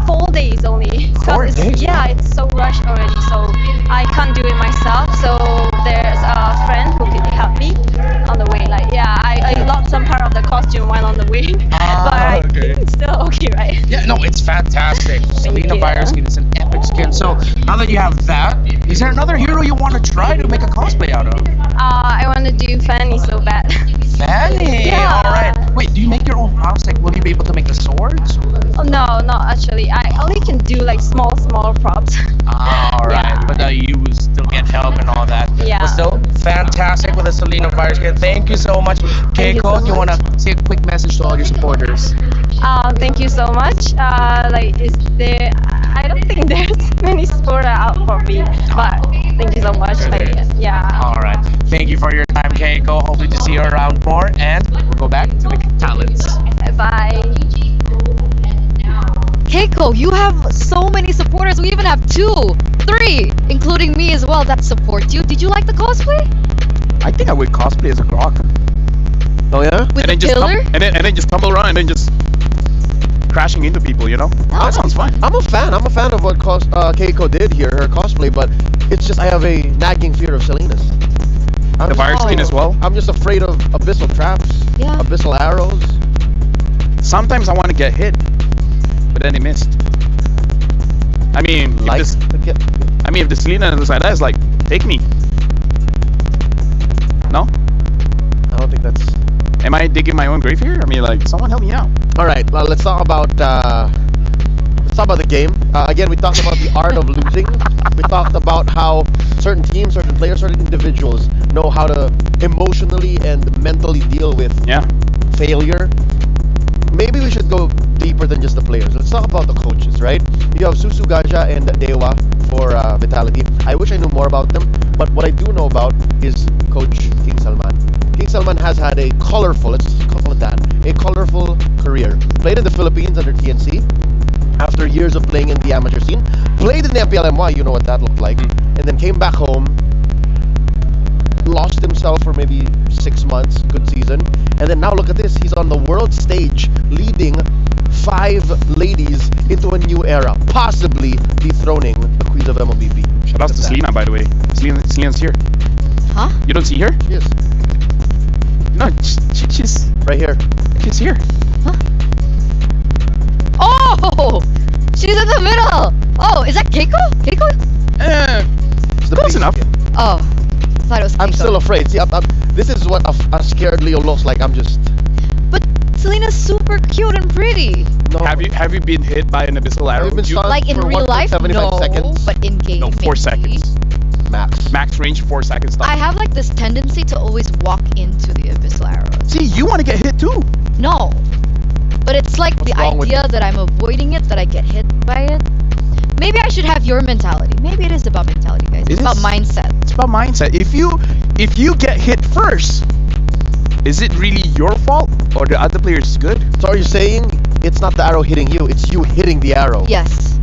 4 days only. 4 days? Yeah, it's so rushed already, so I can't do it myself. So there's a friend who could help me on the way. Like, yeah, I lost some part of the costume while on the wing. But I think it's still okay, right? Yeah, no, it's fantastic. Selena you. Fire skin is an epic skin. So now that you have that, is there another hero you want to try to make a cosplay out of? I want to do Fanny so bad. Fanny! Yeah. Alright. Wait, do you make your own props? Like, will you be able to make the swords? Oh, no, not actually. I only can do like small props. Alright. Yeah. But you will still get help and all that. Yeah. But still, fantastic with the Selena Fire skin. Thank you so much. Thank you Keiko, so you want to say a quick message to all your supporters? Thank you so much. Like, is there? I don't think there's many supporters out for me, but thank you so much. Sure Like, there is. yeah. Alright. Thank you for your time, Keiko. Hopefully to see you around more. And we'll go back to the talents. Bye. Keiko, you have so many supporters. We even have 2, 3, including me as well, that support you. Did you like the cosplay? I think I would cosplay as a grok. Oh yeah? With and the then just killer? and then just tumble around and then just crashing into people, you know? That sounds fun. I'm a fan of what Keiko did here, her cosplay, but it's just I have a nagging fear of Selena's. The fire skin as well. I'm just afraid of abyssal traps, Yeah. abyssal arrows. Sometimes I want to get hit, but then they missed. I mean, if the Selena on the side is like, take me. No? I don't think that's. Am I digging my own grave here? I mean, like, someone help me out. All right, well, let's talk about the game. Again, we talked about the art of losing. We talked about how certain teams, certain players, certain individuals know how to emotionally and mentally deal with failure. Maybe we should go deeper than just the players. Let's talk about the coaches, right? You have Susu, Gaja, and Dewa for Vitality. I wish I knew more about them, but what I do know about is Coach King Salman. King Salman has had a colorful, let's call it that, a colorful career. Played in the Philippines under TNC after years of playing in the amateur scene. Played in the MPLMY, you know what that looked like. And then came back home, lost himself for maybe 6 months, good season. And then now look at this, he's on the world stage leading 5 ladies into a new era, possibly dethroning the Queen of MLBB. Shout out to Selena, by the way. Selena's here. Huh? You don't see her? She is. No, she's right here. She's here. Huh? Oh! She's in the middle! Oh, is that Keiko? Keiko? Close enough. Oh, I thought it was Keiko. I'm still afraid. See, this is what a scared Leo looks like. I'm just... But Selena's super cute and pretty. No. Have you been hit by an abyssal arrow? Have you been stunned Like in for real life? 1.75 No, seconds? but in game, No, 4 maybe. seconds. Max range, 4 seconds. Stop. I have like this tendency to always walk into the abyssal arrows. See, you want to get hit too. No. But it's like What's the wrong with idea that I'm avoiding it, that I get hit by it. Maybe I should have your mentality. Maybe it is about mentality, guys. It's about mindset. It's about mindset. If you get hit first, is it really your fault or the other player is good? So are you saying it's not the arrow hitting you, it's you hitting the arrow? Yes.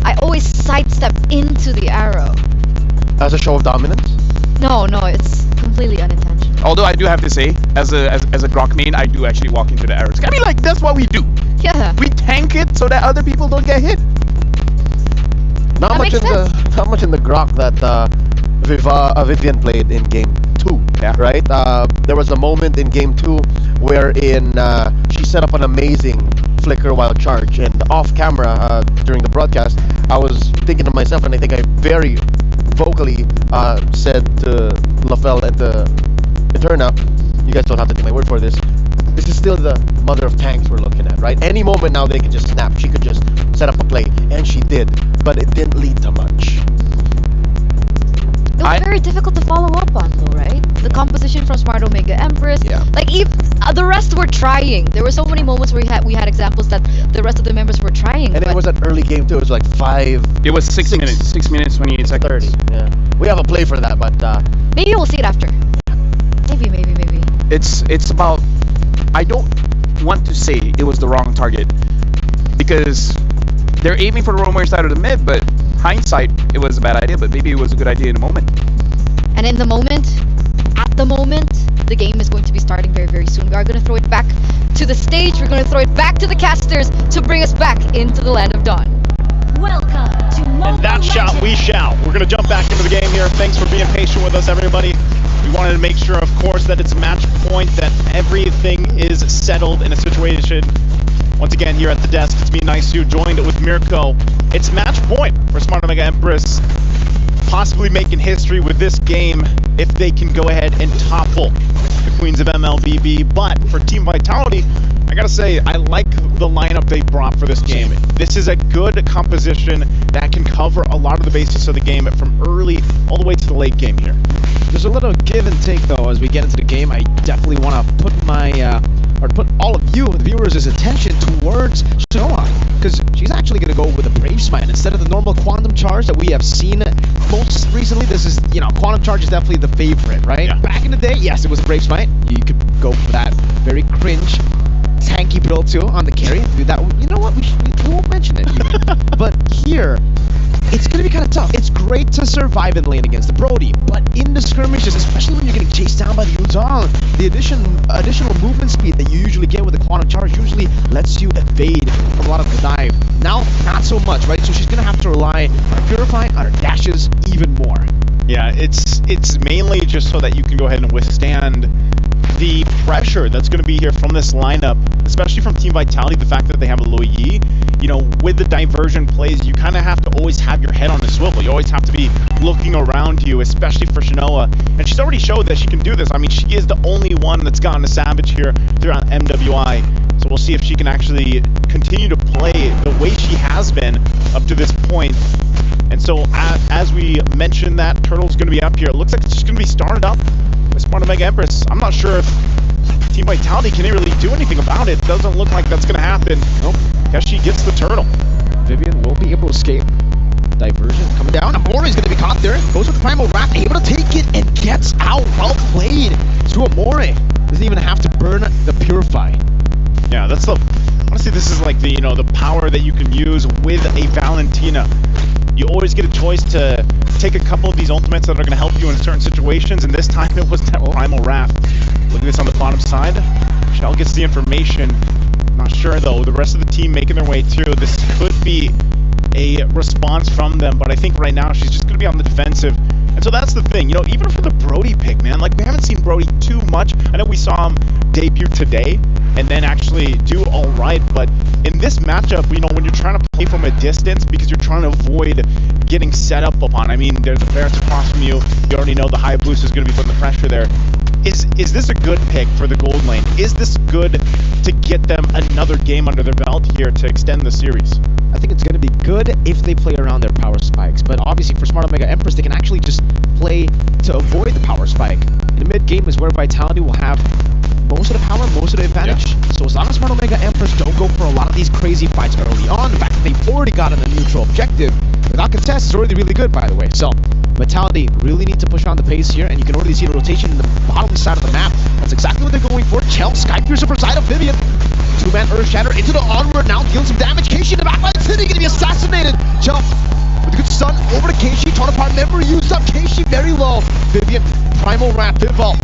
I always sidestep into the arrow. As a show of dominance? No, it's completely unintentional. Although I do have to say, as a grok main, I do actually walk into the arrows. I mean, like, that's what we do. Yeah. We tank it so that other people don't get hit. Not much in the grok that Vivian played in game 2. Yeah. Right? There was a moment in game 2 wherein she set up an amazing flicker while charge, and off camera during the broadcast, I was thinking to myself, and I think I very vocally said to LaFell and to Eterna, you guys don't have to take my word for this. This is still the mother of tanks we're looking at, right? Any moment now they could just snap. She could just set up a play, and she did, but it didn't lead to much. It was very difficult to follow up on, though, right? The composition from Smart Omega Empress. Yeah. Like, if the rest were trying. There were so many moments where we had examples that the rest of the members were trying. And it was an early game too. It was like 5. It was 6 minutes. 6 minutes, 28 seconds. 30. Yeah. We have a play for that, but maybe we'll see it after. Maybe. It's about. I don't want to say it was the wrong target because they're aiming for the wrong side of the mid, but hindsight, it was a bad idea, but maybe it was a good idea in the moment. And at the moment, the game is going to be starting very, very soon. We are going to throw it back to the stage. We're going to throw it back to the casters to bring us back into the land of dawn. Welcome to Mobile And that shot we shall. We're going to jump back into the game here. Thanks for being patient with us, everybody. We wanted to make sure, of course, that it's match point, that everything is settled in a situation. Once again, here at the desk, it's me, Nice, joined with Mirko. It's match point for Smart Omega Empress, possibly making history with this game if they can go ahead and topple the Queens of MLBB. But for Team Vitality, I gotta say, I like the lineup they brought for this game. This is a good composition that can cover a lot of the basis of the game from early all the way to the late game here. There's a little give and take though as we get into the game. I definitely want to put my put all of you, the viewers' attention towards Showa, because she's actually going to go with a Brave Smite instead of the normal Quantum Charge that we have seen most recently. This is, you know, Quantum Charge is definitely the favorite, right? Yeah. Back in the day, yes, it was a Brave Smite. You could go for that very cringe tanky build too on the carry. That, you know what? We won't mention it even. But here, it's going to be kind of tough. It's great to survive in lane against the Brody, but in the skirmishes, especially when you're getting chased down by the Yuzong, the additional movement speed that you usually get with the Quantum Charge usually lets you evade from a lot of the dive. Now, not so much, right? So she's going to have to rely on Purify, on her dashes even more. Yeah, it's mainly just so that you can go ahead and withstand the pressure that's going to be here from this lineup, especially from Team Vitality, the fact that they have a Lo Yi. You know, with the diversion plays, you kind of have to always have your head on a swivel. You always have to be looking around you, especially for Shinoa. And she's already showed that she can do this. I mean, she is the only one that's gotten a Savage here throughout MWI. So we'll see if she can actually continue to play the way she has been up to this point. And so, as we mentioned, that Turtle's going to be up here. It looks like it's just going to be started up with Smart Omega Empress. I'm not sure if Team Vitality can really do anything about it. Doesn't look like that's going to happen. Nope. Guess she gets the Turtle. Vivian will be able to escape. Diversion coming down. Amore is going to be caught there. Goes with the Primal Wrath, able to take it and gets out. Well played to Amore. Doesn't even have to burn the Purify. Yeah, that's the... Honestly, this is like the, you know, the power that you can use with a Valentina. You always get a choice to take a couple of these ultimates that are going to help you in certain situations, and this time it was that Primal Wrath. Look at this on the bottom side. Shell gets the information. Not sure, though. The rest of the team making their way through. This could be a response from them, but I think right now she's just going to be on the defensive. And so that's the thing, you know, even for the Brody pick, man, like we haven't seen Brody too much. I know we saw him debut today and then actually do all right, but in this matchup, you know, when you're trying to play from a distance because you're trying to avoid getting set up upon, I mean, there's a Ferret across from you, you already know the Hayabusa is going to be putting the pressure there. Is this a good pick for the gold lane? Is this good to get them another game under their belt here to extend the series? I think it's going to be good if they play around their power spikes, but obviously for Smart Omega Empress, they can actually just play to avoid the power spike. In the mid game is where Vitality will have most of the power, most of the advantage. Yeah. So as long as Smart Omega Empress don't go for a lot of these crazy fights early on, the fact that they've already gotten a neutral objective without contest is already really good, by the way. So Vitality really need to push on the pace here, and you can already see the rotation in the bottom side of the map. That's exactly what they're going for. Chell, Skypiercer for side of Vivian. Two-man Earth Shatter into the onward, now dealing some damage. Keishi in the backline, City gonna be assassinated. Chell with a good stun over to Keishi, torn apart, memory used up. Keishi very low. Vivian, Primal Wrath, Pivot.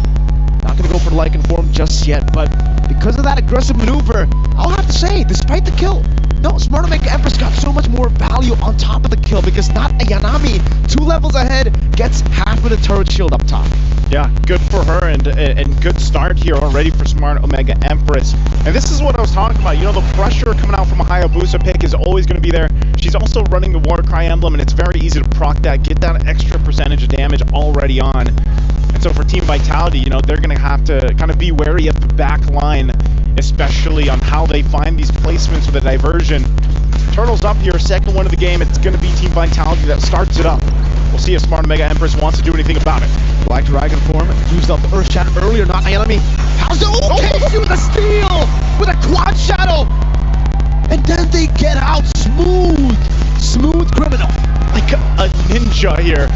Not gonna go for the Lycan form just yet, but because of that aggressive maneuver, I'll have to say, despite the kill, no, Smart Omega Empress got so much more value on top of the kill because not a Yanami, 2 levels ahead, gets half of the turret shield up top. Yeah, good for her, and good start here already for Smart Omega Empress. And this is what I was talking about. You know, the pressure coming out from a Hayabusa pick is always going to be there. She's also running the Warcry emblem, and it's very easy to proc that, get that extra percentage of damage already on. And so for Team Vitality, you know, they're going to have to kind of be wary of the back line, especially on how they find these placements with a diversion. Turtle's up here, second one of the game. It's going to be Team Vitality that starts it up. We'll see if Smart Omega Empress wants to do anything about it. Black Dragon form, used up the Earth Shadow earlier, not an enemy. How's it? Okay, with a steal! With a Quad Shadow! And then they get out smooth! Smooth criminal. Like a ninja here.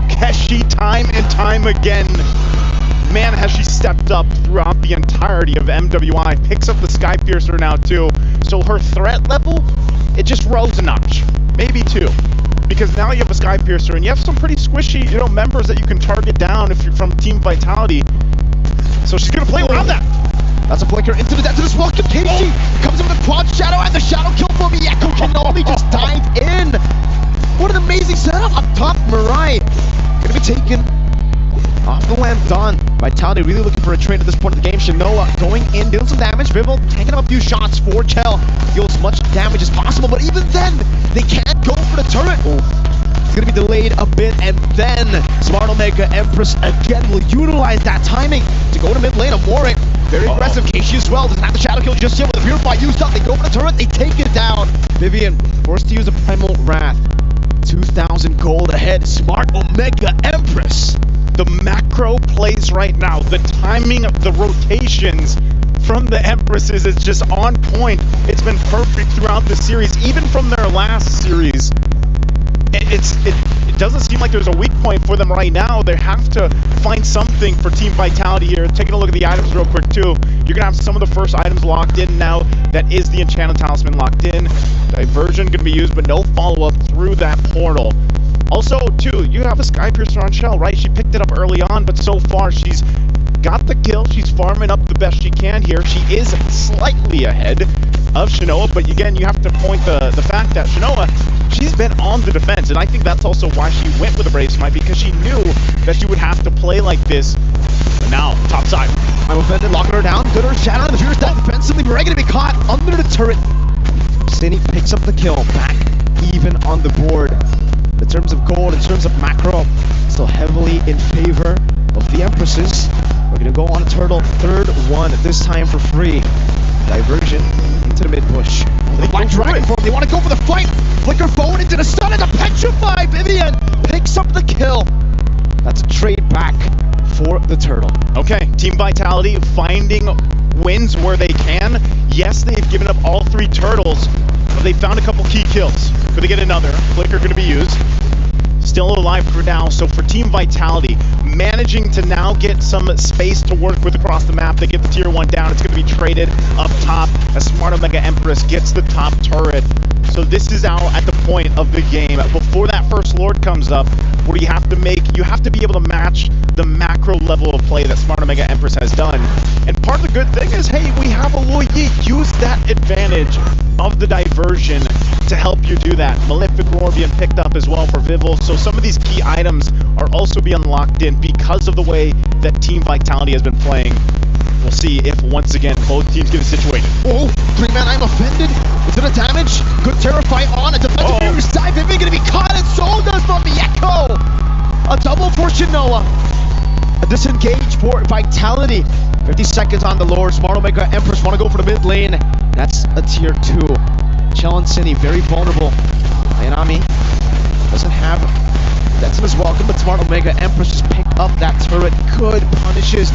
Keshi time and time again. Man, has she stepped up throughout the entirety of MWI. Picks up the Skypiercer now too. So her threat level, it just rose a notch. Maybe 2. Because now you have a Skypiercer and you have some pretty squishy, you know, members that you can target down if you're from Team Vitality. So she's gonna play around that. That's a flicker into the depth of this wall. Keishi comes in with a Quad Shadow and the Shadow kill for Miyako can only just dive in. What an amazing setup up top. Mirai gonna be taken off the lamp, done. Vitality really looking for a trade at this point of the game. Shinoa going in, dealing some damage. Vivel taking up a few shots for Chell. Deals as much damage as possible, but even then, they can't go for the turret. It's going to be delayed a bit, and then Smart Omega Empress again will utilize that timing to go to mid lane. Amore, very aggressive. Keishi as well, doesn't have the Shadow Kill just yet with the Purify used up. They go for the turret, they take it down. Vivian forced to use a Primal Wrath. 2,000 gold ahead. Smart Omega Empress. The macro plays right now, the timing of the rotations from the Empresses is just on point. It's been perfect throughout the series, even from their last series. It doesn't seem like there's a weak point for them right now. They have to find something for Team Vitality here. Taking a look at the items real quick too. You're gonna have some of the first items locked in now. That is the Enchanted Talisman locked in. Diversion gonna be used, but no follow-up through that portal. Also, too, you have a Sky Piercer on Shell, right? She picked it up early on, but so far she's got the kill. She's farming up the best she can here. She is slightly ahead of Shinoa, but again, you have to point the fact that Shinoa, she's been on the defense, and I think that's also why she went with the Brave Smite, because she knew that she would have to play like this. But now, top side. I'm offended, locking her down. Good, her shattering the Fierce Death defensively, but ready to be caught under the turret. Cine picks up the kill, back even on the board. In terms of gold, in terms of macro, still heavily in favor of the Empresses. We're gonna go on a turtle, third one, this time for free. Diversion into the mid bush. Black Dragon form, they want to go for the fight. Flicker forward into the stun and the Petrify. Vivian picks up the kill. That's a trade back for the turtle. Okay, Team Vitality finding wins where they can. Yes, they've given up all three turtles, but they found a couple key kills. Could they get another? Flicker going to be used. Still alive for now, so for Team Vitality, managing to now get some space to work with across the map. They get the tier 1 down, it's going to be traded up top as Smart Omega Empress gets the top turret. So this is now at the point of the game. Before that first Lord comes up, where you have to be able to match the macro level of play that Smart Omega Empress has done. And part of the good thing is, hey, we have a Luo Yi. Use that advantage of the diversion to help you do that. Malefic Roar being picked up as well for Vivel. So some of these key items are also being locked in because of the way that Team Vitality has been playing. We'll see if, once again, both teams get situated. Oh, 3-man, I'm offended. Is it a damage? Good Terrify on. A defensive side. Vivian going to be caught, and so does Echo. A double for Shinoa. A disengage for Vitality. 50 seconds on the Lord. Smart Omega Empress want to go for the mid lane. That's a tier 2. Chell and Cine very vulnerable. Ayanami doesn't have that's his welcome, but Smart Omega Empress just picked up that turret. Good punishes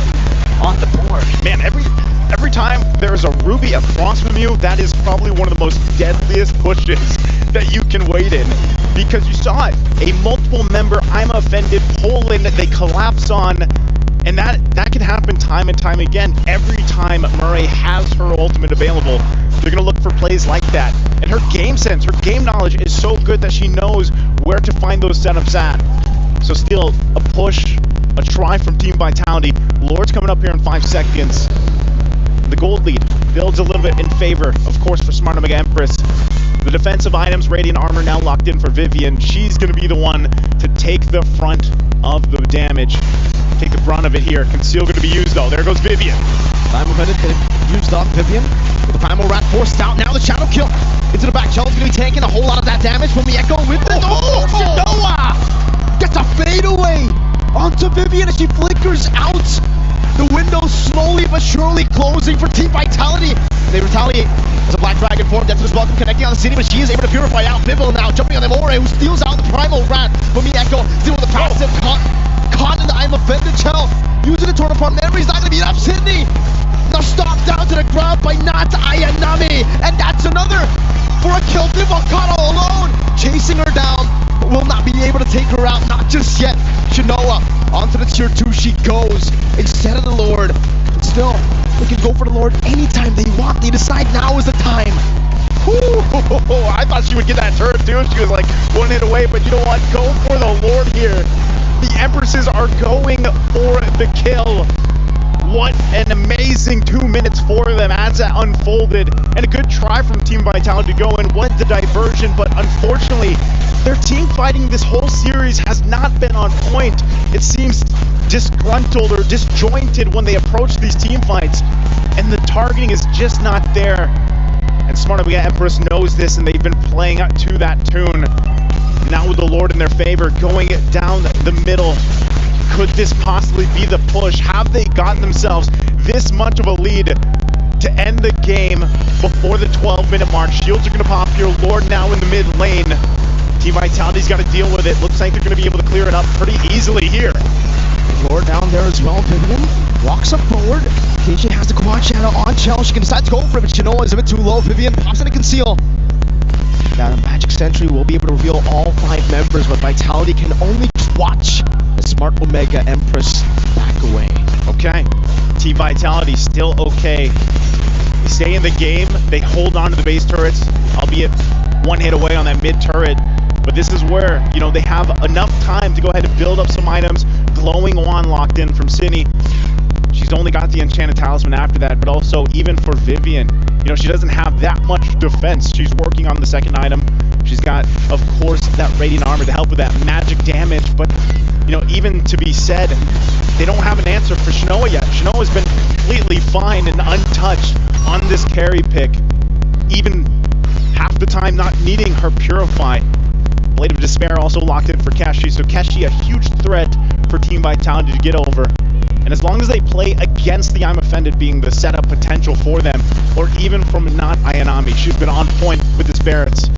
on the board. Man, every time there's a Ruby across from you, that is probably one of the most deadliest pushes that you can wait in. Because you saw it, a multiple member I'm offended pull in that they collapse on, and that can happen time and time again. Every time Murray has her ultimate available, they're going to look for plays like that. And her game sense, her game knowledge is so good that she knows where to find those setups at. So still, a push, a try from Team Vitality. Lord's coming up here in 5 seconds. The gold lead builds a little bit in favor, of course, for Smart Omega Empress. The defensive items, Radiant Armor now locked in for Vivian. She's going to be the one to take the front of the damage. Take the brunt of it here. Conceal going to be used though. There goes Vivian. Time offended, used up Vivian. With the Primal Rat forced out. Now the Shadow Kill into the back. Chell's going to be taking a whole lot of that damage from the Echo with the Shinoa! Gets a fade away onto Vivian as she flickers out. The window slowly but surely closing for Team Vitality. They retaliate as a Black Dragon form. Death to his welcome, connecting on the city, but she is able to purify out. Vivel now jumping on the Amore, who steals out the Primal Rat from the Echo. Still with the passive caught in the I'm offended Chell. Using the Torn Farm there, he's not going to beat up Sydney. Now stomped down to the ground by not Ayanami. And that's another for a kill. Vivel caught all alone. Chasing her down, but will not be able to take her out. Not just yet. Shinoa onto the tier 2 she goes instead of the Lord. And still, they can go for the Lord anytime they want. They decide now is the time. I thought she would get that turret too. She was like one hit away, but you know what? Go for the Lord here. The Empresses are going for the kill. What an amazing 2 minutes for them as that unfolded. And a good try from Team Vitality to go in, went the diversion, but unfortunately, their team fighting this whole series has not been on point. It seems disgruntled or disjointed when they approach these team fights, and the targeting is just not there. And Smart Omega Empress knows this, and they've been playing up to that tune. Now with the Lord in their favor, going down the middle. Could this possibly be the push? Have they gotten themselves this much of a lead to end the game before the 12-minute mark? Shields are going to pop here. Lord now in the mid lane. Team Vitality's got to deal with it. Looks like they're going to be able to clear it up pretty easily here. Lord down there as well. Vivian walks up forward. KJ has the quad channel on Chell. She can decide to go for it, but Shinoa is a bit too low. Vivian pops in to conceal. That Magic Sentry will be able to reveal all 5 members, but Vitality can only watch as Smart Omega Empress back away. Okay. Team Vitality still okay. They stay in the game. They hold on to the base turrets, albeit one hit away on that mid turret. But this is where, you know, they have enough time to go ahead and build up some items. Glowing Wand locked in from Cindy. She's only got the Enchanted Talisman after that, but also even for Vivian, you know, she doesn't have that much defense. She's working on the second item. She's got, of course, that Radiant Armor to help with that magic damage, but, you know, even to be said, they don't have an answer for Shinoa yet. Shinoa's been completely fine and untouched on this carry pick, even half the time not needing her Purify. Blade of Despair also locked in for Keshi, so Keshi a huge threat for Team Vitality to get over. And as long as they play against the I'm Offended being the setup potential for them, or even from not Ayanami, she's been on point with the Spirits,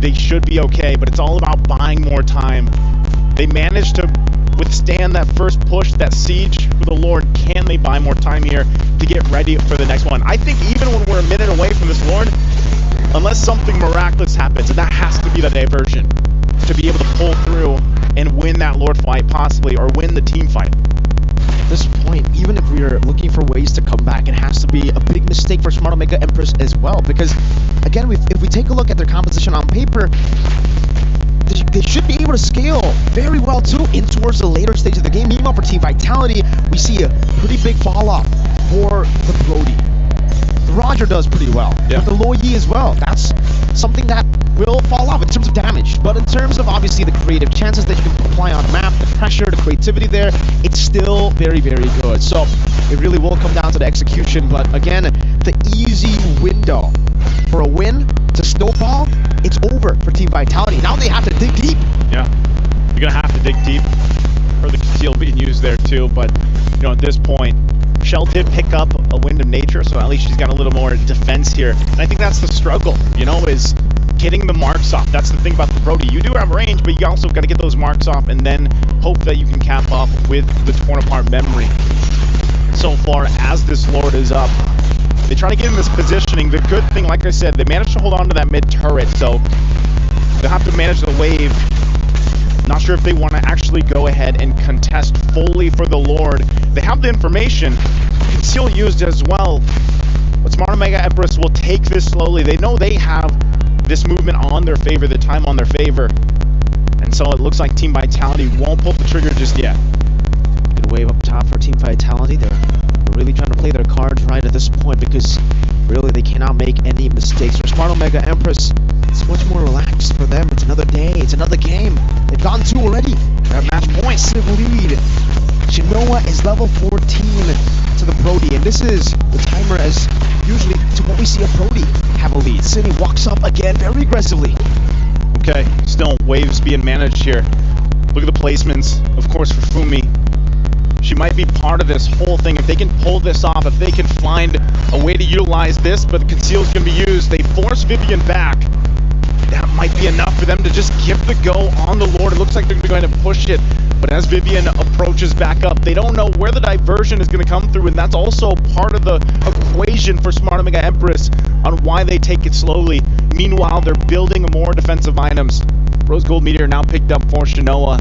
they should be okay, but it's all about buying more time. They managed to withstand that first push, that siege for the Lord. Can they buy more time here to get ready for the next one? I think even when we're a minute away from this Lord, unless something miraculous happens, and that has to be the diversion, to be able to pull through and win that Lord fight possibly, or win the team fight. At this point, even if we're looking for ways to come back, it has to be a big mistake for Smart Omega Empress as well, because again, if we take a look at their composition on paper, they should be able to scale very well too in towards the later stage of the game. Meanwhile, for Team Vitality, we see a pretty big fall off for the Brody. Roger does pretty well, yeah. But the Lo Yi as well. That's something that will fall off in terms of damage, but in terms of obviously the creative chances that you can apply on a map, the pressure, the creativity there, it's still very, very good. So it really will come down to the execution, but again, the easy window for a win to snowball, it's over for Team Vitality. Now they have to dig deep. Yeah, you're gonna have to dig deep. Or the conceal being used there too, but you know, at this point, Shell did pick up a Wind of Nature, so at least she's got a little more defense here. And I think that's the struggle, you know, is getting the marks off. That's the thing about the Brody. You do have range, but you also got to get those marks off and then hope that you can cap off with the torn apart memory. So far as this Lord is up, they try to get in this positioning. The good thing, like I said, they managed to hold on to that mid turret, so they'll have to manage the wave. Not sure if they want to actually go ahead and contest fully for the Lord. They have the information. Conceal used as well. But Smart Omega Empress will take this slowly. They know they have this movement on their favor, the time on their favor. And so it looks like Team Vitality won't pull the trigger just yet. Good wave up top for Team Vitality. They're really trying to play their cards right at this point because really they cannot make any mistakes. For Smart Omega Empress, it's much more relaxed for them. It's another day, it's another game. They've gone 2 already. They have match points to lead. Shinoa is level 14 to the Brody, and this is the timer as usually to what we see a Brody have a lead. City walks up again very aggressively. Okay, still waves being managed here. Look at the placements, of course, for Fumi. She might be part of this whole thing. If they can pull this off, if they can find a way to utilize this, but the conceal's going to be used. They force Vivian back. That might be enough for them to just give the go on the Lord. It looks like they're going to push it. But as Vivian approaches back up, they don't know where the diversion is going to come through. And that's also part of the equation for Smart Omega Empress on why they take it slowly. Meanwhile, they're building more defensive items. Rose Gold Meteor now picked up for Shinoa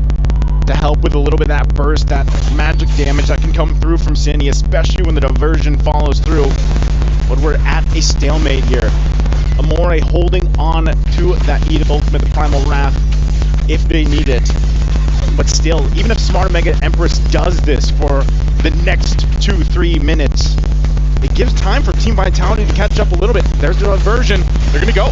to help with a little bit of that burst, that magic damage that can come through from Cindy, especially when the diversion follows through. But we're at a stalemate here. Amore holding on to that Eden Ultimate, the Primal Wrath, if they need it. But still, even if Smart Omega Empress does this for the next 2-3 minutes, it gives time for Team Vitality to catch up a little bit. There's their diversion. They're going to go.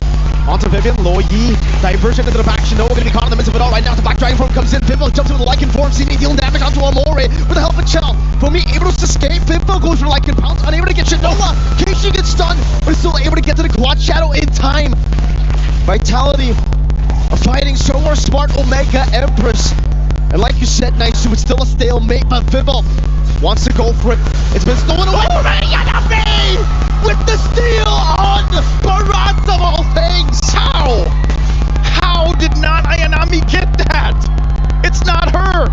onto Vivian. Loyi, diversion into the back. Shinoa gonna be caught in the midst of it all right now. The back dragon form comes in. Vivo jumps in with the Lycan form. Sini dealing damage onto Amore with the help of Chell. For me, able to escape. Vivo goes for Lycan pounce, unable to get Shinoa. Keishi gets stunned, but is still able to get to the quad shadow in time. Vitality fighting so are smart Omega Empress. And like you said, Naisu, it's still a stalemate, but Vivo wants to go for it. It's been stolen away from Ayanami with the steal on Barats of all things. How did not Ayanami get that? It's not her.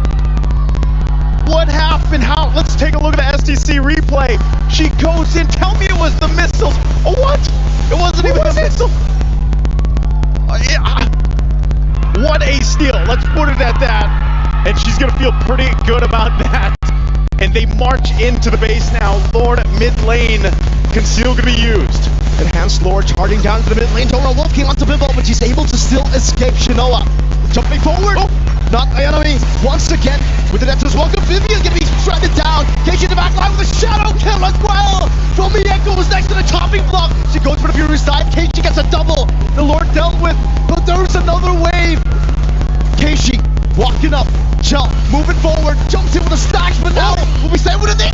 What happened? How? Let's take a look at the STC replay. She goes in. Tell me it was the missiles. Oh, what? It wasn't even the missile. What a steal. Let's put it at that. And she's going to feel pretty good about that. And they march into the base now. Lord mid lane. Conceal going to be used. Enhanced Lord charging down to the mid lane. Dora Wolf came onto Vivo, but she's able to still escape Shinoa. Jumping forward. Oh, not Ayanami. Once again with the Nettos. Welcome Vivian going to be shredded down. Keishi in the back line with a shadow kill as well. From Mieko was next to the chopping block. She goes for the Fury side. Keishi gets a double. The Lord dealt with, but there's another wave. Keishi walking up. Chell moving forward. Jumps in with a stack, but now we'll be saved with a knee.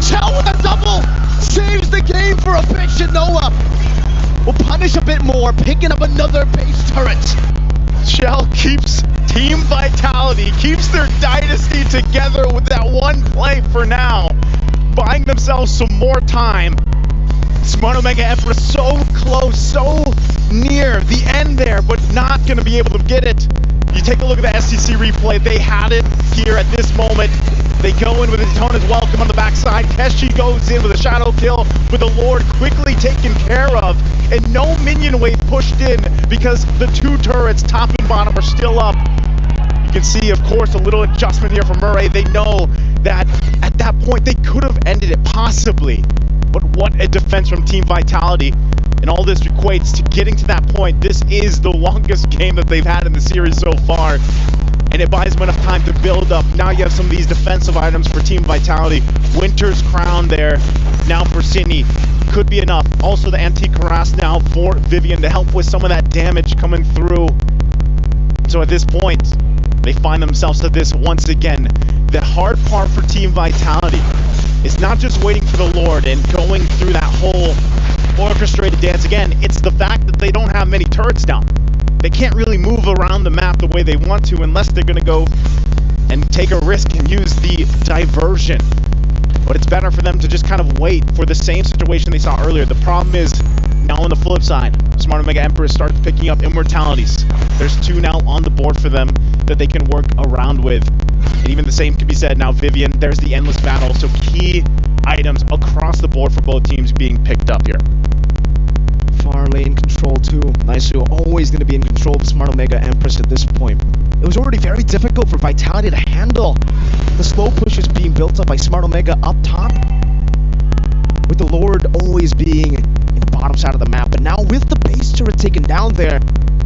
Chell with a double. Saves the game for a big Shinoa. Will punish a bit more. Picking up another base turret. Chell keeps Team Vitality, keeps their dynasty together with that one play for now. Buying themselves some more time. Smart Omega Empress so close, so near the end there, but not going to be able to get it. You take a look at the STC replay, they had it here at this moment. They go in with Daytona's welcome on the backside. Keshi goes in with a shadow kill with the Lord quickly taken care of. And no minion wave pushed in because the two turrets, top and bottom, are still up. You can see, of course, a little adjustment here from Murray. They know that at that point they could have ended it possibly. But what a defense from Team Vitality. And all this equates to getting to that point. This is the longest game that they've had in the series so far. And it buys them enough time to build up. Now you have some of these defensive items for Team Vitality. Winter's Crown there. Now for Cine. Could be enough. Also the Antique Harass now for Vivian to help with some of that damage coming through. So at this point, they find themselves at this once again. The hard part for Team Vitality is not just waiting for the Lord and going through that whole orchestrated dance again. It's the fact that they don't have many turrets down. They can't really move around the map the way they want to unless they're going to go and take a risk and use the diversion. But it's better for them to just kind of wait for the same situation they saw earlier. The problem is, now on the flip side, Smart Omega Empress starts picking up immortalities. There's two now on the board for them that they can work around with. And even the same can be said now, Vivian, there's the endless battle. So key items across the board for both teams being picked up here. Far lane control too. Naisu always going to be in control of Smart Omega Empress at this point. It was already very difficult for Vitality to handle the slow pushes being built up by Smart Omega up top, with the Lord always being in the bottom side of the map. But now with the base turret taken down there,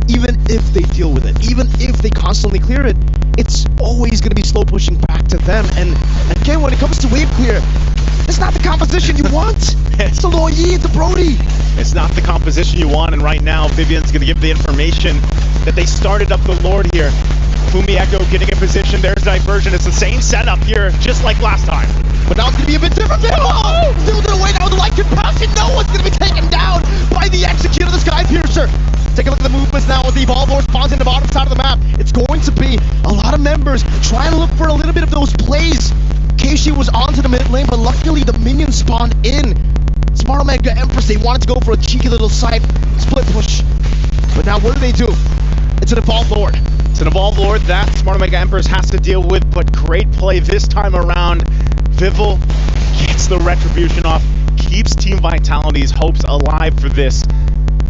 even if they deal with it, even if they constantly clear it, it's always going to be slow pushing back to them. And again, when it comes to wave clear, it's not the composition you want. It's the Loyi, it's the Brody. It's not the composition you want, and right now Vivian's going to give the information that they started up the Lord here. Fumi Echo getting in position, there's diversion. It's the same setup here, just like last time. But now it's going to be a bit different. Oh! Still going to wait now with the Lycan passion. No one's going to be taken down by the executor, the Sky Piercer. Take a look at the movements now with the Evolve Lord spawns in the bottom side of the map. It's going to be a lot of members trying to look for a little bit of those plays. Keishi was onto the mid lane, but luckily the minions spawned in. Smart Omega Empress, they wanted to go for a cheeky little side split push. But now what do? It's an Evolve Lord. It's an Evolve Lord that Smart Omega Empress has to deal with, but great play this time around. Vivel gets the retribution off, keeps Team Vitality's hopes alive for this.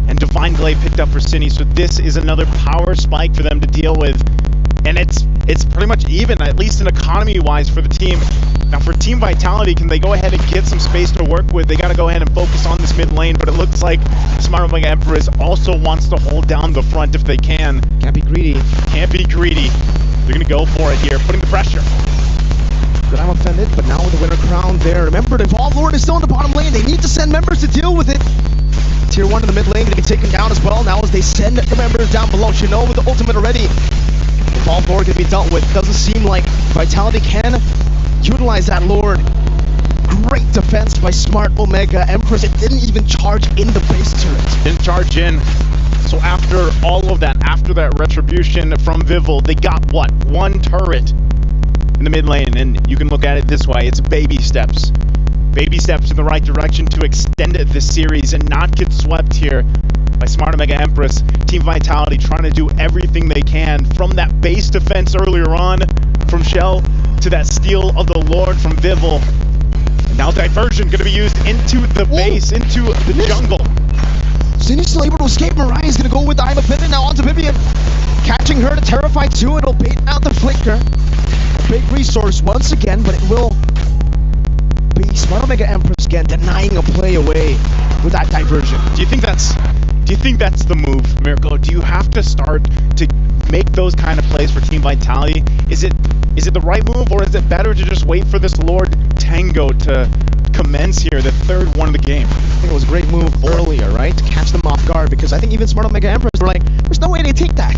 And Divine Delay picked up for Cine, so this is another power spike for them to deal with. And it's pretty much even, at least in economy-wise, for the team. Now for Team Vitality, can they go ahead and get some space to work with? They got to go ahead and focus on this mid lane, but it looks like Smart Omega Empress also wants to hold down the front if they can. Can't be greedy. Can't be greedy. They're going to go for it here, putting the pressure. But I'm offended, but now with the Winter Crown there. Remember, the Evolve Lord is still in the bottom lane. They need to send members to deal with it. Tier 1 in the mid lane going to be taken down as well. Now as they send the members down below. Shino with the ultimate already. The ball board going to be dealt with. Doesn't seem like Vitality can utilize that Lord. Great defense by Smart Omega Empress. It didn't even charge in the base turret. Didn't charge in. So after all of that, after that retribution from Vival, they got what? One turret in the mid lane, and you can look at it this way. It's baby steps. Baby steps in the right direction to extend this series and not get swept here by Smart Omega Empress. Team Vitality trying to do everything they can from that base defense earlier on from Shell to that steal of the Lord from Vival. And now diversion going to be used into the base, into the jungle. Zinni's still able to escape. Mariah's going to go with the I'm a Pivot now onto Vivian. Catching her to Terrify 2. It'll bait out the Flicker. A big resource once again, but it will be Smart Omega Empress again denying a play away with that diversion. Do you think that's the move, Miracle? Do you have to start to make those kind of plays for Team Vitality? Is it the right move, or is it better to just wait for this Lord Tango to commence here, the third one of the game? I think it was a great move earlier, right? To catch them off guard, because I think even Smart Omega Empress were like, there's no way they take that.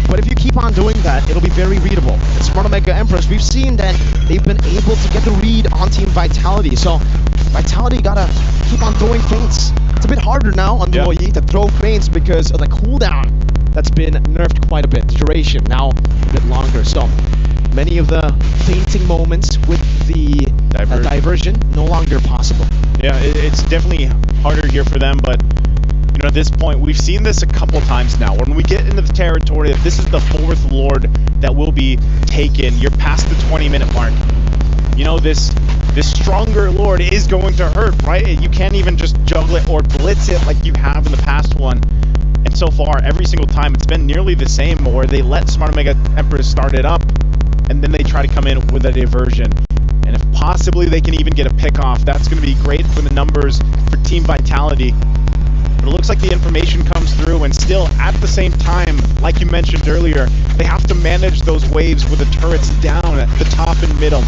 But if you keep on doing that, it'll be very readable. And Smart Omega Empress, we've seen that they've been able to get the read on Team Vitality. So Vitality gotta keep on throwing feints. It's a bit harder now on the Yi to throw feints because of the cooldown that's been nerfed quite a bit. The duration now a bit longer. So many of the feinting moments with the diversion no longer possible. Yeah, it's definitely harder here for them, but you know, at this point, we've seen this a couple times now. When we get into the territory that this is the fourth Lord that will be taken, you're past the 20-minute mark. You know, this stronger Lord is going to hurt, right? You can't even just juggle it or blitz it like you have in the past one. And so far, every single time, it's been nearly the same, where they let Smart Omega Empress start it up, and then they try to come in with a diversion. And if possibly they can even get a pick off, that's going to be great for the numbers for Team Vitality. But it looks like the information comes through, and still at the same time, like you mentioned earlier, they have to manage those waves with the turrets down at the top and middle.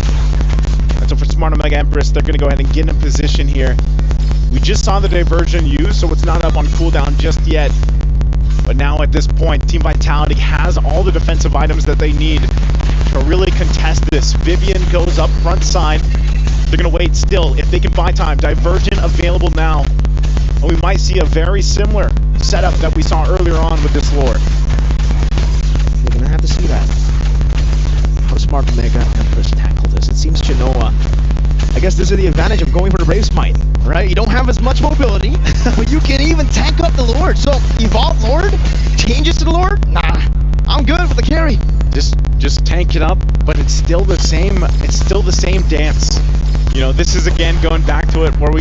And so for Smart Omega Empress, they're going to go ahead and get in position here. We just saw the diversion used, so it's not up on cooldown just yet. But now at this point, Team Vitality has all the defensive items that they need to really contest this. Vivian goes up front side. They're going to wait still if they can buy time. Diversion available now. And we might see a very similar setup that we saw earlier on with this Lord. We're going to have to see that. How Smart Omega Empress tackle this. It seems Chinoa, I guess this is the advantage of going for the Brave Smite, right? You don't have as much mobility, but you can even tank up the Lord. So, Evolve Lord, changes to the Lord? Nah, I'm good with the carry. Just tank it up, but it's still the same dance. You know, this is again going back to it where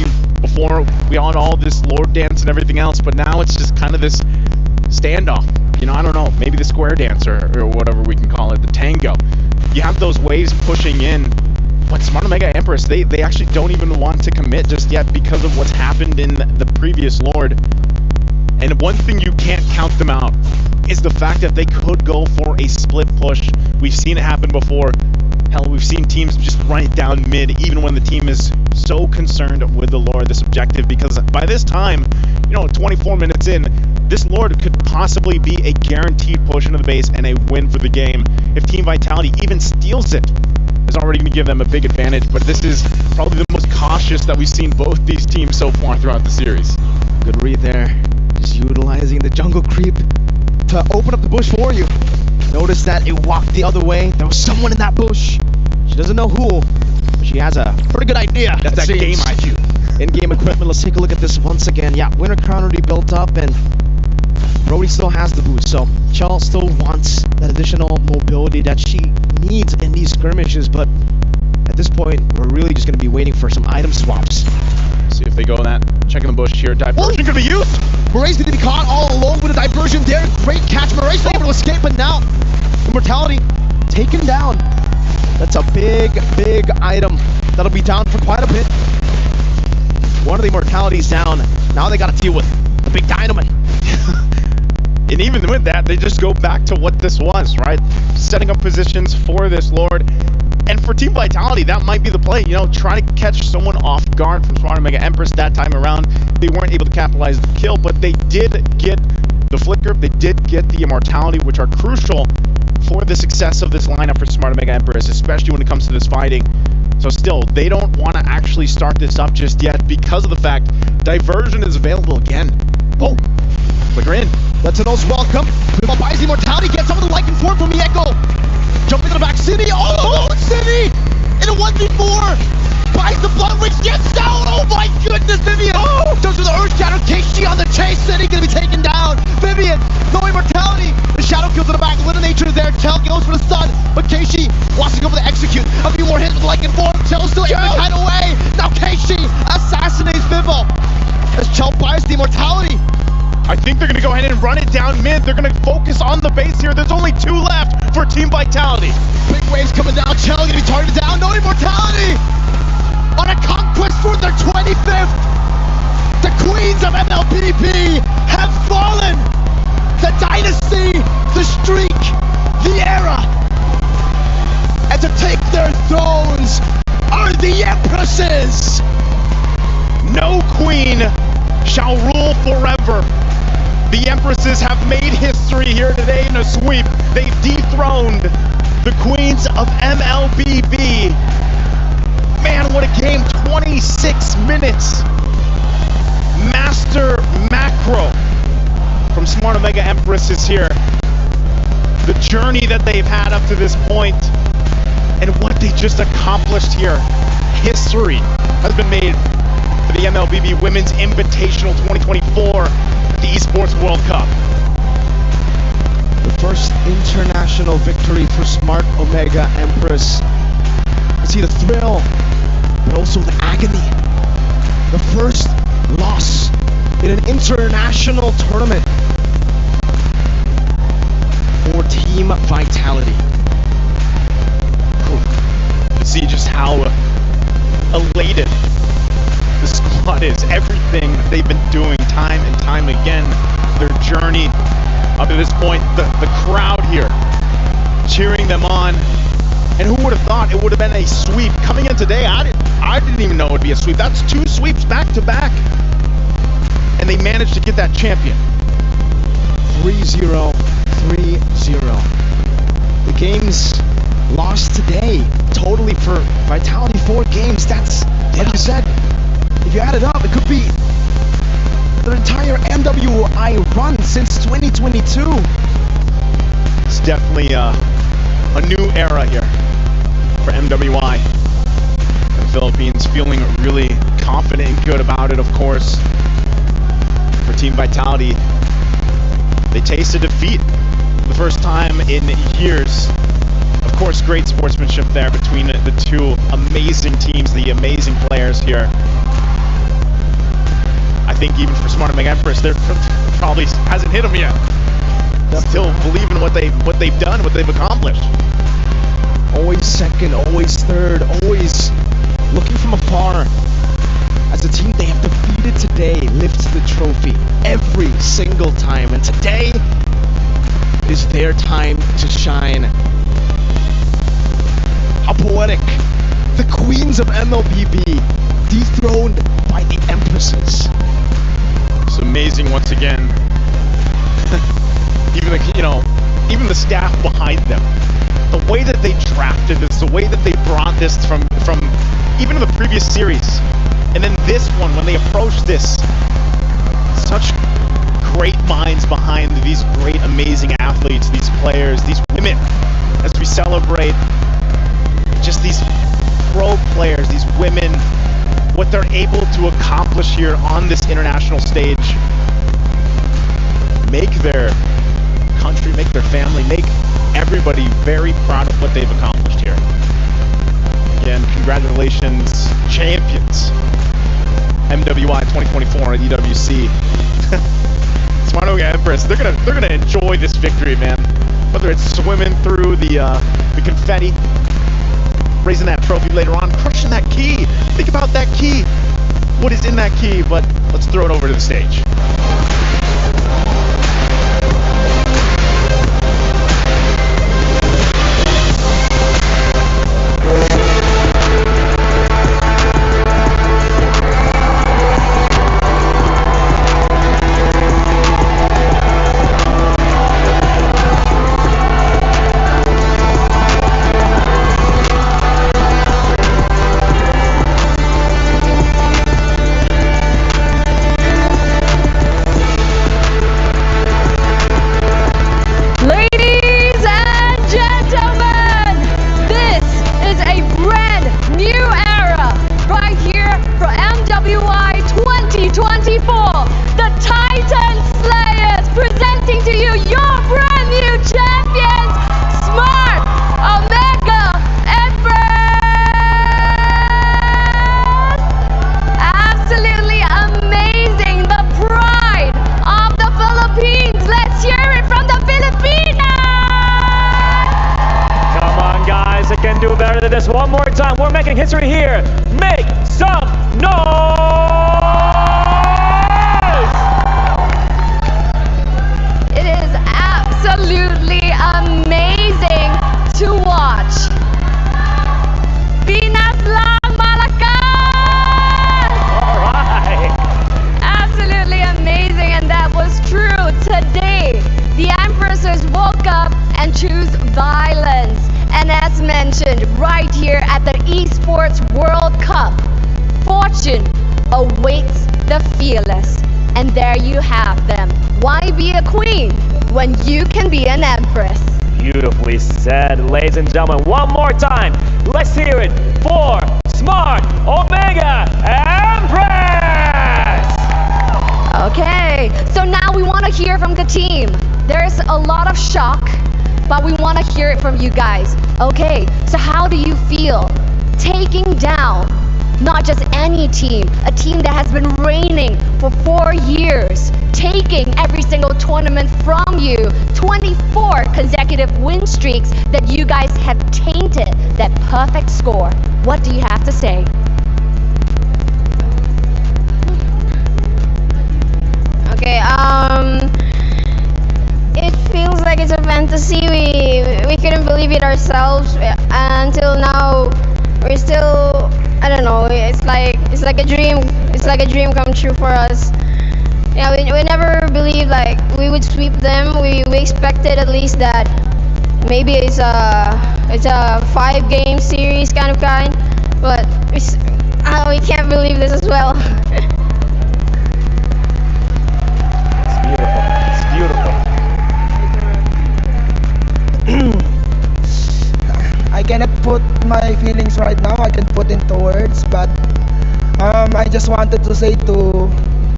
before we had all this Lord dance and everything else, but now it's just kind of this standoff. You know, I don't know, maybe the square dance or whatever we can call it, the tango. You have those waves pushing in, but Smart Omega Empress, they actually don't even want to commit just yet because of what's happened in the previous Lord. And one thing you can't count them out is the fact that they could go for a split push. We've seen it happen before. Hell, we've seen teams just run it down mid, even when the team is so concerned with the Lord, this objective, because by this time, you know, 24 minutes in, this Lord could possibly be a guaranteed push into the base and a win for the game. If Team Vitality even steals it, it's already going to give them a big advantage, but this is probably the most cautious that we've seen both these teams so far throughout the series. Good read there. Just utilizing the jungle creep to open up the bush for you. Notice that it walked the other way. There was someone in that bush. She doesn't know who, but she has a pretty good idea. That's that game IQ. In-game equipment. Let's take a look at this once again. Yeah, Winter Crown already built up, and Brody still has the boost. So Chell still wants that additional mobility that she needs in these skirmishes, but at this point, we're really just going to be waiting for some item swaps. See if they go in that. Checking the bush here. Diversion could be used. Moray's going to be caught all alone with a diversion there. Great catch. Moray's able to escape, but now Immortality taken down. That's a big, big item. That'll be down for quite a bit. One of the Immortalities down. Now they got to deal with the big dynamite. And even with that, they just go back to what this was, right? Setting up positions for this Lord. And for Team Vitality, that might be the play, you know, try to catch someone off guard from Smart Mega Empress that time around. They weren't able to capitalize the kill, but they did get the flicker, they did get the immortality, which are crucial for the success of this lineup for Smart Mega Empress, especially when it comes to this fighting. So still, they don't want to actually start this up just yet because of the fact diversion is available again. Oh, flicker in. Let's welcome. Kumo buys immortality, gets some of the liking form from Mieko. Jumping to the back, City. Oh, City! In a 1v4. Buys the blood witch, gets down. Oh my goodness, Vivian. Oh, goes to the Earth Shadow. KC on the chase. City gonna be taken down. Vivian, no immortality. The Shadow kills in the back. Little nature is there. Chell goes for the stun, but KC wants to go for the execute. A few more hits with liking form. Chell still able to hide away. Now KC assassinates Vivo as Chell buys the immortality. I think they're going to go ahead and run it down mid. They're going to focus on the base here. There's only 2 left for Team Vitality. Big waves coming down. Chell going to be targeted down. No immortality. On a conquest for their 25th. The queens of MLBB have fallen. The dynasty, the streak, the era. And to take their thrones are the Empresses. No queen shall rule forever. The Empresses have made history here today in a sweep. They've dethroned the queens of MLBB. Man, what a game. 26 minutes. Master Macro from Smart Omega Empress is here. The journey that they've had up to this point and what they just accomplished here. History has been made for the MLBB Women's Invitational 2024 at the Esports World Cup. The first international victory for Smart Omega Empress. You see the thrill, but also the agony. The first loss in an international tournament for Team Vitality. You see just how elated the squad is. Everything they've been doing time and time again. Their journey up to this point. The crowd here cheering them on. And who would have thought it would have been a sweep? Coming in today, I didn't even know it would be a sweep. That's 2 sweeps back to back. And they managed to get that champion. 3-0, 3-0. The games lost today. Totally for Vitality, 4 games. That's, like you said, if you add it up, it could be their entire MWI run since 2022. It's definitely a new era here for MWI. The Philippines feeling really confident and good about it, of course. For Team Vitality, they tasted defeat for the first time in years. Of course, great sportsmanship there between the 2 amazing teams, the amazing players here. I think even for Smart Omega Empress, they're probably hasn't hit them yet. Still believe in what they've done, what they've accomplished. Always second, always third, always looking from afar. As a team they have defeated today lifts the trophy every single time. And today is their time to shine. How poetic. The queens of MLBB dethroned by the Empresses. It's amazing once again. Even the staff behind them. The way that they drafted this, the way that they brought this from even the previous series. And then this one, when they approached this, such great minds behind these great, amazing athletes, these players, these women, as we celebrate just these pro players, these women, what they're able to accomplish here on this international stage. Make their country, make their family, make everybody very proud of what they've accomplished here. Again, congratulations, champions. MWI 2024 at EWC. Smart Omega Empress, they're gonna enjoy this victory, man. Whether it's swimming through the confetti, raising that trophy later on, crushing that key. Think about that key. What is in that key? But let's throw it over to the stage. 2024, the Titan Slayers, presenting to you your brand new champions, Smart Omega Empress. Absolutely amazing, the pride of the Philippines. Let's hear it from the Filipinas. Come on, guys, I can do better than this. One more time. We're making history here. Make some noise! It is absolutely amazing to watch. Pinas lang malakas! All right. Absolutely amazing, and that was true. Today, the Empresses woke up and choose violence. And as mentioned, right here at the Esports World Cup, fortune awaits the fearless. And there you have them. Why be a queen when you can be an empress? Beautifully said, ladies and gentlemen. One more time. Let's hear it for Smart Omega Empress! Okay, so now we want to hear from the team. There's a lot of shock, but we want to hear it from you guys. Okay, so how do you feel taking down not just any team, a team that has been reigning for 4 years, taking every single tournament from you, 24 consecutive win streaks that you guys have tainted that perfect score? What do you have to say? Okay, it feels like it's a fantasy. We couldn't believe it ourselves until now. We're still, I don't know. It's like a dream. It's like a dream come true for us. Yeah, we never believed like we would sweep them. We expected at least that maybe it's a 5-game series kind, but we can't believe this as well. It's beautiful. I cannot put my feelings right now. I can put into words, but I just wanted to say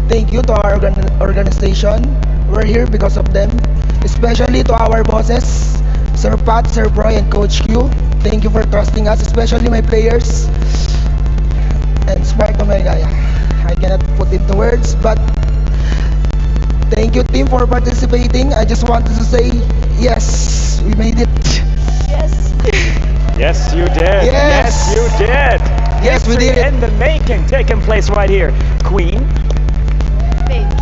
thank you to our organization. We're here because of them, especially to our bosses, Sir Pat, Sir Broy, and Coach Q. Thank you for trusting us, especially my players and Smart Omega. I cannot put into words, but thank you, team, for participating. I just wanted to say yes, we made it. Yes. Yes, you did. Yes. Yes, you did. Yes, we did it. In the making, taking place right here. Queen,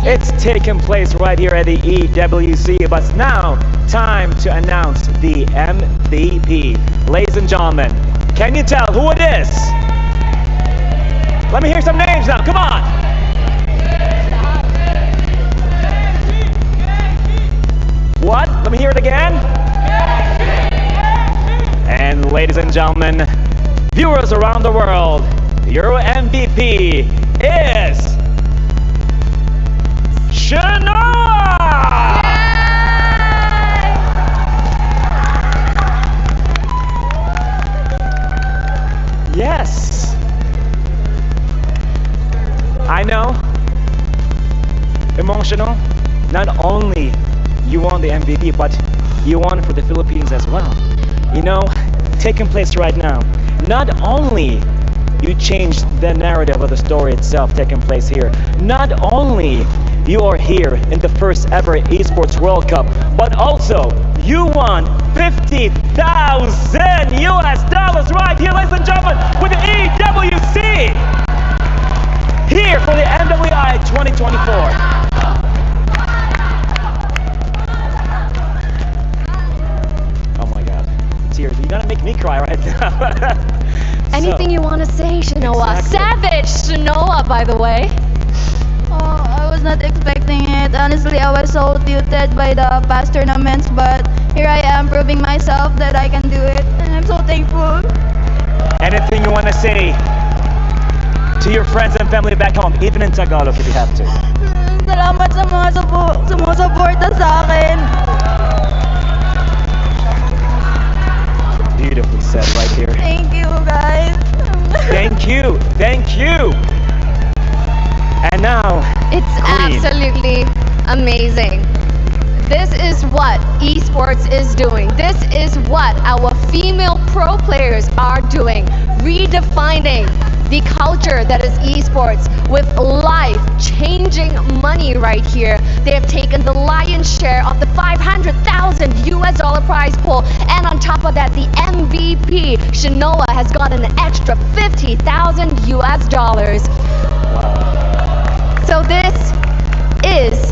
it's taking place right here at the EWC. But it's now time to announce the MVP. Ladies and gentlemen, can you tell who it is? Let me hear some names now. Come on. What? Let me hear it again. And ladies and gentlemen, viewers around the world, your MVP is Shanoa! Yes. I know. Emotional. Not only you won the MVP, but you won for the Philippines as well. You know, taking place right now, not only you changed the narrative of the story itself taking place here, not only you are here in the first ever Esports World Cup, but also you won $50,000 US right here, ladies and gentlemen, with the EWC here for the MWI 2024. You're gonna make me cry right now. Anything you want to say, Shanoa? Exactly. Savage Shanoa, by the way. Oh, I was not expecting it. Honestly, I was so tilted by the past tournaments, but here I am proving myself that I can do it, and I'm so thankful. Anything you want to say to your friends and family back home, even in Tagalog if you have to? Salamat sa mga sumusuporta sa akin. Beautifully said right here. Thank you, guys. Thank you. Thank you. And now, amazing. This is what esports is doing. This is what our female pro players are doing. Redefining the culture that is esports with life-changing money right here. They have taken the lion's share of the $500,000 US prize pool, and on top of that, the MVP Shinoa has got an extra $50,000 US. So this is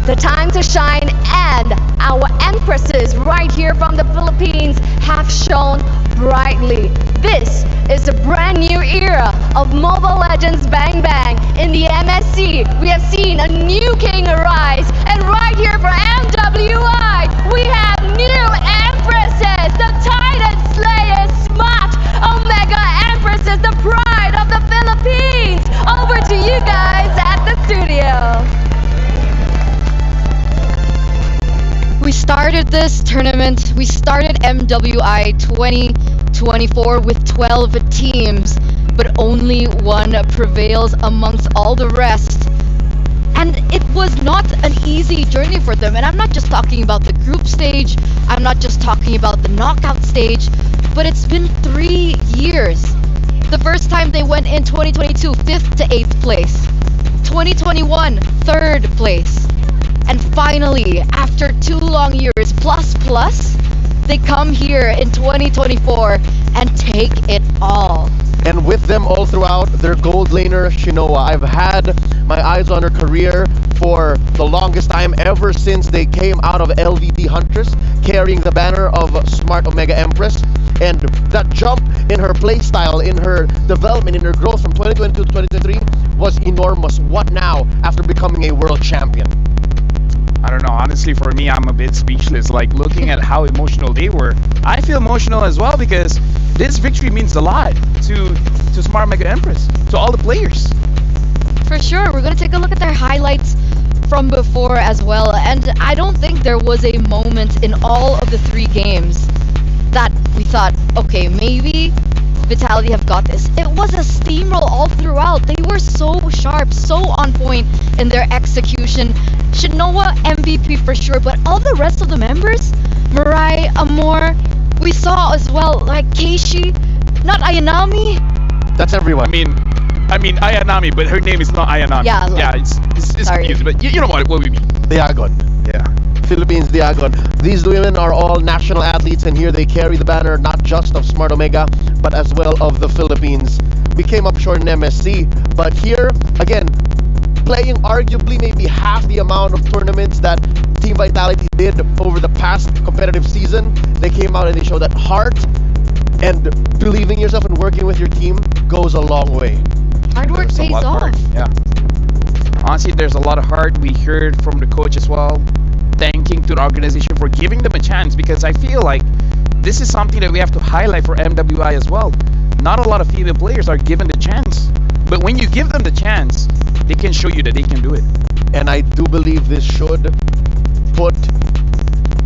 the time to shine, and our Empresses right here from the Philippines have shone brightly. This is a brand new era of Mobile Legends Bang Bang in the MSC. We have seen a new king arise, and right here for MWI, we have new Empresses, the Titan Slayers, Smart Omega Empresses, the pride of the Philippines. Over to you guys at the studio. We started this tournament, we started MWI 2024 with 12 teams, but only one prevails amongst all the rest. And it was not an easy journey for them. And I'm not just talking about the group stage, I'm not just talking about the knockout stage, but it's been 3 years. The first time they went in 2022, 5th to 8th place. 2021, 3rd place. And finally, after 2 long years plus, they come here in 2024 and take it all. And with them all throughout, their gold laner, Shinoa. I've had my eyes on her career for the longest time, ever since they came out of LVD Huntress, carrying the banner of Smart Omega Empress. And that jump in her playstyle, in her development, in her growth from 2022 to 2023 was enormous. What now after becoming a world champion? I don't know, honestly for me I'm a bit speechless, like looking at how emotional they were. I feel emotional as well because this victory means a lot to Smart Omega Empress, to all the players. For sure, we're going to take a look at their highlights from before as well, and I don't think there was a moment in all of the 3 games that we thought, okay, maybe Vitality have got this. It was a steamroll all throughout. They were so sharp, so on point in their execution. Shinoa MVP for sure, but all the rest of the members, Mirai, Amor, we saw as well, like Keishi, not Ayanami. That's everyone. I mean Ayanami, but her name is not Ayanami. Yeah, it's confusing, but you know what we mean. Diagon. Yeah. Philippines Diagon. These women are all national athletes, and here they carry the banner not just of Smart Omega, but as well of the Philippines. We came up short in MSC, but here, again, playing arguably maybe half the amount of tournaments that Team Vitality did over the past competitive season. They came out and they showed that heart and believing in yourself and working with your team goes a long way. Hard work pays off. Yeah. Honestly, there's a lot of heart. We heard from the coach as well, thanking to the organization for giving them a chance, because I feel like this is something that we have to highlight for MWI as well. Not a lot of female players are given the chance, but when you give them the chance, they can show you that they can do it. And I do believe this should put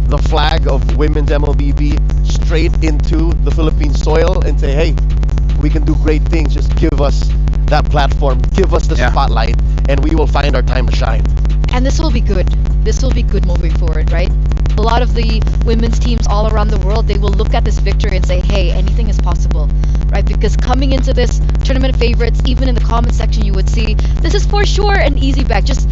the flag of women's MLBB straight into the Philippine soil and say, hey, we can do great things. Just give us that platform, give us the spotlight, and we will find our time to shine. And this will be good. This will be good moving forward, right? A lot of the women's teams all around the world, they will look at this victory and say, hey, anything is possible, right? Because coming into this tournament favorites, even in the comment section, you would see this is for sure an easy bet. Just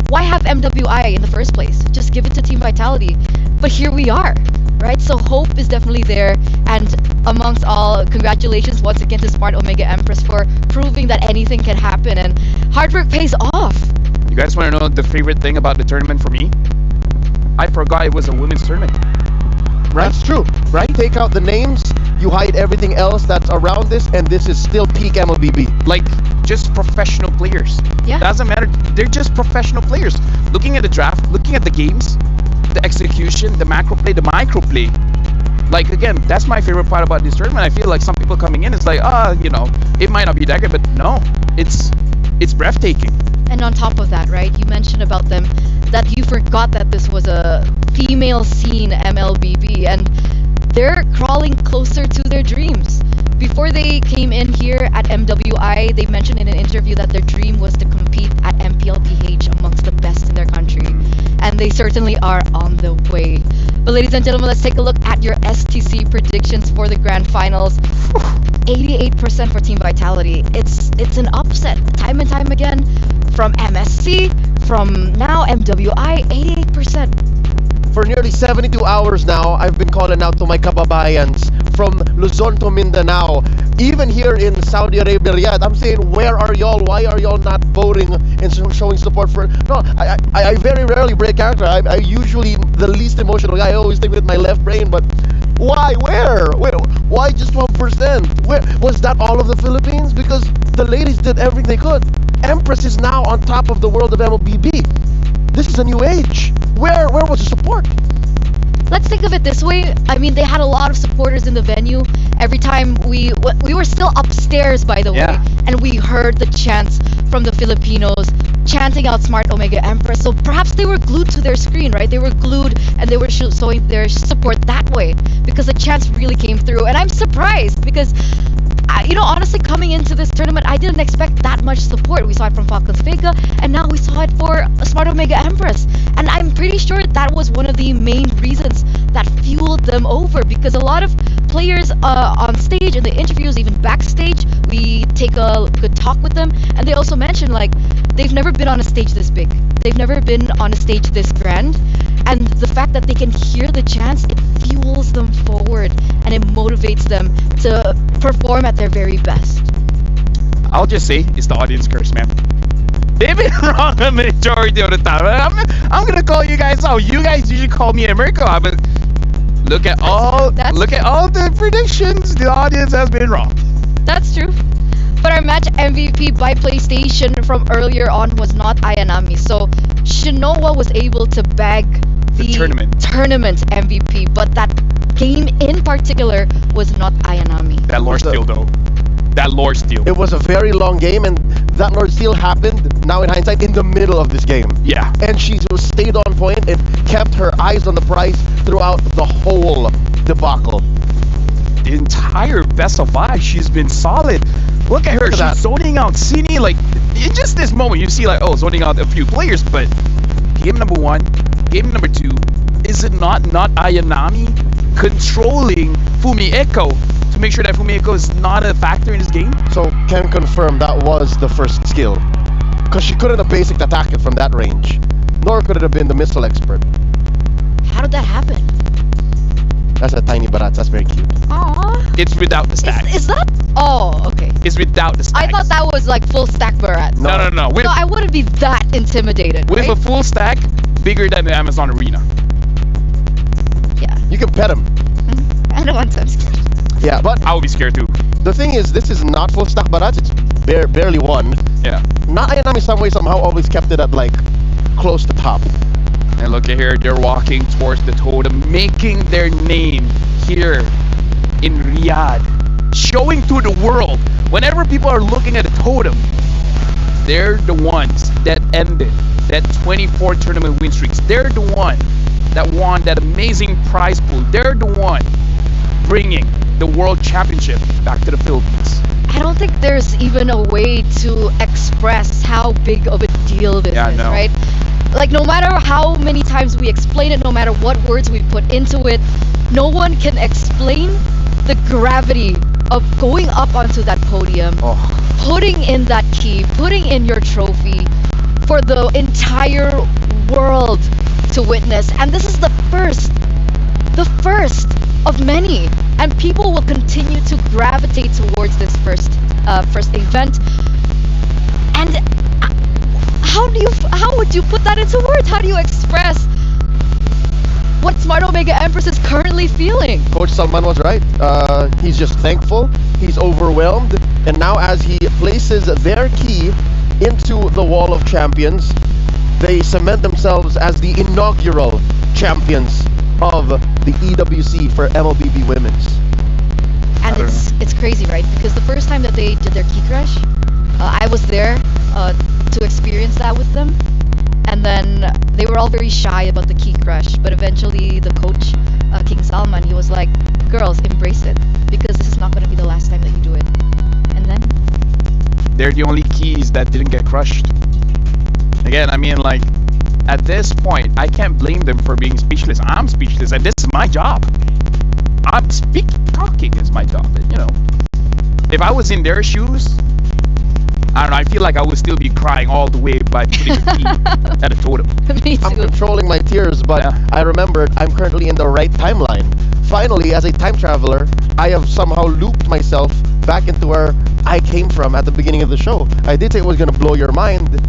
why have MWI in the first place? Just give it to Team Vitality. But here we are, right? So hope is definitely there. And amongst all, congratulations once again to Smart Omega Empress for proving that anything can happen, and hard work pays off. You guys want to know the favorite thing about the tournament for me? I forgot it was a women's tournament. Right? That's true, right? Take out the names, you hide everything else that's around this, and this is still peak MLBB. Like, just professional players. Yeah. Doesn't matter, they're just professional players. Looking at the draft, looking at the games, the execution, the macro play, the micro play. Like, again, that's my favorite part about this tournament. I feel like some people coming in, it's like, you know, it might not be that good, but no, it's breathtaking. And on top of that, right, you mentioned about them that you forgot that this was a female scene MLBB, and they're crawling closer to their dreams. Before they came in here at MWI, they mentioned in an interview that their dream was to compete at MPLPH amongst the best in their country. and they certainly are on the way. But ladies and gentlemen, let's take a look at your STC predictions for the grand finals. 88% for Team Vitality. It's an upset time and time again from MSC, from now MWI. 88%. For nearly 72 hours now, I've been calling out to my kababayans from Luzon to Mindanao. Even here in Saudi Arabia, Riyadh, I'm saying, where are y'all? Why are y'all not voting and showing support for... No, I very rarely break character. I usually the least emotional guy. I always think with my left brain, but why? Where? Why just 12%? Where? Was that all of the Philippines? Because the ladies did everything they could. Empress is now on top of the world of MLBB. This is a new age. Where was the support? Let's think of it this way. I mean, they had a lot of supporters in the venue. Every time we were still upstairs, by the way, and we heard the chants from the Filipinos chanting out Smart Omega Empress. So perhaps they were glued to their screen, right? They were glued and they were showing their support that way because the chants really came through. And I'm surprised because, honestly, coming into this tournament, I didn't expect that much support. We saw it from Falcons Vega, and now we saw it for Smart Omega Empress. And I'm pretty sure that was one of the main reasons that fueled them over, because a lot of players on stage, in the interviews, even backstage, we take a good talk with them, and they also mention, like, they've never been on a stage this big. They've never been on a stage this grand. And the fact that they can hear the chants, it fuels them forward and it motivates them to perform at their very best. I'll just say it's the audience curse, man. They've been wrong a majority of the time. I'm gonna call you guys out. You guys usually call me America, but look at all the predictions. The audience has been wrong. That's true. But our match MVP by PlayStation from earlier on was not Ayanami. So Shinoa was able to bag the tournament MVP, but that game in particular was not Ayanami. That lore steal, though. That lore steal. It was a very long game, and that lore steal happened, now in hindsight, in the middle of this game. Yeah. And she stayed on point and kept her eyes on the prize throughout the whole debacle. The entire best of 5, she's been solid. Look at her, she's zoning out Cine. Like, in just this moment, you see, like, zoning out a few players, but game number 1, game number 2, is it not Ayanami controlling Fumi Echo to make sure that Fumi Echo is not a factor in this game? So, can confirm that was the first skill. Because she couldn't have basic attacked it from that range. Nor could it have been the missile expert. How did that happen? That's a tiny barats. That's very cute. Aww. It's without the stacks. Is that? Oh, okay. It's without the stacks. I thought that was like full stack barats. No. No, I wouldn't be that intimidated. With a full stack, bigger than the Amazon Arena. Yeah. You can pet him. I don't want to. I'm scared. Yeah, but I would be scared too. The thing is, this is not full stack barats. It's barely one. Yeah. Not Ayanami some way somehow always kept it at like close to top. And look at here, they're walking towards the totem, making their name here in Riyadh, showing to the world. Whenever people are looking at the totem, they're the ones that ended that 24 tournament win streaks. They're the one that won that amazing prize pool. They're the one bringing the world championship back to the Philippines. I don't think there's even a way to express how big of a deal this is, right? Like, no matter how many times we explain it, no matter what words we put into it, no one can explain the gravity of going up onto that podium, putting in that key, putting in your trophy for the entire world to witness. And this is the first of many. And people will continue to gravitate towards this first event. And how would you put that into words? How do you express what Smart Omega Empress is currently feeling? Coach Salman was right. He's just thankful. He's overwhelmed. And now as he places their key into the wall of champions, they cement themselves as the inaugural champions of the EWC for MLBB Women's. And it's crazy, right? Because the first time that they did their key crash, I was there to experience that with them. And then they were all very shy about the key crash. But eventually the coach, King Salman, he was like, girls, embrace it. Because this is not going to be the last time that you do it. And then? They're the only keys that didn't get crushed. Again, I mean, like, at this point, I can't blame them for being speechless. I'm speechless, and this is my job. Talking is my job. You know, if I was in their shoes, I don't know. I feel like I would still be crying all the way by putting a T at a totem. Me too. I'm controlling my tears, but I remembered I'm currently in the right timeline. Finally, as a time traveler, I have somehow looped myself back into where I came from at the beginning of the show. I did say it was going to blow your mind,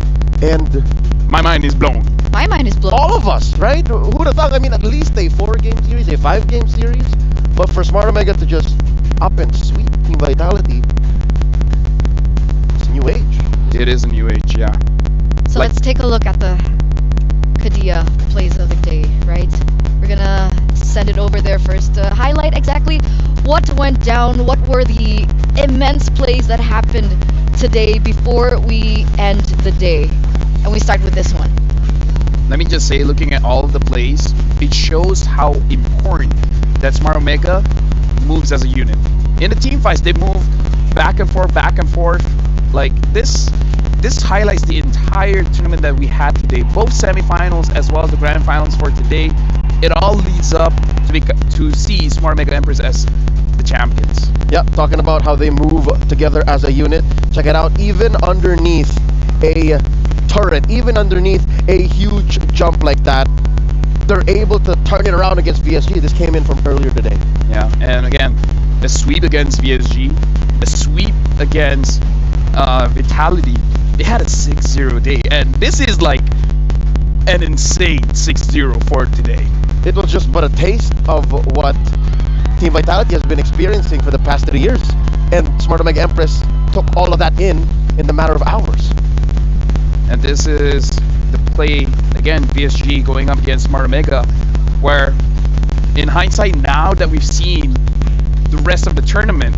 and my mind is blown. My mind is blown. All of us, right? Who'd have thought? I mean, at least a 4-game series, a 5-game series, but for Smart Omega to just up and sweep Team Vitality, it's a new age. It is a new age, yeah. So let's take a look at the GIA plays of the day, right? We're gonna send it over there first to highlight exactly what went down, what were the immense plays that happened today before we end the day. And we start with this one. Let me just say, looking at all of the plays, it shows how important that Smart Omega moves as a unit. In the team fights, they move back and forth, like this highlights the entire tournament that we had today, both semifinals as well as the grand finals for today. It all leads up to see Smart Omega Empress as the champions. Yep, talking about how they move together as a unit. Check it out, even underneath a turret, even underneath a huge jump like that, they're able to turn it around against VSG. This came in from earlier today. Yeah, and again, the sweep against VSG, the sweep against Vitality, they had a 6-0 day, and this is like an insane 6-0 for today. It was just but a taste of what Team Vitality has been experiencing for the past 3 years, and Smart Omega Empress took all of that in the matter of hours. And this is the play, again, VSG going up against Smart Omega, where in hindsight, now that we've seen the rest of the tournament,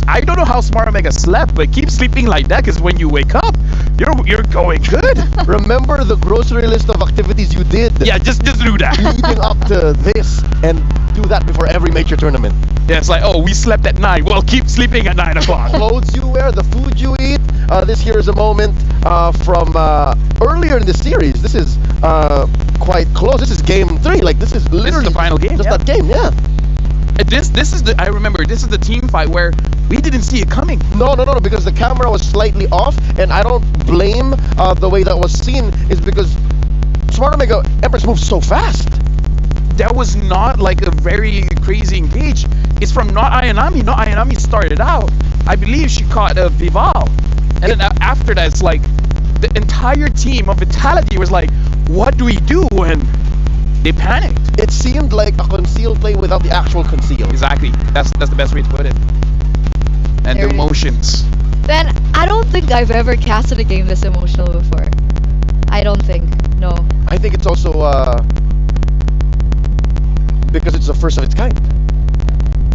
I don't know how Smart Omega slept, but keep sleeping like that, because when you wake up, you're going good. Remember the grocery list of activities you did? Yeah, just do that. Leading up to this, and do that before every major tournament. Yeah, it's like, oh, we slept at 9. Well, keep sleeping at 9 o'clock. Clothes you wear, the food you eat. This here is a moment from earlier in the series. This is quite close. This is game 3. Like, this is literally this is the final game. Just that game, yeah. This is I remember, this is the team fight where we didn't see it coming. No, because the camera was slightly off, and I don't blame the way that was seen, is because Smart Omega Empress moves so fast. That was not like a very crazy engage. It's from not Ayanami. Not Ayanami started out. I believe she caught Vival. And then after that, it's like the entire team of Vitality was like, what do we do? And they panicked. It seemed like a concealed play without the actual conceal. Exactly. That's the best way to put it. And the emotions. Ben, I don't think I've ever casted a game this emotional before. I don't think. No. I think it's also because it's the first of its kind.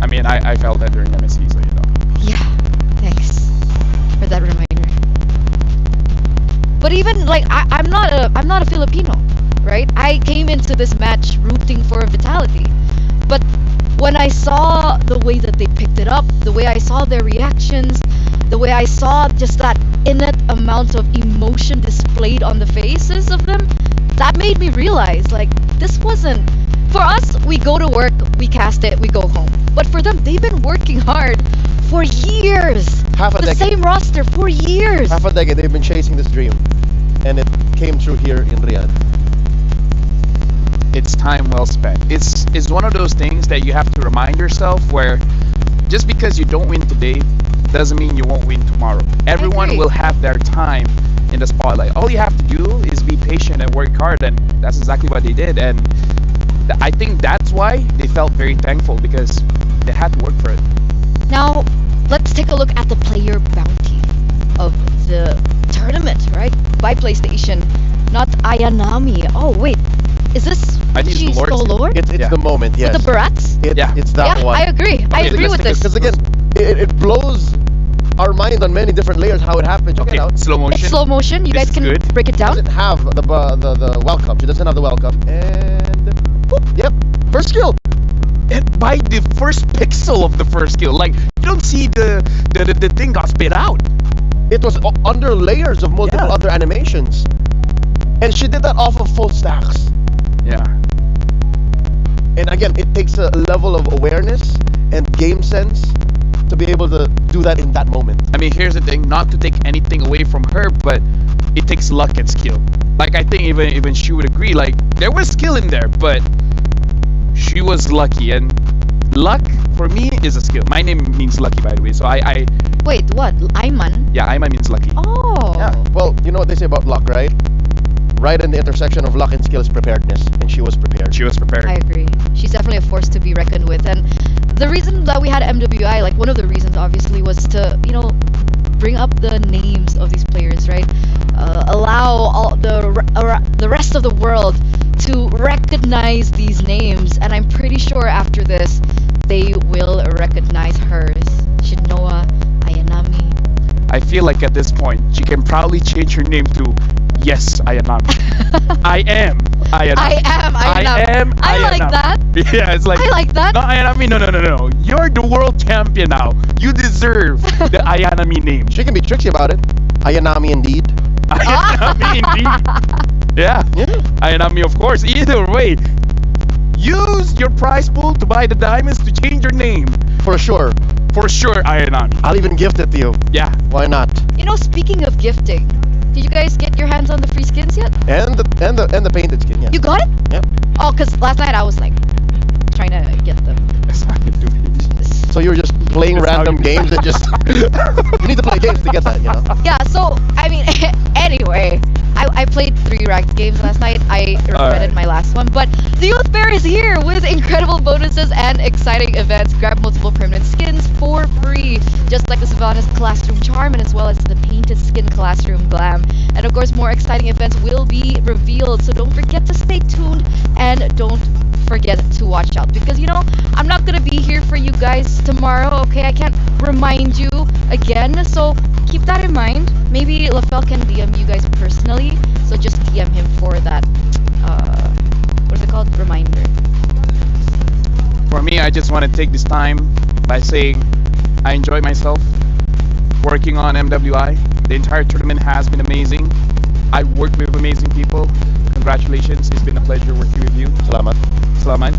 I mean, I felt that during MSC, so you know. Yeah. Thanks for that reminder. But even like I'm not a Filipino, right? I came into this match rooting for Vitality. But when I saw the way that they picked it up, the way I saw their reactions, the way I saw just that innate amount of emotion displayed on the faces of them, that made me realize, like, this wasn't... For us, we go to work, we cast it, we go home. But for them, they've been working hard for years. Half a decade. The same roster for years. Half a decade, they've been chasing this dream. And it came true here in Riyadh. It's time well spent. It's one of those things that you have to remind yourself where just because you don't win today doesn't mean you won't win tomorrow. Everyone will have their time in the spotlight. All you have to do is be patient and work hard, and that's exactly what they did. And I think that's why they felt very thankful, because they had to work for it. Now, let's take a look at the player bounty of the tournament, right? By PlayStation, not Ayanami. Oh, wait. Is this I think it's the Fuji Lord? It's the moment, yes. With the Barats? It's that Yeah, one. I agree. I agree with this. Because again, it blows our mind on many different layers how it happened. Check it out. Slow motion. It's slow motion. You This guys is can good. break it down. Doesn't have the welcome. She doesn't have the welcome. And whoop, yep, first skill. And by the first pixel of the first skill, like, you don't see the thing got spit out. It was under layers of multiple other animations. And she did that off of full stacks. Yeah. And again, it takes a level of awareness and game sense to be able to do that in that moment. I mean, here's the thing, not to take anything away from her, but it takes luck and skill. Like, I think even she would agree, like, there was skill in there, but she was lucky. And luck, for me, is a skill. My name means lucky, by the way, so I Wait, what? Ayman? yeah, Ayman means lucky. Oh. Yeah. Well, you know what they say about luck, right? Right in the intersection of luck and skill is preparedness, and she was prepared. She was prepared. I agree. She's definitely a force to be reckoned with. And the reason that we had MWI, like one of the reasons obviously, was to, you know, bring up the names of these players, right? Allow all the rest of the world to recognize these names. And I'm pretty sure after this, they will recognize hers. Shinoa, Ayanami. I feel like at this point, she can proudly change her name to Yes, Ayanami. I am Ayanami. I am Ayanami. I am I like Ayanami. that. Yeah, it's like, I like that. no, Ayanami, no. You're the world champion now. You deserve the Ayanami name. She can be tricksy about it. Ayanami indeed. Ayanami indeed. Yeah. Ayanami, of course. Either way, use your prize pool to buy the diamonds to change your name. For sure. For sure, Ayanami. I'll even gift it to you. Yeah. Why not? You know, speaking of gifting, did you guys get your hands on the free skins yet? And the painted skin, yeah. You got it? Yep. Oh, because last night I was like trying to get them. That's how you do it. So you're just playing That's how random you- games and just you need to play games to get that, you know. Yeah, so I mean, anyway, I played 3 ranked games last night. I regretted my last one, but the Youth Fair is here with incredible bonuses and exciting events. Grab multiple permanent skins for free, just like the Savannah's Classroom Charm and as well as the Painted Skin Classroom Glam. And of course, more exciting events will be revealed, so don't forget to stay tuned and don't forget to watch out, because you know I'm not gonna be here for you guys tomorrow. Okay, I can't remind you again, so keep that in mind. Maybe LaFell can DM you guys personally, so just DM him for that what is it called, reminder. For me, I just want to take this time by saying I enjoyed myself working on MWI. The entire tournament has been amazing. I worked with amazing people. Congratulations, it's been a pleasure working with you. Salamat. Salamat.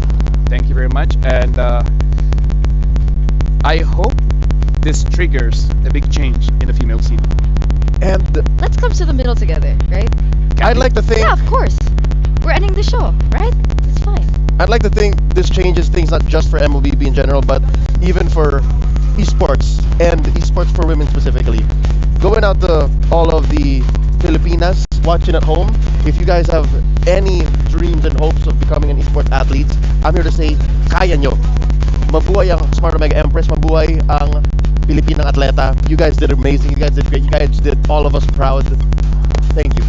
Thank you very much. And I hope this triggers a big change in the female scene. And Let's come to the middle together, right? I'd like to think Yeah, of course. We're ending the show, right? It's fine. I'd like to think this changes things not just for MLBB in general, but even for esports and esports for women specifically. Going out to all of the Filipinas watching at home, if you guys have any dreams and hopes of becoming an esports athlete, I'm here to say, kaya nyo. Mabuhay ang Smart Omega Empress, mabuhay ang Pilipinang atleta. You guys did amazing, you guys did great, you guys did all of us proud. Thank you.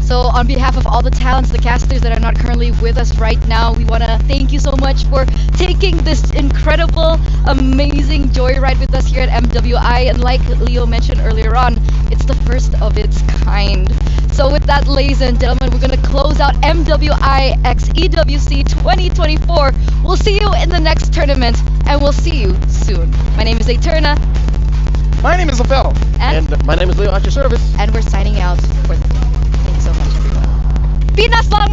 So on behalf of all the talents, the casters that are not currently with us right now, we want to thank you so much for taking this incredible, amazing joyride with us here at MWI. And like Leo mentioned earlier on, it's the first of its kind. So with that, ladies and gentlemen, we're going to close out MWI x EWC 2024. We'll see you in the next tournament, and we'll see you soon. My name is Eterna. My name is LaFell. And my name is Leo at your service. And we're signing out for the day. Thanks so much, everyone. Pinas lang